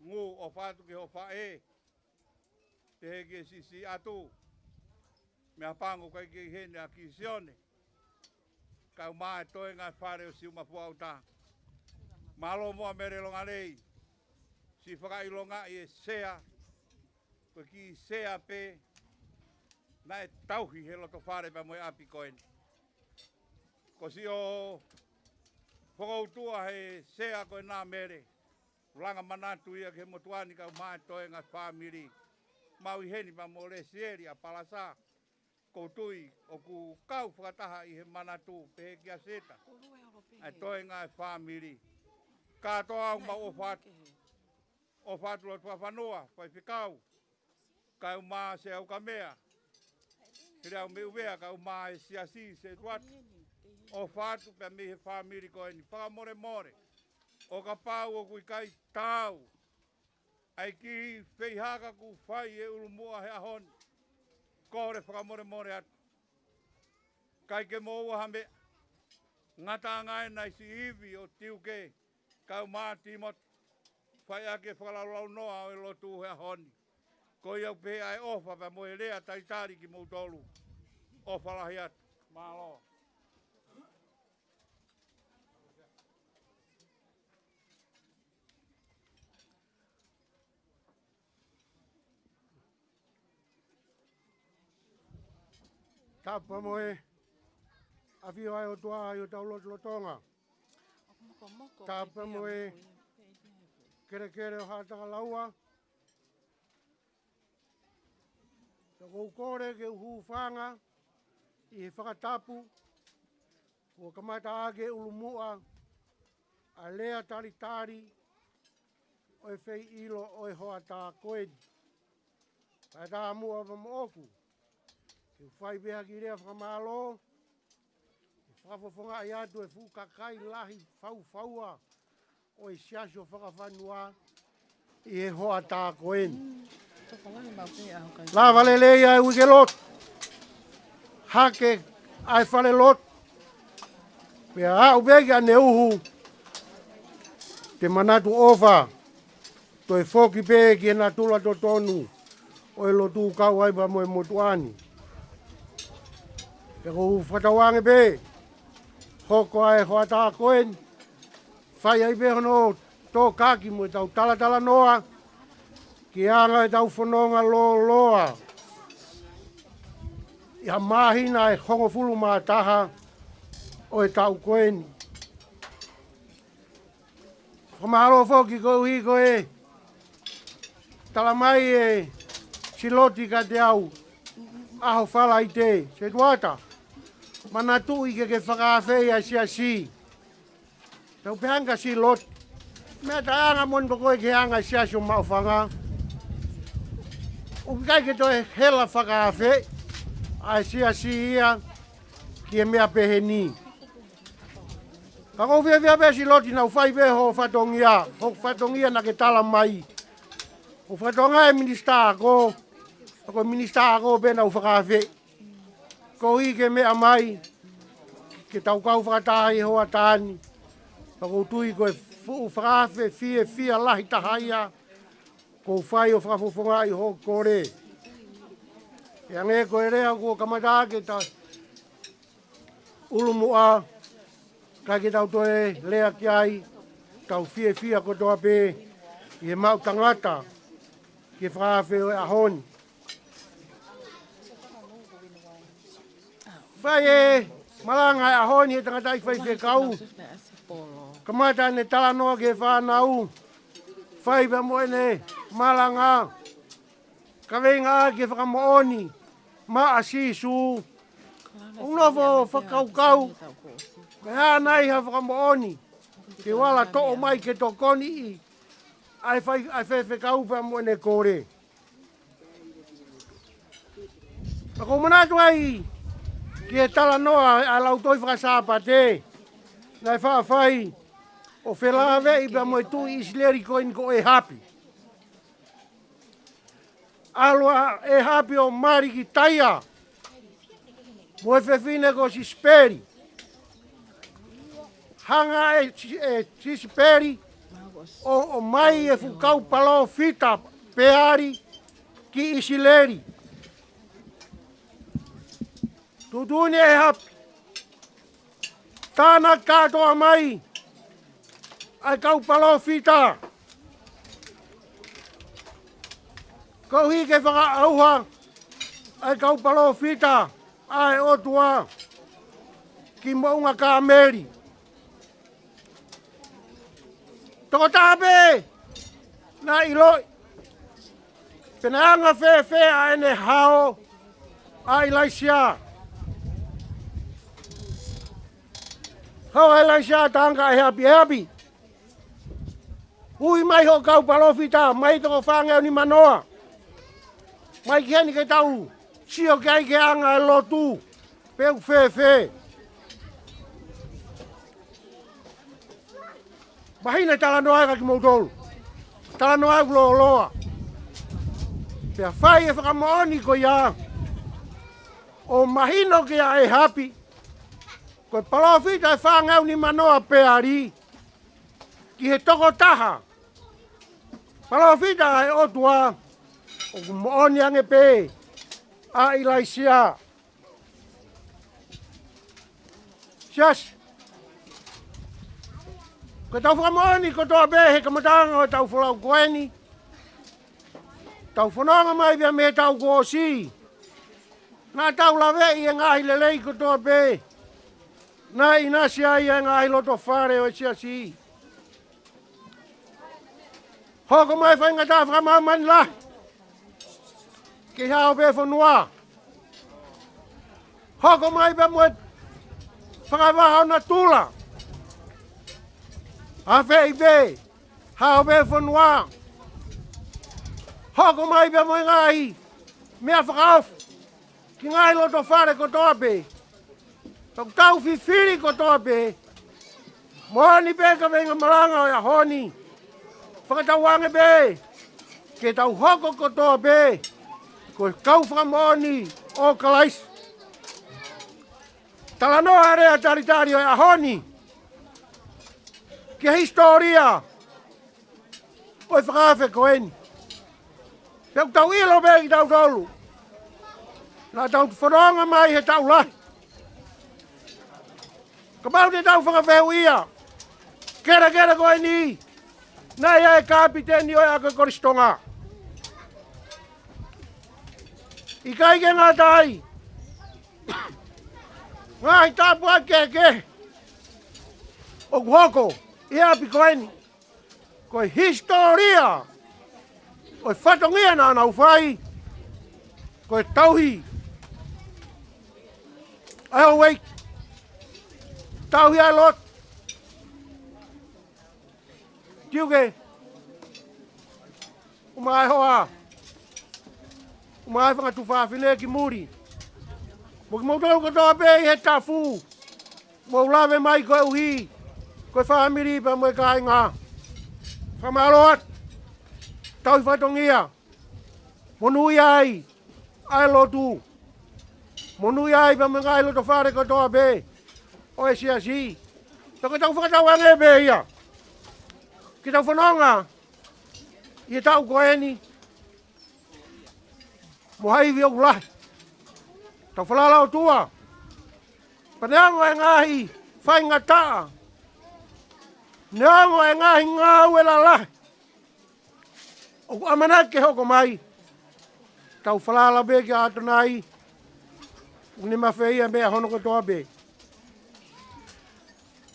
Ngu ofa atu ke ofa e. Te heke sisi atu. Mea pango kai ke hene a kisione. Kau mae toe ngai whare o siu mapua au tā. Malo moa mere longa rei. Si whakailonga i e sea. Ko ki sea pe. Na e tauhi he loto whare pa moe api koeni. Ko si o whakautua he sea koe nā mere. Langa manatu ia ke motuani kau mae toe ngai whamiri. Mau i heni pa mo le sieri a palasa. Koutui o ku kau whakataha i he manatu pehe kia seta. Ai toe ngai whamiri. Katoa au mau o whatu. O whatu lo tua whanua, pai whikau. Kau maa se au ka mea. Hire au me uvea kau maa e siasi se tuatu. O whatu pe me he whamiri koe ni. Whakamore. O ka pau o kui kai tau. Ai ki whihaka ku whai e urumua he ahoni. Kore whakamore atu. Kai ke moua hame. Ngata ngai nai si iwi o tiuke. Kau maa timot. Whai ake whakalau noa o e lotu he ahoni. Ko iau pe ai ofa pa moe lea Talitali ki moutolu. Ofa lahi atu. Malo. Tapa moe. Awhi ai o tua ai o tau lotu lo Tonga. Tāpa mo e kere o hātaka laua. Ka kou kore ke uhu whanga i he Tongatapu. O kamata ake ulumua a lea Talitali o e whei ilo o e hoa tā koeni. Pai tā mua pa mo oku. Ke whai beha ki rea whakamalo. Ke whafofonga i atu e fukakai lahi whaua o e siasio whakawhanua i he hoa tā koeni. La vale leia e wike lot. Hake ai whale lot. Pea au begi ane uhu. Te manatu ofa. To e whoki pe ki e na tula to tonu. O e lotu kau aiba mo e motuani. Te kou whatawange pe. Hoko ai hoa tā koen. Whai ai pe hono tō kaki mo e tau talatala noa. Ki anga e tau whanonga loa. Ia mahina e hongo fulu maa taha. O e tau koeni. Whamahalo whoki kou hiko e. Talamai e siloti ka te au. Aho whala i te. Se tuata. Mana tu i ke Fakaafe a si. Tau pehanga siloti. Mea ta anga mon koe ke anga siasio mau whanga. O kai ke toi hela Fakaafe. A si ia. Ki e mea peheni. Ka kou whia pe siloti nau whai pe ho whatongia. Ho whatongia na ke tala mai. O whatonga e minista ako. Ako minista ako pe nau Fakaafe. Ko hi ke mea mai. Ke tau kau whakatahi hoa tāni. Ako tui koe Fakaafe fia lahi tahaia. Ko whai o whakafofonga i ho kore. E ange koe rea ko kamata ke ta ulumua. Kai ke tau toe lea ki ai. Tau fia ko toa pe. I he mau tangata. Ke Fakaafe o e ahoni. Whai e malanga e ahoni e tangata i whai kau. Kamata ne tala noa ke whanau. Whai pa moe ne malanga. Kawenga ke whakamooni. Ma asisu. Unofo whakaukau. Kai hānai ha whakamooni. Ke wala to'o mai ke tokoni i. Ai whai kau pa moe ne kore. Ako manatu ai. Ki e tala noa a lautoi whakasapa te. Nai whawhai. O whelave i pa moe tu isleri koin ko e hapi. Alua e hapi o mariki taia. Moe whewhine ko si speri. Hanga e si speri. O mai e fukau palo fita peari ki isileri. Tutuni e hapi. Tāna katoa mai. Ai kau palo fita. Kau hi ke whaka auha. Ai kau palo fita. Ai otua. Ki mounga ka meri. Tongatapu. Na iloi. Penaanga whewhe a ene hao. A ilaisia. Hau ilaisia tanga e hapi. Ui mai ho kau palofita, mai toko whangau ni manoa. Mai ki heni ke tau, sio kai ke anga e lotu, peu whewhe. Mahina tala noa ka ki mautolu, tala noa ku loa. Pea whai e whakamooni ko ia, o mahino ke a e hapi, koe palofita e whangau ni manoa peari, ki he toko taha. Palofita e otua, o mooni ange pe, a ilaisia. Sias, ko tau whakamooni ko toa be he kamatanga o tau whalau koeni, tau whanonga mai bia me tau kōsi, nā tau lawe i e ngahi lelei ko toa be, Na ina sia ia ngā loto whare o sia si. Hoko mai whai ngata whakamamani la. Ki hao pe whanua. Hoko mai pe mwe whakawahau na tula. A whei pe. Hao pe whanua. Hoko mai pe mwe ngai. Mea whakaafe. Ki ngai loto whare ko toa pe. Tau whiwhiri ko toa pe. Mohani pe ka venga malanga o ya honi. Whakatau wange pe. Ke tau hoko ko toa pe. Ko kau whakamoni o kalais. Talanoa rea Talitali o ya honi. Ke historia. O Fakaafe ko eni. Peu tau ilo pe ki tau tolu. Na tau whanonga mai he tau lahi. Ka mau te tau whakawhehu ia. Kera koe ni. Nei e kapiteni o e ako koristonga. I kai ke ngā tai. Ngā i tāpu a keke. O kuhoko. I api koe ni. Koe historia. Koe whatongia nā nau whai. Koe tauhi. Ai o wei. Tauhi ai lot. Tiuke. Umai hoa. Umai whanga tu whawhine ki muri. Mo ki mautou katoa pe i he tafu. Mo ulawe mai koe uhi. Koe whamiri pa moe kai ngā. Whamaloat. Tauhi whatongia. Monui ai. Ai lotu. Monui ai pa moe ngai loto whare katoa pe. Oe sia si. Taka tau whakatau ange pe ia. Ki tau whanonga. I tau koe ni. Mo haiwi o kulahi. Tau whalala o tua. Paneango e ngahi. Whai ngataa. Neango e ngahi ngau e lalahi. O ku amanake hoko mai. Tau whalala be ki atonai. Uni mawhia mea hono katoa be.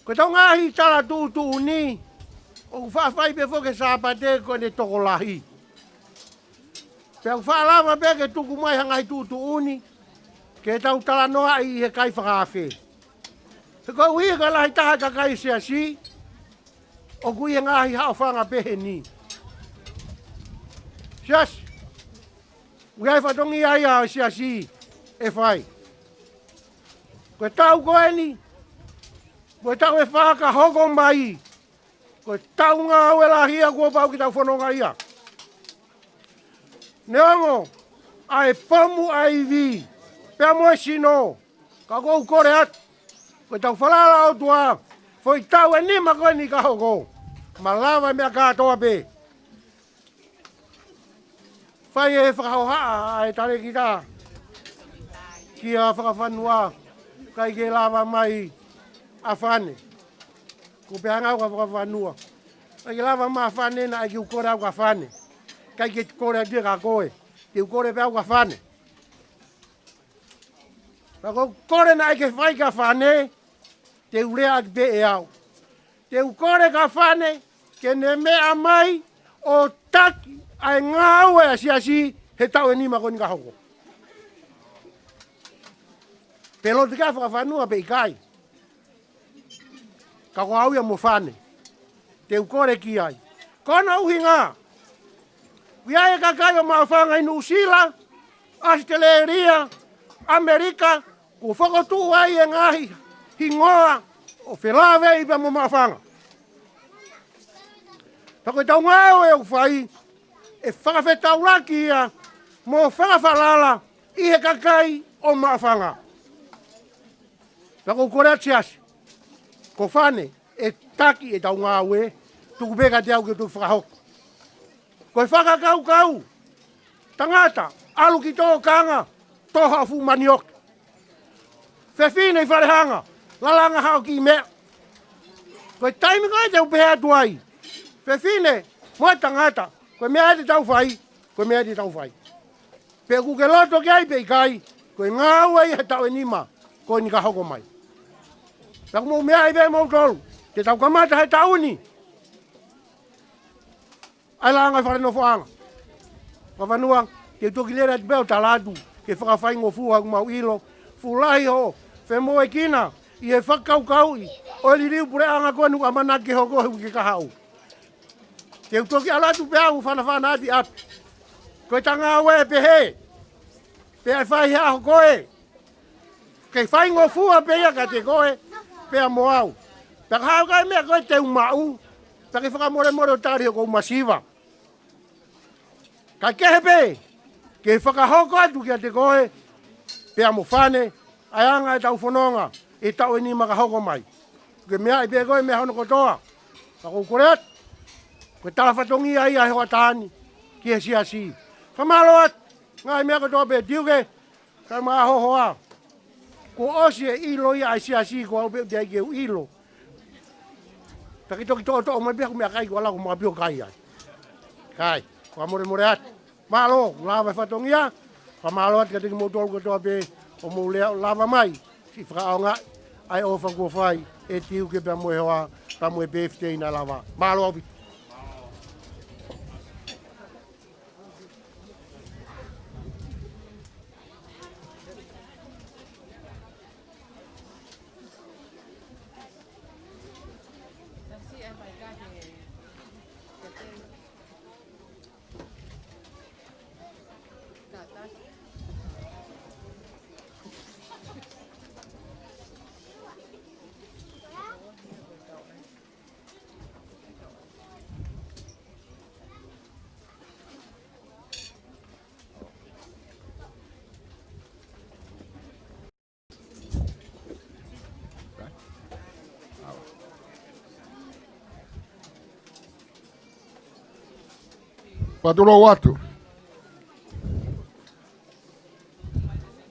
Ko tau ngahi tala tūtū ni. O ku whawhai pe whoke sāpate ko ne toko lahi. Pe ku whaalama pe ke tuku mai hangai tūtū uni. Ke tau tala noa i he kai Fakaafe. He koe ui ka lahi taha ka kai sia si. O ku i ngahi hao whanga pehe ni. Sias. Uiai whatongi ai a sia si. E whai. Koe tau koe ni. Koe tau e whaka hoko mai. Koe tau ngā wela hia kua pau ki tau whanonga ia. Neongo, ai pamu ai vi. Pea moe sino. Ka kou kore at. Koe tau whalala o tua. Foi tau e nima koe ni ka hoko. Malawa mea katoa pe. Whai e whakahohaa ai tare ki tā. Kia whakawhanua. Kai ke lava mai. A whane. Ko pea ngau ka whakawhanua. Kai ke lava ma whane na ai ki ukore au ka whane. Kai ke kore atia ka koe. Ki ukore pea au ka whane. Ko kore na ai ke whai ka whane. Te ulea ki pe e au. Te ukore ka whane. Ke ne mea mai. O taki. Ai ngau e asiasi. He tau e nima koni ka hoko. Pelo te ka whakawhanua pe i kai. Ka ko au ia mo whane. Te ukore ki ai. Kona uhi ngā. Wia e kakai o mawhanga i Nusila, Australia, Amerika, ko whakotu ai e ngahi hingoa o whelāwe i pa mo mawhanga. Tako i tau ngāo e o whai, e whakawhetau laki ia, mo whakawhalala i he kakai o mawhanga. Tako kore atiasi. Ko whane, e taki e tau ngā ue, tuku peka te au ki tu whakahoko. Ko e whakakau, tangata, alu ki tō kanga, toha fu manioki. Whewhine i wharehanga, lalanga hao ki mea. Ko e taimi kai te upehe atu ai. Whewhine, moe tangata, ko e mea te tau whai, ko e mea te tau whai. Pe ku ke loto ki ai pe i kai, ko e ngā ue i he tau e nima, ko e ni ka hoko mai. Pea mo mea i ve mo tolu. Te tau kamata he tauni. Ai la ngai whare no whaanga. Wawanuang, te toki lera te beo talatu. Ke whakawhai ngō fuha mau ilo. Fulahi ho, whemoe kina. I he whakau i. O li riu pure anga koe nuka manake ho koe hu ke kahau. Te utoki alatu pe au whana ati api. Koe tanga awe pe he. Pe ai whai hea ho koe. Kei whai ngō fuha pe ia ka te koe. Pe a mo au. Pe kahau kai mea koe te umau. Pe ke whakamore o tari ho kou masiva. Kai kehe pe. Ke whakahoko atu kia te koe. Pe a mo whane. Ai anga e tau whanonga. E tau e ni makahoko mai. Ke mea i pe koe mea hono kotoa. Kako koreat. Koe tala whatongi ai ai hoa tahani. Kia si. Whamaloat. Ngai mea kotoa pe tiuke. Kai maa hohoa. Ko osi e ilo ia ai si ko au pe te ai ke ilo. Taki toki to mai pia ko mea kai ko ala ko mga pio kai ai. Kai. Ko more at. Malo. Lava whatongia. Whamaloat ka tiki motol kotoa pe. O mo lea lava mai. Si whakaonga. Ai ofa ko whai. E tiuke pe moe hoa. Pa moe birthday na lava. Malo opi. Patulo watu.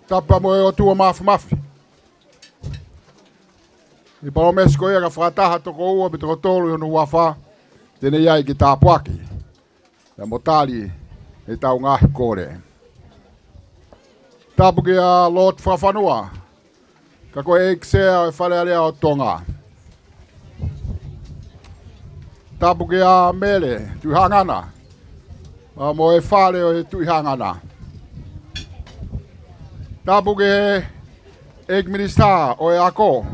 Tapa moe o tua mafi. I palo mesko ia ka whakataha toko ua me toko tolu i honu wafa. Tene iai ki tāpuaki. Ia motali e tau ngahi kore. Tapu ki a Lord Whawhanua. Ka koe eksea e whare alea o Tonga. Tapu ki a Mele, tu hangana. Mo e whare o e tui hangana. Tapu ke ek minister o e ako.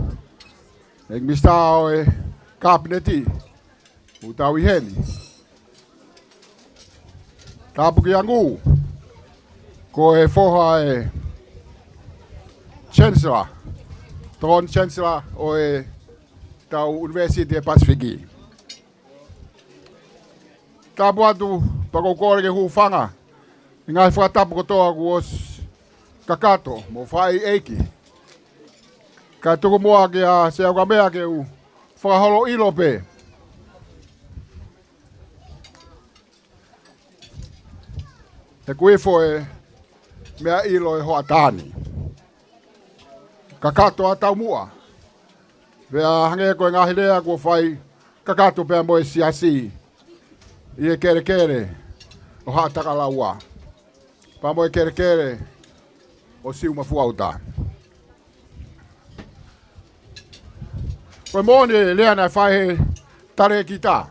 Ek minister o e kabineti. Utau i heni. Tapu ke angu. Ko e whoha e chancellor. Tron chancellor o e tau University e Pasifiki. Tapu atu pako kore ke hufanga. Ngai whakatapu kotoa ku os kakato, mo whai eiki. Ka tuku mua ke a se au ka mea ke u whakaholo ilo pe. He kuifo e mea ilo e hoa tāni. Kakato a tau mua. Vea hange koe ngahi lea kua whai kakato pea mo e siasi. I e kere o hataka laua. Pa mo e kere o siu mafuauta. Koe mōni lea nai whai tare ki tā.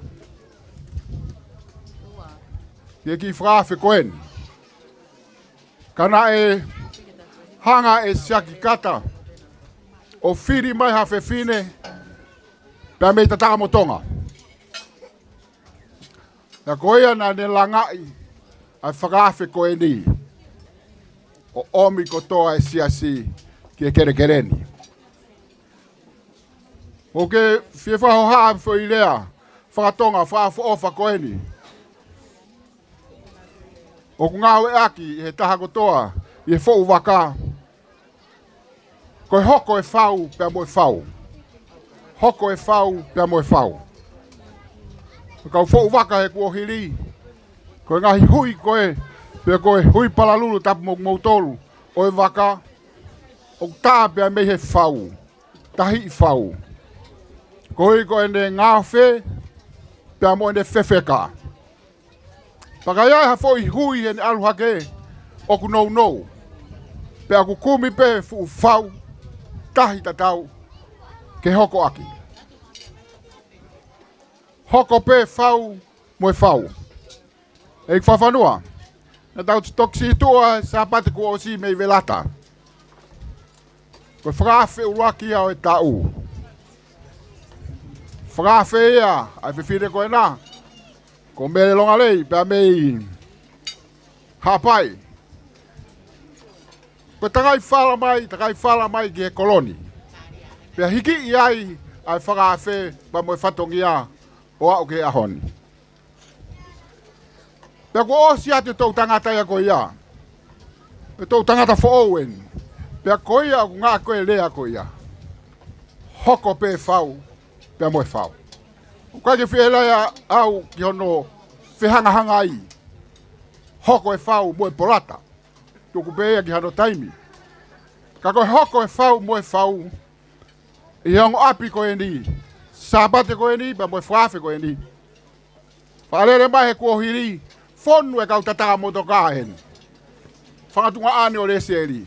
I e ki Fakaafe koeni. Kana e hanga e siaki kata. O whiri mai hawhe whine. Pea mei tataka mo Tonga. Na koea na ne langai ai Fakaafe koeni. O omi kotoa e siasi ki e kerekereni. O ke whiwhaho haa fo i lea. Whakatonga whaafo ofa koeni. O ngāu e aki he taha kotoa i e fōu waka. Koe hoko e whau pia mo e whau. Hoko e whau pia mo e whau. Kau fōu waka he kua hiri. Koe ngahi hui koe. Pia koe hui palalulu tapu mo mautolu. O e waka. O tā pia mei he whau. Tahi i whau. Koe koe ne ngāwhe. Pia mo ne whewheka. Pakaiai ha foi hui en aluhake. Oku nou. Pia ku kumi pe fu whau. Tahi tatau. ke hoko aki. Hoko pe fau mo fau. E whawhanua. Na tau toksi tua sa pate ko osi mei velata. Ko Fakaafe uruaki au e tau. Fakaafe ia ai whiwhire koe nā. Ko mele longa lei pia mei hapai. Ko takai whala mai ki he koloni. Pia hiki iai ai Fakaafe pa moe whatongia o au ke ahoni. Pea ko osi atu tau tangata ia ko ia. Pe tau tangata fo owen. Pea ko ia ku ngā koe lea ko ia. Hoko pe fau, pea moe fau. Kwa ke whielea au ki hono whihanga ai. Hoko e fau moe polata. Tuku pe ia ki hano taimi. Ka koe hoko e fau moe fau. I hongo api ko e ni. Sabate ko e ni, pea moe Fakaafe ko e ni. Whalere mai he kua hiri. Fonu e kau tataka motoka hen. Whangatunga ane o rese eri.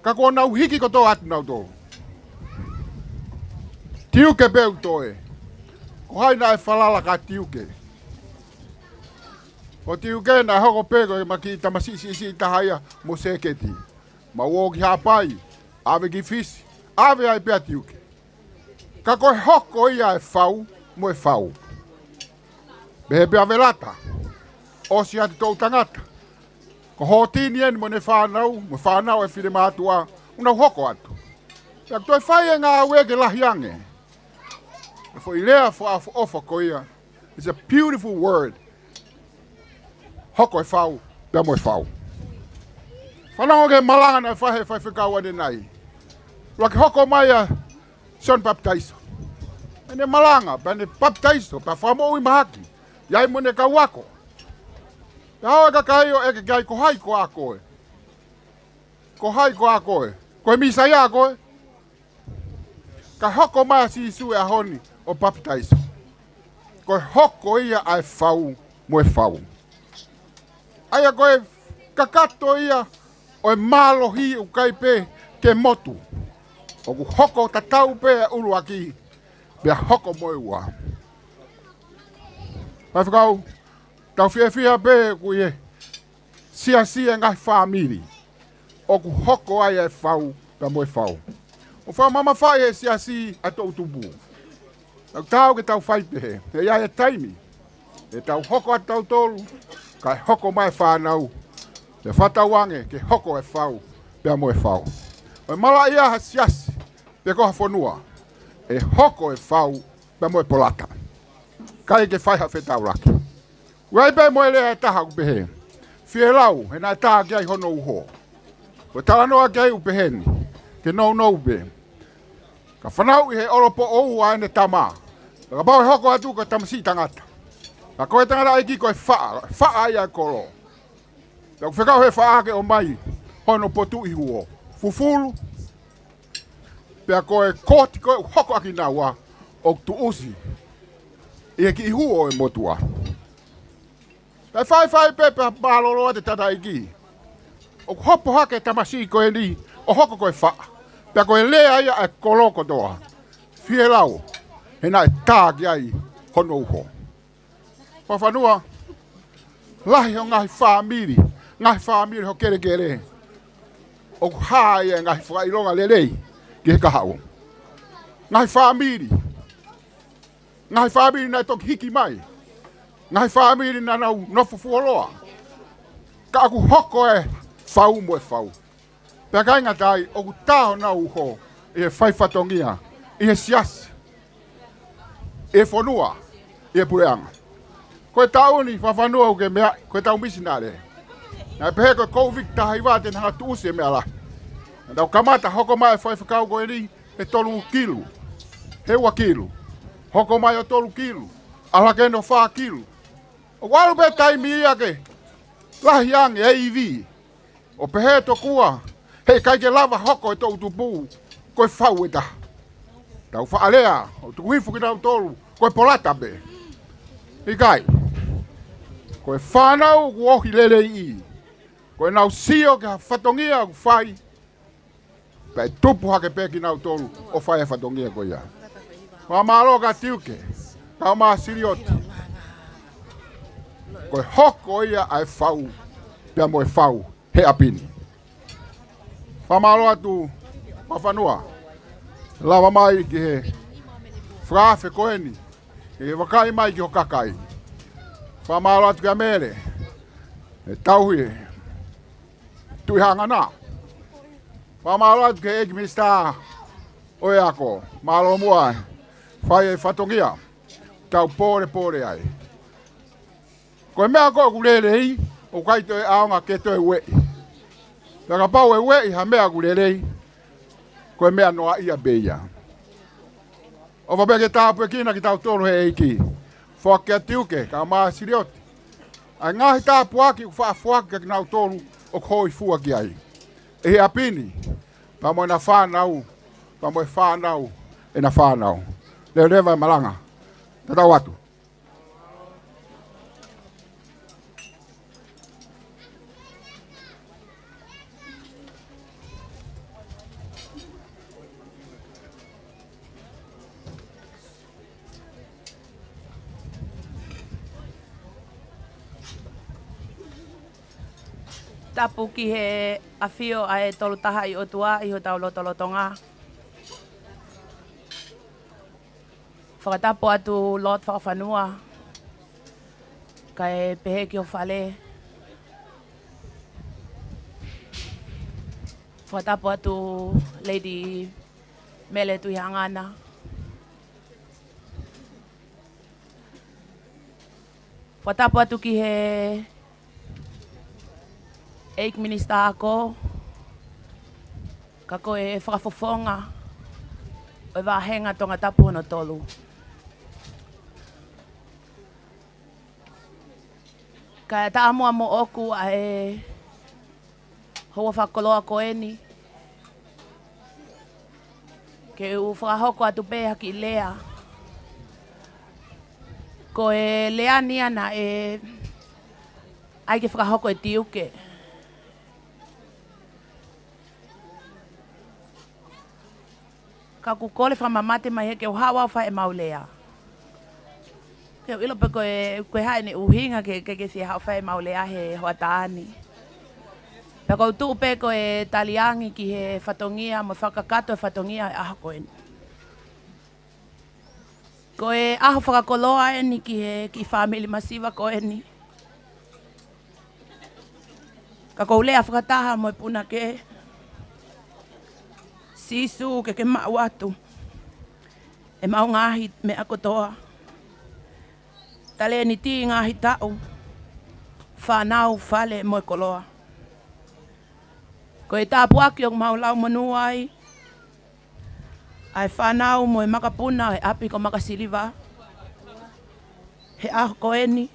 Ka kua nau hiki ko tō atu nau tō. Tiuke peu tō e. Ko haina e whalala ka tiuke. O tiuke na hoko pego e maki tamasisi tahaya mo seketi. Ma uoki hapai. Ave ki fisi. Ave ai pea tiuke. Ka koe hoko ia e fau mo e fau. Behe pea velata. Osi ati tau tangata. Ko hotini eni mo ne whanau e whire mātua, unau hoko atu. Pea toi whai e ngā wege lahiange. E fo ilea fo afu ofa ko ia. It's a beautiful word. Hoko e whau, pea mo e whau. Whanau ke malanga na whahe whai whikau ane nai. Rua ke hoko mai a Son Baptaiso. Ene malanga, pea ne baptaiso, pea whamo ui mahaki. Iai mo ne kauako. Pea hao e kakai o eke kai ko hai ko a koe. Ko hai ko a koe. Koe misa ia koe. Ka hoko maa si isu e ahoni o baptaiso. Koe hoko ia ai whau mo e whau. Aia koe kakato ia o e mālohi u kai pe ke motu. O ku hoko tatau pe e ulu aki. Pea hoko mo e ua. Pai whakau. Tau whia pe ku ye. Sia ngai whamiri. O ku hoko ai e whau pea mo e whau. O wha mama whai e sia a tau tupu. Tau ke tau whai pehe. E ia e taimi. E tau hoko a tau tolu. Kai hoko mai whanau. Te whatawange ke hoko e whau. Pea mo e whau. O mala ia ha siasi. Pe koha whanua. E hoko e whau. Pea mo e polata. Kai ke whai ha whetau raki. Wai pe mo e lea e taha ku pehe. Fie lau. He nai taha ki ai hono uho. O talanoa ki ai upeheni. Ke nou be. Ka whanau i he oropo ou a ene tama. Ka pau e hoko atu ka tamasi tangata. Ka koe tangata aiki koe faa ai ai kolo. Ka whekau he Fakaafe o mai. Hono potu i huo. Fufulu. Pea koe koti koe hoko aki naua. O tu usi. I ki i huo e motua. Pea whai pepe pālolo te tata aiki. O hopo hake tamasi koe ni. O hoko koe faa. Pea koe lea ia e koloko doa. Fie lau. He nai tāki ai hono uho. Whawhanua. Lahi o ngahi whamiri. Ngahi whamiri ho kere. O hae e ngahi whaironga lelei. Ki he kahau. Ngahi whamiri. Ngahi whamiri nai toki hiki mai. Ngahi whamiri na nau nofu fuoloa. Ka aku hoko e whau mo e whau. Pea kai ngatai, o ku tāho na uho, i he whaiwhatongia, i he siasi, i he whanua, i he pureanga. Koe tauni, whawhanua uke mea, koe tau misinare. Nai pehe koe COVID taha i wāten hanga tuusi e mea la. Nau kamata hoko mai e whaiwhakau koe ni, he 3 kilu. He 1 kilu. Hoko mai o 3 kilu. Alake no 4 kilu. O waru pe taimi ia ke, lahi ange e iwi. O pehe to kua, hei kai ke lava hoko e tau tupu, koe whau e taha. Tau whaalea, o tuku hifu ki nau tolu, koe polata be. I kai, koe whanau ku ohi lele i. Koe nau sio ke whatongia ku whai. Pai tupu hake peki nau tolu o whae whatongia ko ia. Wa maro ka tiuke, ka maa sirioti. Koe hoko ia ai whau, pia moe whau, he apini. Wa maro atu, mawhanua, lawa mai ki he Fakaafe koeni, ki he wakai mai ki ho kakai. Wa maro atu kia mere, e tauhi, tui hanga nā. Wa maro atu ki eki mista oe ako, maro mua, whai e whatongia, tau pore ai. Koe mea ko kulelei, o kai toi aonga ke toi wei. Taka pau e wei, ha mea kulelei, koe mea noa ia beia. O wapeke tāpu e kina ki tau tolu he eiki. Whake a tiuke, ka maa sirioti. Ai ngahi tāpu aki ku whaafuake ki nau tolu o koi fua ki ai. E he apini, pa moe na whanau, pa moe whanau, e na whanau. Leo lewa e malanga. Tatau atu. Tapu ki he awhio ai tolu taha I otua I ho tau lotolotonga. Whakatapu atu lot whakawhanua. Kai pehe ki o whale. Whakatapu atu Lady Mele tui hangana. Whakatapu atu ki he Eik Minister ako, kako e whakafofonga, o wahenga Tongatapu no tolu. Ka ta amua mo oku a e hoa whakoloa koeni, ke u whakahoko atu peha ki lea. Ko e lea nia na e ai ke whakahoko e tiuke. Ka kukole whamamate mai heke o hawa wha e maulea. Ke ilo pe koe hae ni uhinga ke si hao wha e maulea he hoa taani. Pe kou tuu pe koe taliangi ki he whatongia mo whakakato e whatongia e aha koeni. Koe aho whakakoloa e ni ki family masiva koeni. Ka kou lea whakataha mo e puna ke. Sisu ke mau atu. E mau ngahi me akotoa. Tale ni ti ngahi tau. Whanau whale mo e koloa. Ko e tāpu aki o mau lau manuai. Ai whanau mo e makapuna e api ko Makasiliva. He aho koeni.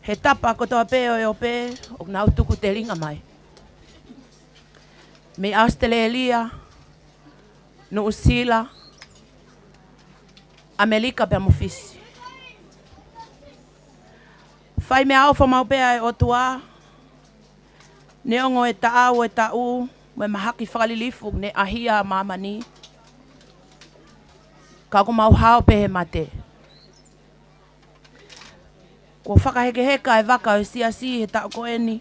He tapa kotoa peo e o pe. O nau tuku te ringa mai. Me Australia, no Usila, Amerika pe mofisi. Fai me au fa mau pea e otua. Neongo e taau e tau, me mahaki whakalilifu ne ahia mamani. Ka ko mau hao pe he mate. Ko whakaheke heka e waka o siasi he tau koeni.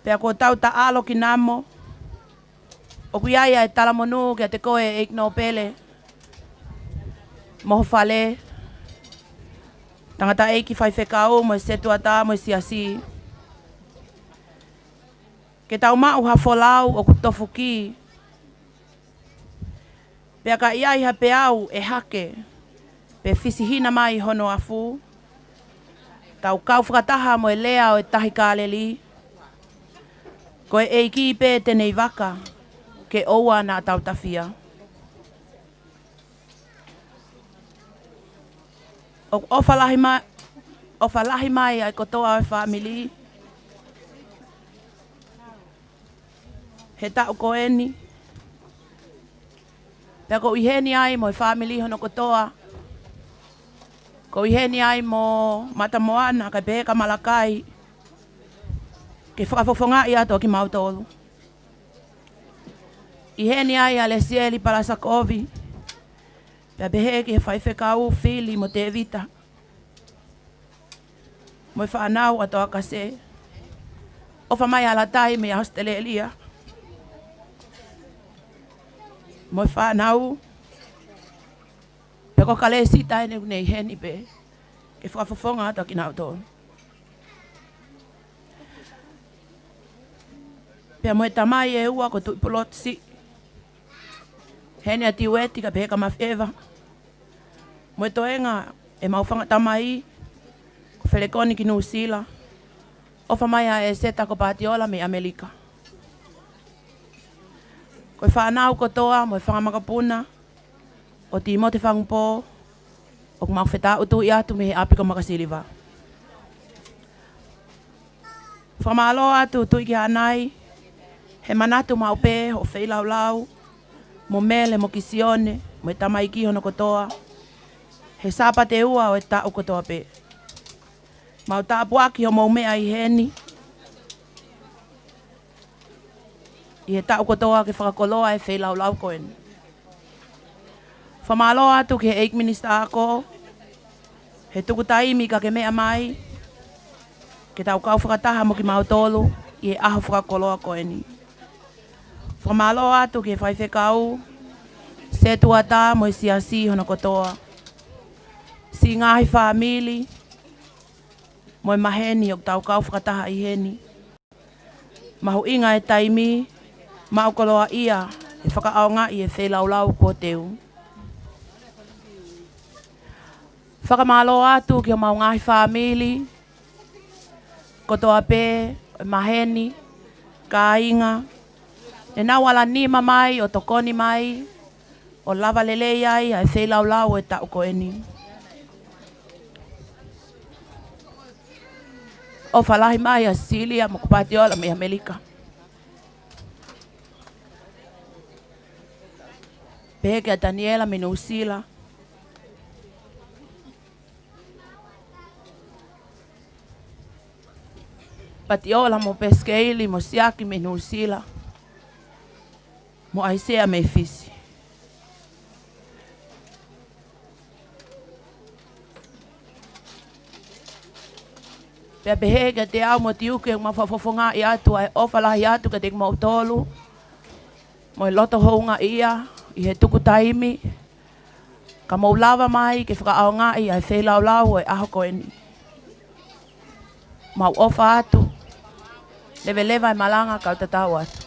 Pea ko tau ta alo ki namo. O kuiaia e talamonu kia te koe e ikno pele. Moho whale. Tangata eiki whai whekau mo e setuata mo e siasi. Ke tau mau ha wholau o kutofu ki. Pea ka iai ha peau e hake. Pe fisihina mai hono afu. Tau kau whakataha mo e lea o e tahi kāleli. Ko e eiki pe tenei waka, ke oua nā tautawhia. O whalahi mai ai kotoa e whamili. He tau koeni. Pea ko iheni ai mo e whamili hono kotoa. Ko iheni ai mo matamoana ka pehe ka malakai. Ke ke whakafofonga i ato ki mautolu. I heni ai a le sieli para sakovi. Pea behe ke whaifekau fili mo te evita. Mo i whanau ato akase. O whamai ala tai me Australia. Mo i whanau. Pe ko kale si tai nei heni pe. Ke whakafofonga ato ki nautolu. Pea mo e tamai e ua ko tui polot si. Hene ati weti ka peka mawhewa. Mo e toenga e maufanga tamai. Ko whelekoni ki Nusila. O whamaya e seta ko Patiola me Amerika. Ko e whanau kotoa mo e whangamakapuna. O ti mo te whangpo. O kumawheta utu i atu me he api ko Makasiliva. Whamalo atu tui ki anai. He manatu maupe o wheilau lau. Mo mele mo kisione, mo e tamaiki hono kotoa. He sapa te ua o e tau kotoa pe. Mau tāpuaki o mau mea i heni. I he tau kotoa ke whakakoloa e wheilau lau koen. Whamalo atu ke eik minista ako. He tuku taimi ka ke mea mai. Ke tau kau whakataha mo ki mautolu. I he aho whakakoloa koeni. Whamalo atu ke whaiwhekau, se tuata mo i siasi hono kotoa. Si ngahi whamili, mo i maheni o tau kau whakataha i heni. Mahu inga e taimi, maukoloa ia, e whakaaonga i e whelaulau ko teu. Whakamalo atu ke o mau ngahi whamili, kotoa pe, maheni, ka inga, e nawala nima mai o tokoni mai o lava lele ai a wheilau lau e tau koeni. O whalahi mai a Silia mo Patiola me Amerika. Peke a Daniela me Nusila. Patiola mo Peskeili mo Siaki me Nusila. Mo aisea me fisi. Pea behega te au mo tiuke ma whafofonga i atu ai ofalahi atu ka te mau tolu. Mo i loto hounga ia i he tuku taimi. Ka mau lava mai ke whakaaonga i ai whelau lau e aho koeni. Mau ofa atu. Lewe lewa i malanga kau tatau atu.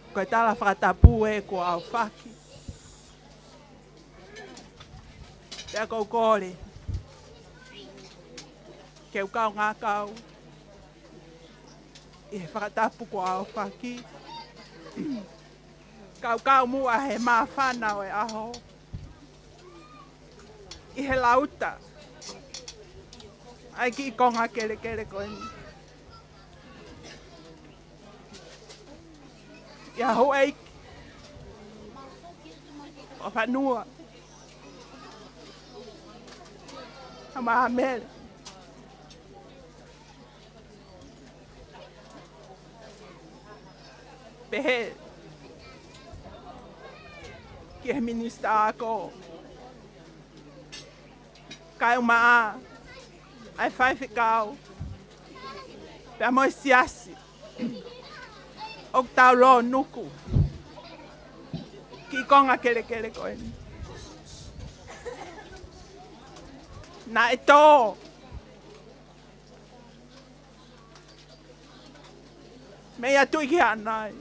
Ko tala Tongatapu e ko au whaki. Pea kou kore. Keu kau ngā kau. I he Tongatapu ko au whaki. Kau mua he mā whanau e aho. I he lauta. Ai ki konga kere koeni. Ia ho eik. O whanua. A maha mele. Pehe. Ki he minista ako. Kai o maa. Ai whaiwhikau. Pea moi siasi. O tau lo nuku. Ki konga kere koeni. Na e tō. Me atu ki anai.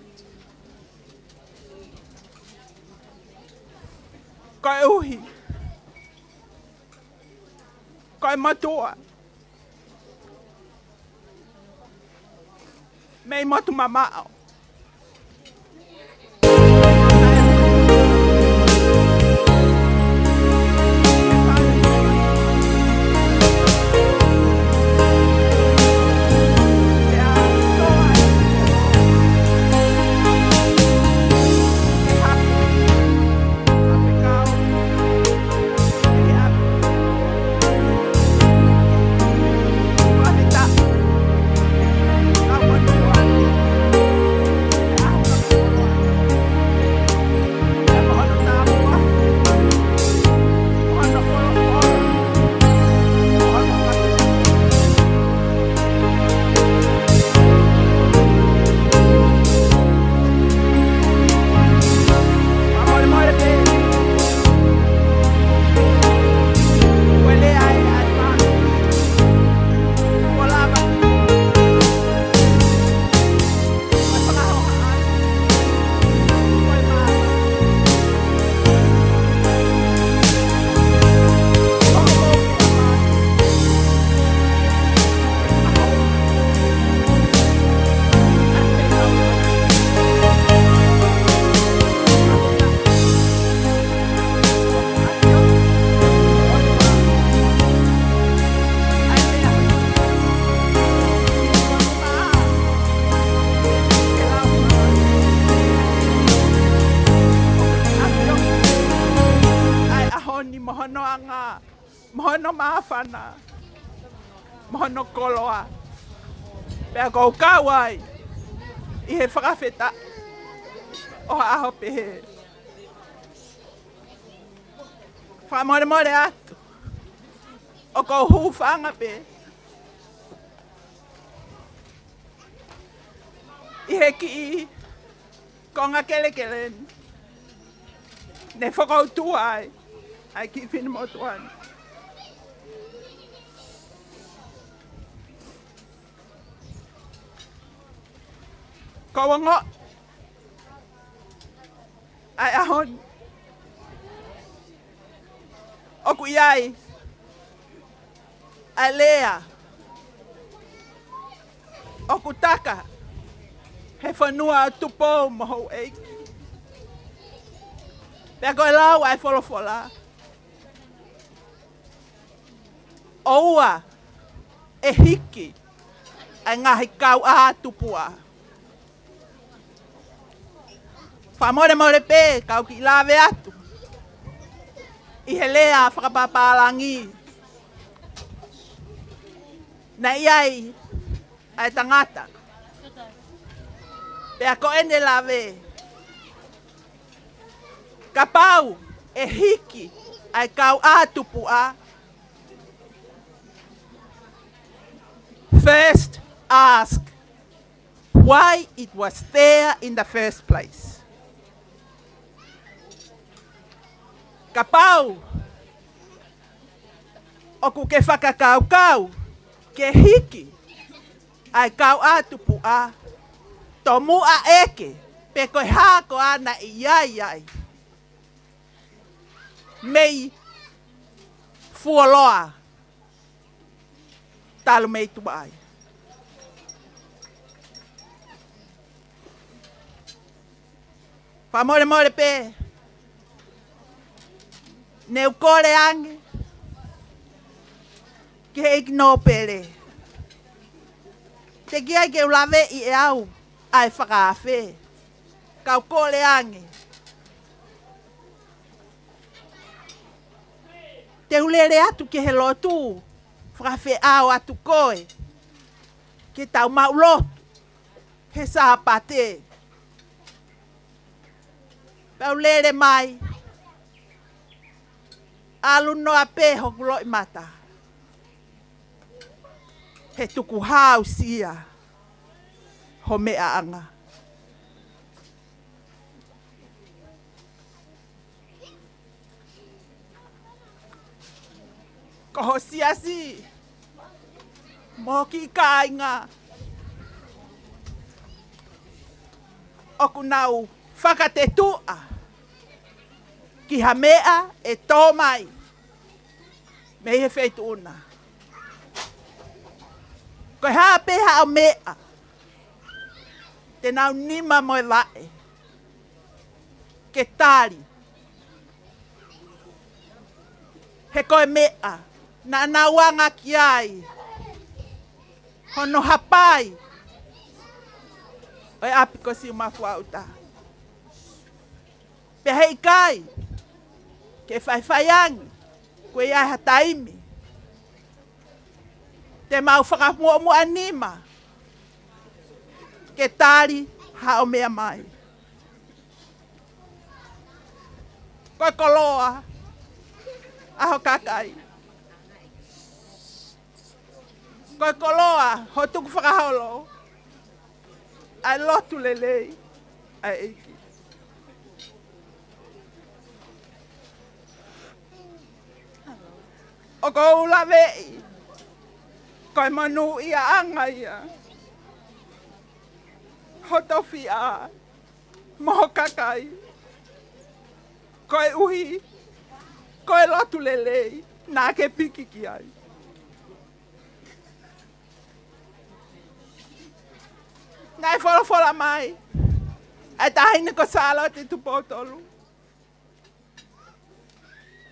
Koe uhi. Koe matua. Me motu mamao. Mohono maafana. Mohono koloa. Pea kou kawai. I he whakawheta. O aho pehe. Whamore more atu. O kou hūwhanga pe. I he ki I. Konga kele kele. Ne whakautu ai. Ai ki whini motu ani. Kawango. Ai ahon. Oku iai. Ai lea. Oku taka. He whanua tupo moho eiki. Pea koe lau ai wholofola. Oua. E hiki. Ai ngahi kau a tupua. Whamore more pe, kau ki lawe atu. I he lea whakapapalangi. Na iai, ai tangata. Pea ko ene lawe. Ka pau, e hiki, ai kau a tupua. First, ask why it was there in the first place. Kapau, oku ke whakakau-kau, ke hiki, ai kau atupu a, to mua eke, pe koe hako ana I iai. Mei fuoloa, talu mei tuai. Whamore pe, neu kore ange, ke igno pere. Te kia ke ulawe I e au, ai Fakaafe, kau kore ange. Te ulere atu ke he lotu, Fakaafe au atu koe, ke tau maulotu, he sahapate. Pau lere mai, alu no ape hoku loi mata. He tuku hau sia, ho mea anga. Koho siasi, moki kainga. Oku nau whakatetua. Ki ha mea e tō mai. Me he wheitu una. Koe haa peha o mea. Te nau nima moe lae. Ke tari. He koe mea. Na nauanga ki ai. Hono hapai. Oi api ko si umafua uta. Pe hei kai. Ke whaiwhaiangi, koe ai hataimi. Te mau whakamua anima. Ke tari hao mea mai. Koe koloa, aho kakai. Koe koloa, ho tuku whakaholo. Ai lotu lelei, ai eiki. O ko ulawei, koe manu ia anga ia. Hotofi a, moho kakai. Koe uhi, koe lotu lelei, nā ke piki ki ai. Ngai wholofola mai, ai tahine ko salo te tupotolu.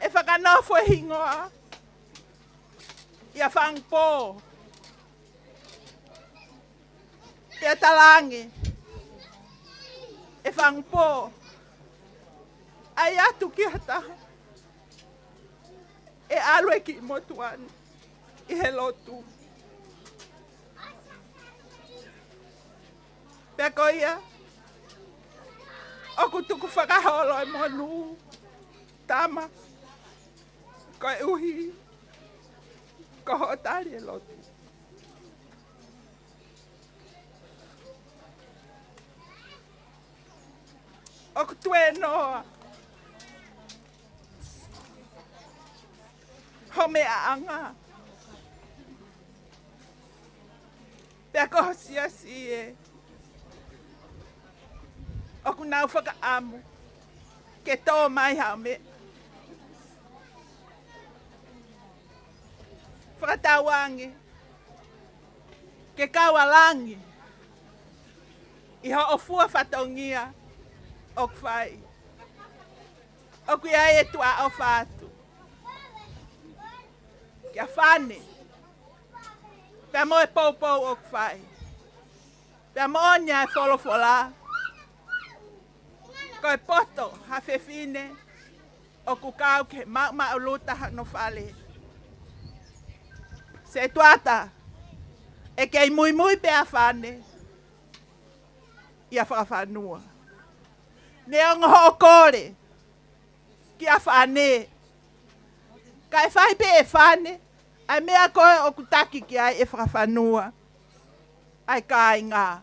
E whakanofo e hingoa. Ia whangpō. Ia talangi. E whangpō. Ai atu ki hata. e alwe ki motuan I he lotu. Pea ko ia, oku tuku whakaholo e monu, tama, ko e uhi, ko hootari e lotu. Oku tue noa, ho mea anga. Pea ko sia sie. Oku nau whakaamu, ke tō mai hao me. Whakatawangi, ke kawalangi, iho o fua whatongia, ok whai. Oku ia e tua o whātu. Kia whane, pea mo e poupou ok whai. Pea mo onia e wholofola. Ko e poto, hawhewhine, o kukau ke mau luta no whale. Se tuata, e kei mui pea whane, ia whawhanua. Ne ongo ho kore, kia whane, kai whai pe e whane, ai mea koe o kutaki ki ai e whawhanua, ai kai ngā.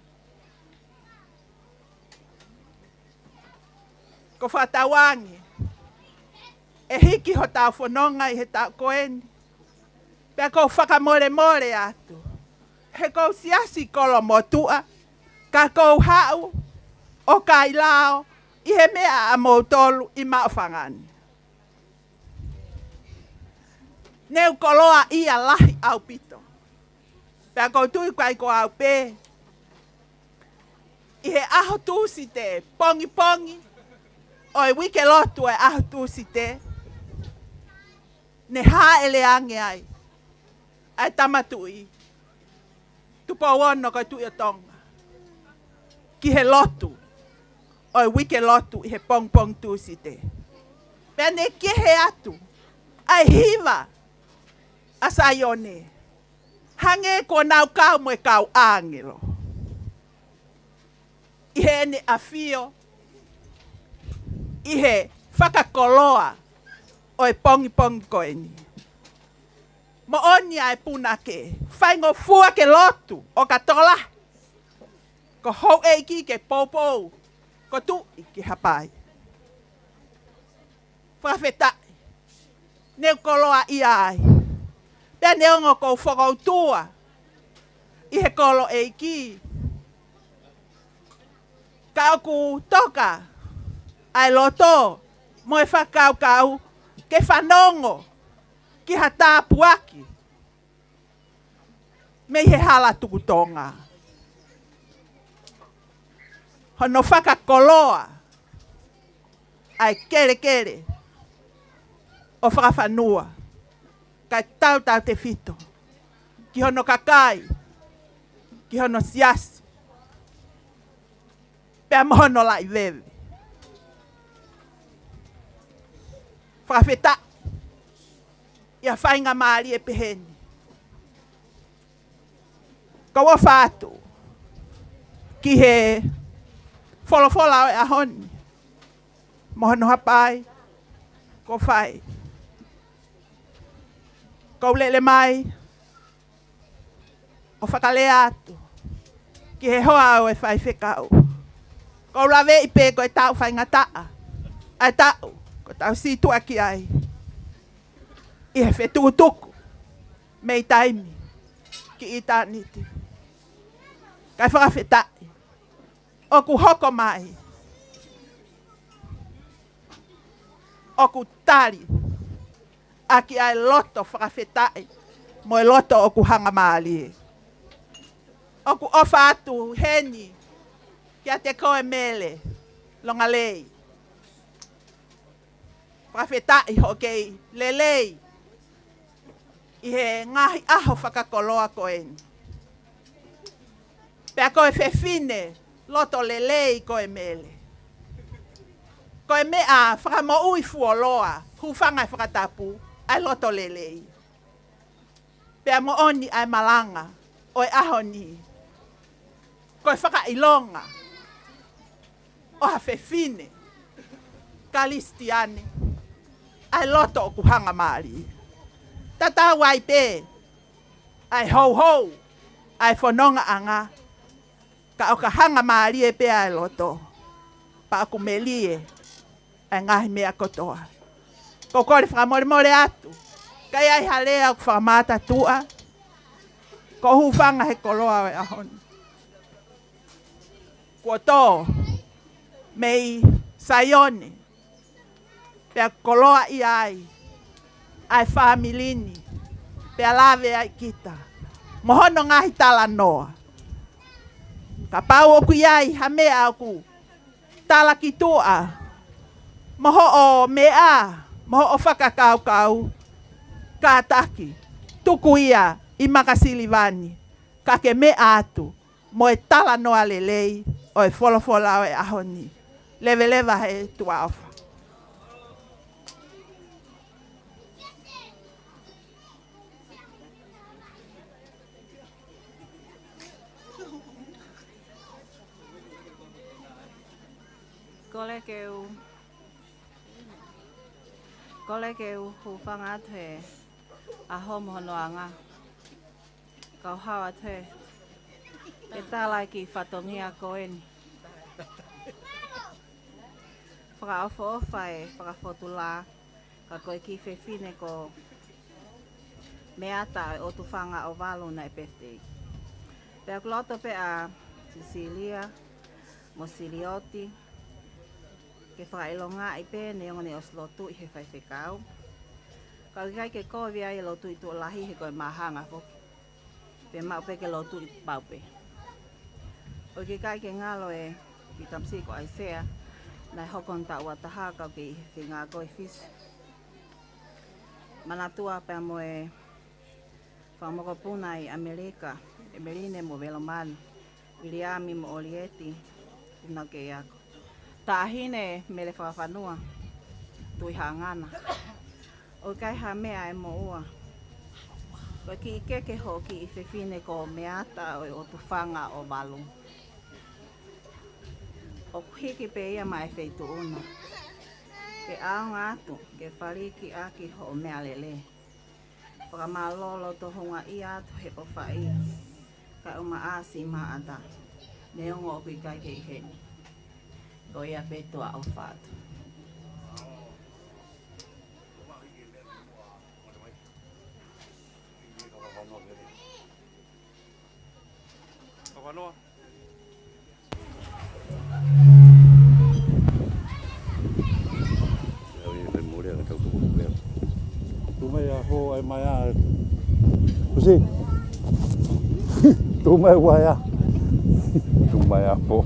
Ko whatawangi, e hiki ho tau whanonga I he tau koeni. Pea ko whakamore atu. He kou siasi kolo motua, ka kou hau, o kai lao, I he mea a moutolu I mao whangani. Neu koloa ia lahi au pito. Pea kou tui kai ko au pē. I he aho tūsi te pongi, oi wike lotu e ahu tūsi te. Ne hā ele ange ai. Ai tamatui. Tupo wono kai tui o Tonga. Ki he lotu. Oi wike lotu I he pong tūsi te. Pea ne kehe atu. Ai hiva. Asa ione. Hange ko nau kau mo e kau angelo. I he ene afio. I he whakakoloa o e pongi koeni. Mo oni ai puna ke, whaingo fua ke lotu o katola. Ko hou eiki ke poupou, ko tu I ke hapai. Whawhetai, neu koloa I ai. Pea neongo ko whakautua, I he kolo eiki. Ka oku toka, ai loto, mo e whakau, ke whanongo, ki hata puaki. Me he hala tuku Tonga. Hono whakakoloa, ai kere, o whakawhanua, kai tau te whito, ki hono kakai, ki hono siasi, pea mohono lai vewe. Whawheta, ia whainga maari e peheni. Kaua whātu, ki he wholofola o e ahoni. Mohono hapai, ko whai. Kau lele mai, o whakale atu, ki he hoa o e whai whekau. Kau lawe I pe ko e tau whainga taa, ai tau. Ko tau situ aki ai. I he whetukutuku. Mei taimi. Ki I tāniti. Kai whakawhetai. Oku hoko mai. Oku tari. Aki ai loto whakawhetai. Mo e loto oku hanga maali. Oku ofa atu heni. Kia te koe mele. Longa lei. Whawhetai hokei lelei. I he ngahi aho whakakoloa koeni. Pea koe whewhine, loto lelei koe mele. Koe mea whakamo ui fuoloa, hu whangai whakatapu, ai loto lelei. Pea mo oni ai malanga, oi ahoni. Koe whakailonga, o hawhewhine, kalistiane, ai loto o kuhanga maari. Tata wai pe, ai hou hou, ai whanonga anga, ka o ka hanga maari e pe ai loto, pa aku melie, ai ngahi mea kotoa. Ko kore whakamore atu, kai ai halea o whakamata tua, ko hufanga he koloa e ahoni. Kua tō, mei Saione, pea koloa i ai whaamilini, pea lawe ai kita. Mohono ngahi tala noa. Ka pau oku iai, ha mea aku, tala ki tua, moho o mea, moho o whakakau-kau, ka taki, tuku ia i Makasilivani, ka ke mea atu, mo e tala noa lelei, o e wholofola o e ahoni. Lewe lewa he tua ofa. Kole keu hufanga te a homo noanga. Kau hawa te. E tālai ki whatongia koeni. Whakaofo whai, whakafotula, ka koe ki whewhine ko meata o tu whanga o walo na e birthday. Pea kuloto pe a Cecilia, Mosilioti, ke whakailonga i pe ne ngone oslotu i he whaiwhekau. Kau kai ke koe via i lotu i tu lahi he koe mahanga whoki. Pe mau pe ke lotu i paupe. O ke kai ke ngalo e ki tamsi ko aisea, nai hokon ta ua taha kau ki ngā koe fisu. Manatua pe mo e whamoko puna i Amerika, e Merine mo Velomani, Iliami mo Olieti, ina ke iako. Tāhine me le whawhanua, tui hangana. O kai ha mea e mo ua. Koe ki i keke hoki i whewhine ko meata o tu whanga o walu. O hiki pe ia mai wheitu una. Ke aonga atu, ke whariki aki ho o mea lele. Whakamālolo to honga i atu he o whai. Ka uma asi maata. Neongo o kui kai ke i heni. Ko ia petua o whātu. Wanoa. Tu mai a ho ai mai a. Kusi. Tu mai wa ya. Tu mai a ho.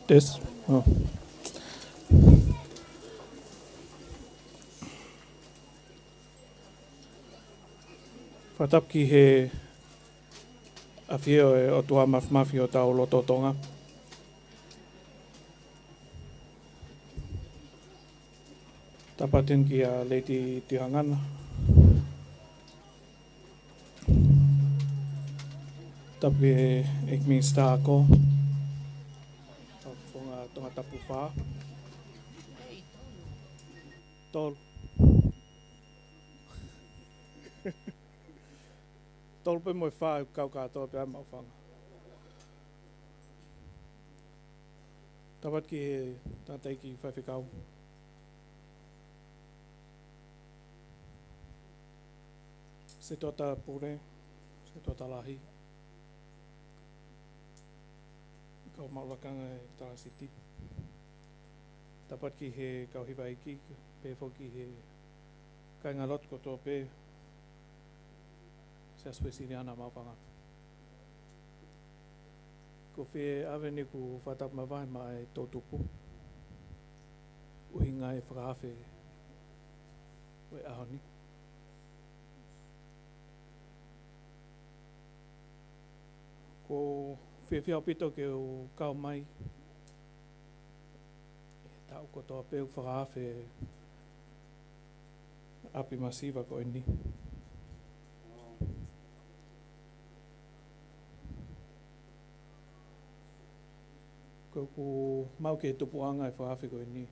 This? Oh. Whatapki he awhio e o tua mawhi o tau loto Tonga. Tapatin ki a Lady Tihangana. Tapi ek minsta ako. Fonga Tongatapu fa. Tol. Tol pe mo fa kau katoa pe mau fanga. Tapat ki tatai ki whawhikau. Se tota pure, se tota lahi. Kau maulakanga e Talasiti. Tapat ki he kau hiwa iki, pe foki he kai ngalot koto pe se aswesini ana mawhanga. Ko whi awe ni ku whatap mawai mai tōtupu. Uhinga e Fakaafe we ahoni. Ko whiawhia pito ke o kau mai. E tau kotoa peu Fakaafe api masiva ko ini. Ko mau ke tupuanga e Fakaafe ko ini.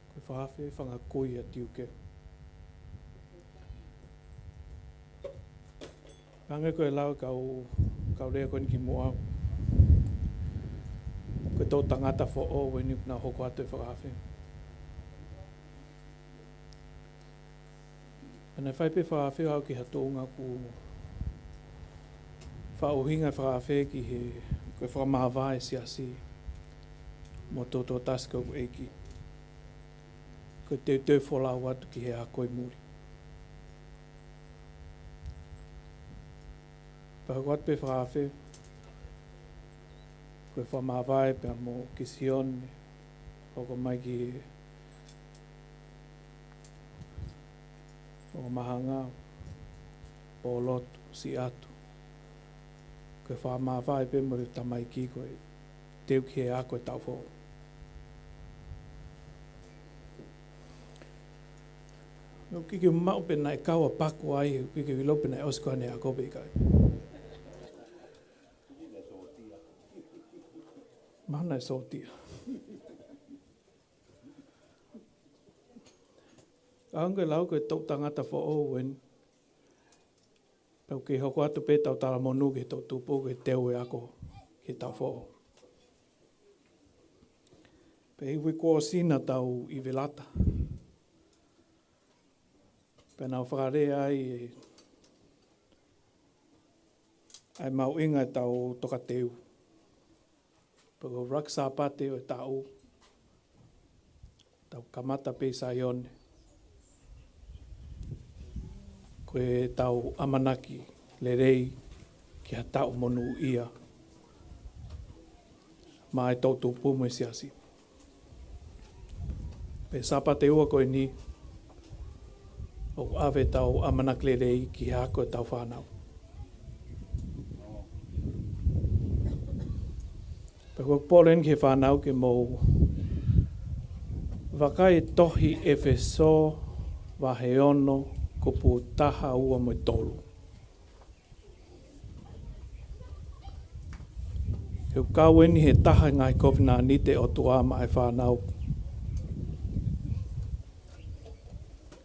Ko Fakaafe whangakoi a tiuke. Panga koe lau kau rea koe ki moa. Koe tō tangata fo o weni na hoko atu e Fakaafe. Ana whaipe Fakaafe au ki hatonga ku whaohinga Fakaafe ki he koe whakamahawā e siasi mo tō taska ku eki. Koe te wholau atu ki he a koe muri. Pahakuat pe Fakaafe koe whamahawā e pia mo Luncheon hoko mai ki o mahanga o lotu si atu. Koe whamahawā e pe mo tamai ki koe teu ki he a koe tau fō. Nau kiki mau pe nai kaua paku ai, kiki wilope nai osko ane a kope i kai. Mana e sotia. Kaunga lau koe tau tangata fo o wen. Pau ke hoko atu pe tau tala monu ke tau tupu ke teo e ako ke tau fo o. Pe iwi kua sina tau i velata. Pe nau whakarea ai mau inga tau toka teu. Pako raksa pate o tau. Tau kamata pe sa ione. Koe tau amanaki le rei ki ha tau monu ia. Mai tau tupu mo siasi. Pe sapate ua koe ni. O ave tau amanak le rei ki ha koe tau whanau. Pako poren ke whanau ke mou. Wakai tohi e wheso waheono kupu taha ua mo tolu. Heu kaweni he taha ngai kovina nite o tua ma e whanau.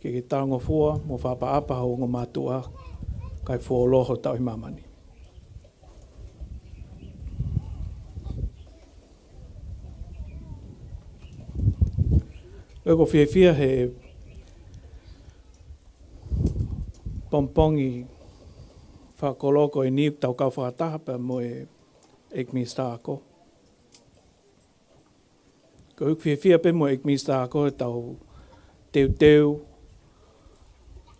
Ke ke tango fua mo whapa ho ngo matua kai fuoloho tau i mamani. Eko whiawhia he pompongi whakoloko e ni tau kau whakataha pa mo e ekmista ako. Ko whiawhia pe mo ekmista ako e tau teu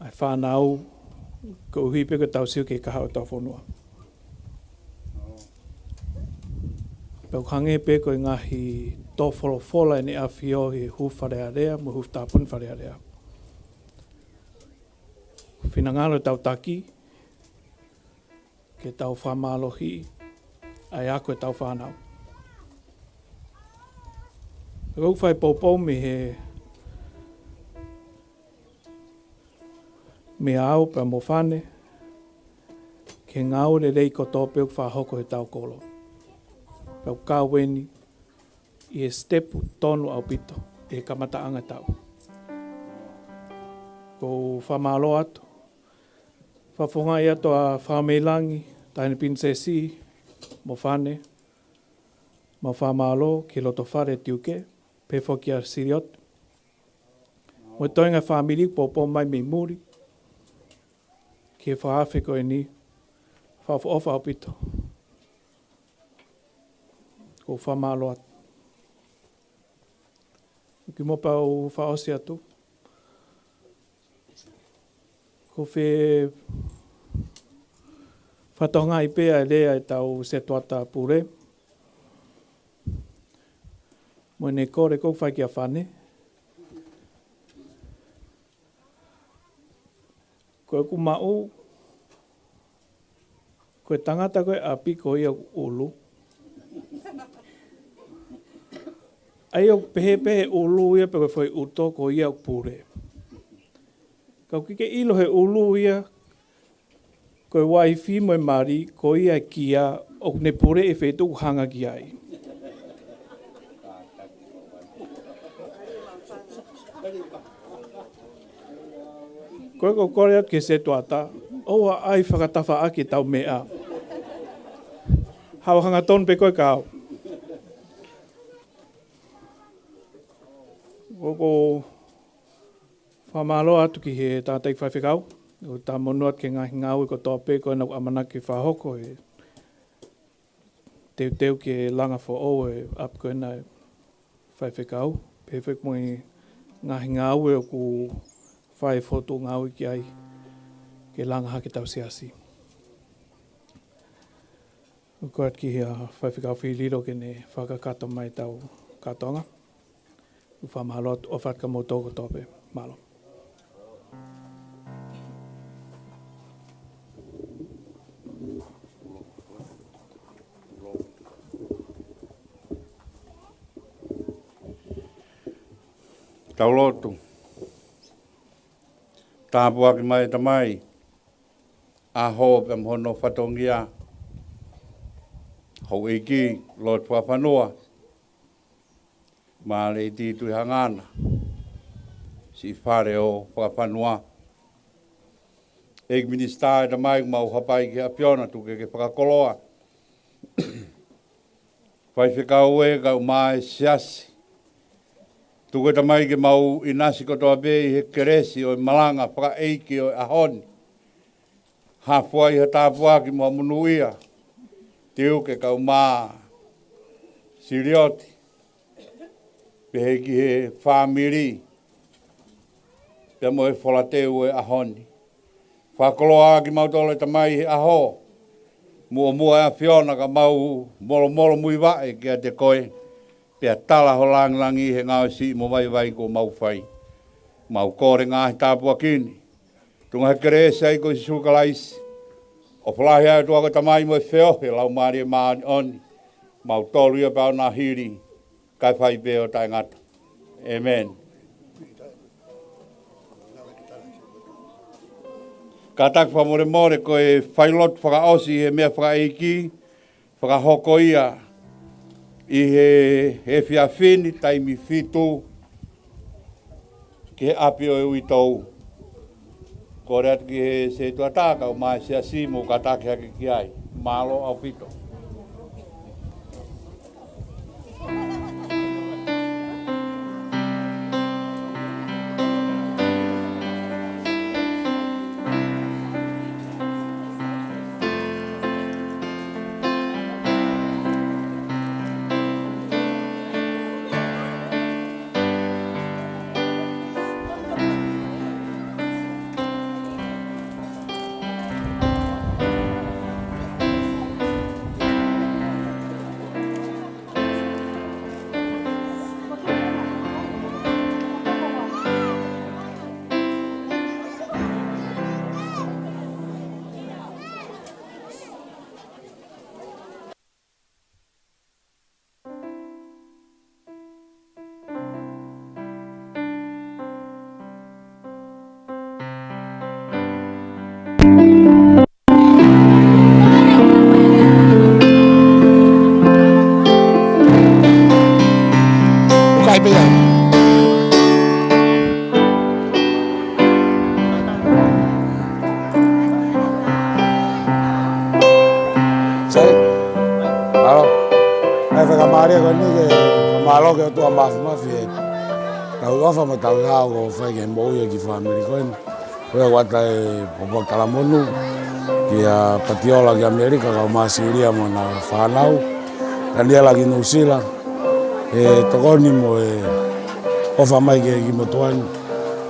ai whanau ko uhipe ko tau siu ke kaha o tau whanua. Pau hange pe ko ngahi tō wholofola ni a whio he hu wharearea mo hu tāpun wharearea. Whinangalo tau taki ke tau whamalohi ai ako e tau whanau. Rau whai poupou me he Me au pa mo whane, ke ngau le rei ko tōpeu whahoko he tau kolo. Pau kāweni i e stepu tonu au pito e kamataanga tau. Ko whamalo atu, whafongai atu a whameilangi, taini pinsesi, mo whane, mo whamalo ki loto whare tiuke, pe whoki a siriot. Mo toinga whamiri popo mai me muri, ki e Fakaafe koe ni, whaofa au pito. Ko whamalo atu. Ki mo pau whaosi atu. Ko whe whatonga i pēa e lea e tau se tuata pure. Mo ne kore kou whai ki a whane. Koe ku mau, koe tangata koe api ko ia ulu. Ai au pehe ulu ia pe koe whai uto ko ia pure. Kau kike ilo he ulu ia, koe waifi mo e mari ko ia kia o ne pure e whetu hanga ki ai. Koe ko kore atu ke se tuata, oa ai whakatafa aki tau mea. Hau hanga tonu pe koe kau. Koko whamalo atu ki he tātai whaiwhikau. O tā monuat ke ngahi ngau i ko tō pe koe nau amanaki whahoko e teu ke langa fo o e ap koe na whaiwhikau. Pewhik mo i ngahi ngau e o ku whai foto ngau i ki ai ke langa hake tau siasi. O koe at ki hea whaiwhikau whiliro ke ne whakakato mai tau katonga. U whamalo atu o whatka mo tōko tōpe. Malo. Tau lotu. Tāpua ki mai tamai. Aho pe mhono whatongia. Hau eiki lot whawhanua. Mā le ti tui hangana. Si whare o whawhanua. Eki ministā e tamai mau hapai ki apiona tuke ke whakakoloa. Whai whikau e kau mai siasi. Tuke tamai ke mau inasi kotoa bei he keresi o malanga whaka eiki o ahoni. Hafua i ha tāpua ki mua munuia. Tiu ke kau mā sirioti. Pehe ki he whamiri. Pea mo he wholateu e ahoni. Whakoloa ki mau tole tamai he aho. Mua e a whiona ka mau molo mui wae ki a te koe. Pea tala ho langi he ngau si mo vai ko mau whai. Mau kore ngahi tāpua kini. Tunga he keresa i ko si sukalaisi. O whalahi au tuaka tamai mo e whiohe lau maari e maani oni. Mau tolu ia pao nā hiri. Kai whai peo tai ngata. Amen. Ka tak whamore ko e whailot whakaosi he mea whakaeiki. Whakahoko ia. I he whiawhini taimi whitu. Ki he api o e uitou. Ko rea ki he se tuataka o mai se asimo ka take hake ki ai. Malo au pito. pia. Sai. Halo. Ai fa kamari ko ni ke malo ke tu mafi. Tau ofa ma tau ngao ko fa ke mo ye ki family ko ni. Ko wata e popo kalamonu. Kia patiola ki Amerika ka Makasiliva mo na whanau. Dan dia lagi New Zealand. Tokoni mo ofa mai ke ki motuan.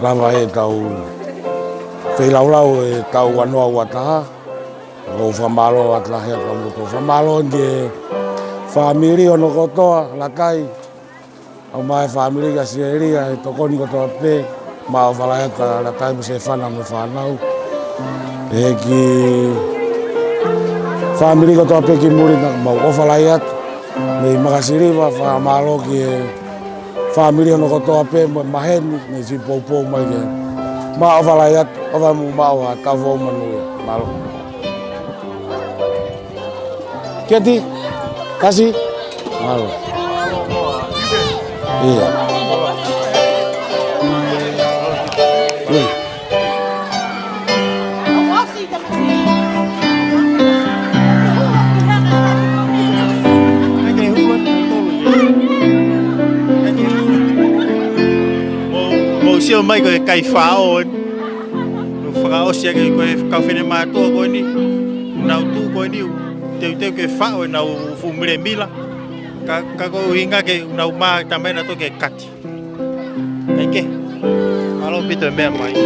Lava tau whelaulau tau wanoa wataha. O whamalo atlahe ka moto. Whamalo ke family ono kotoa lakai. Au mai family ka sieria tokoni kotoa pe. Ma o whalaeta lakai mo se whana mo whanau. Ki family ko tope ki muri na mau o falaiat me Makasiliva fa malo ki family no ko tope mahen me si popo mai ke ma o falaiat o va mu ma o ta vo manu malo keti kasi malo iya Sio mai ko kai faon fa o sia ke ko ka fene ma to ko ni na tu ko ni te ke fa o na fu mire mila ka ko hinga ke na ma tamai na to ke kati ke alo pito me mai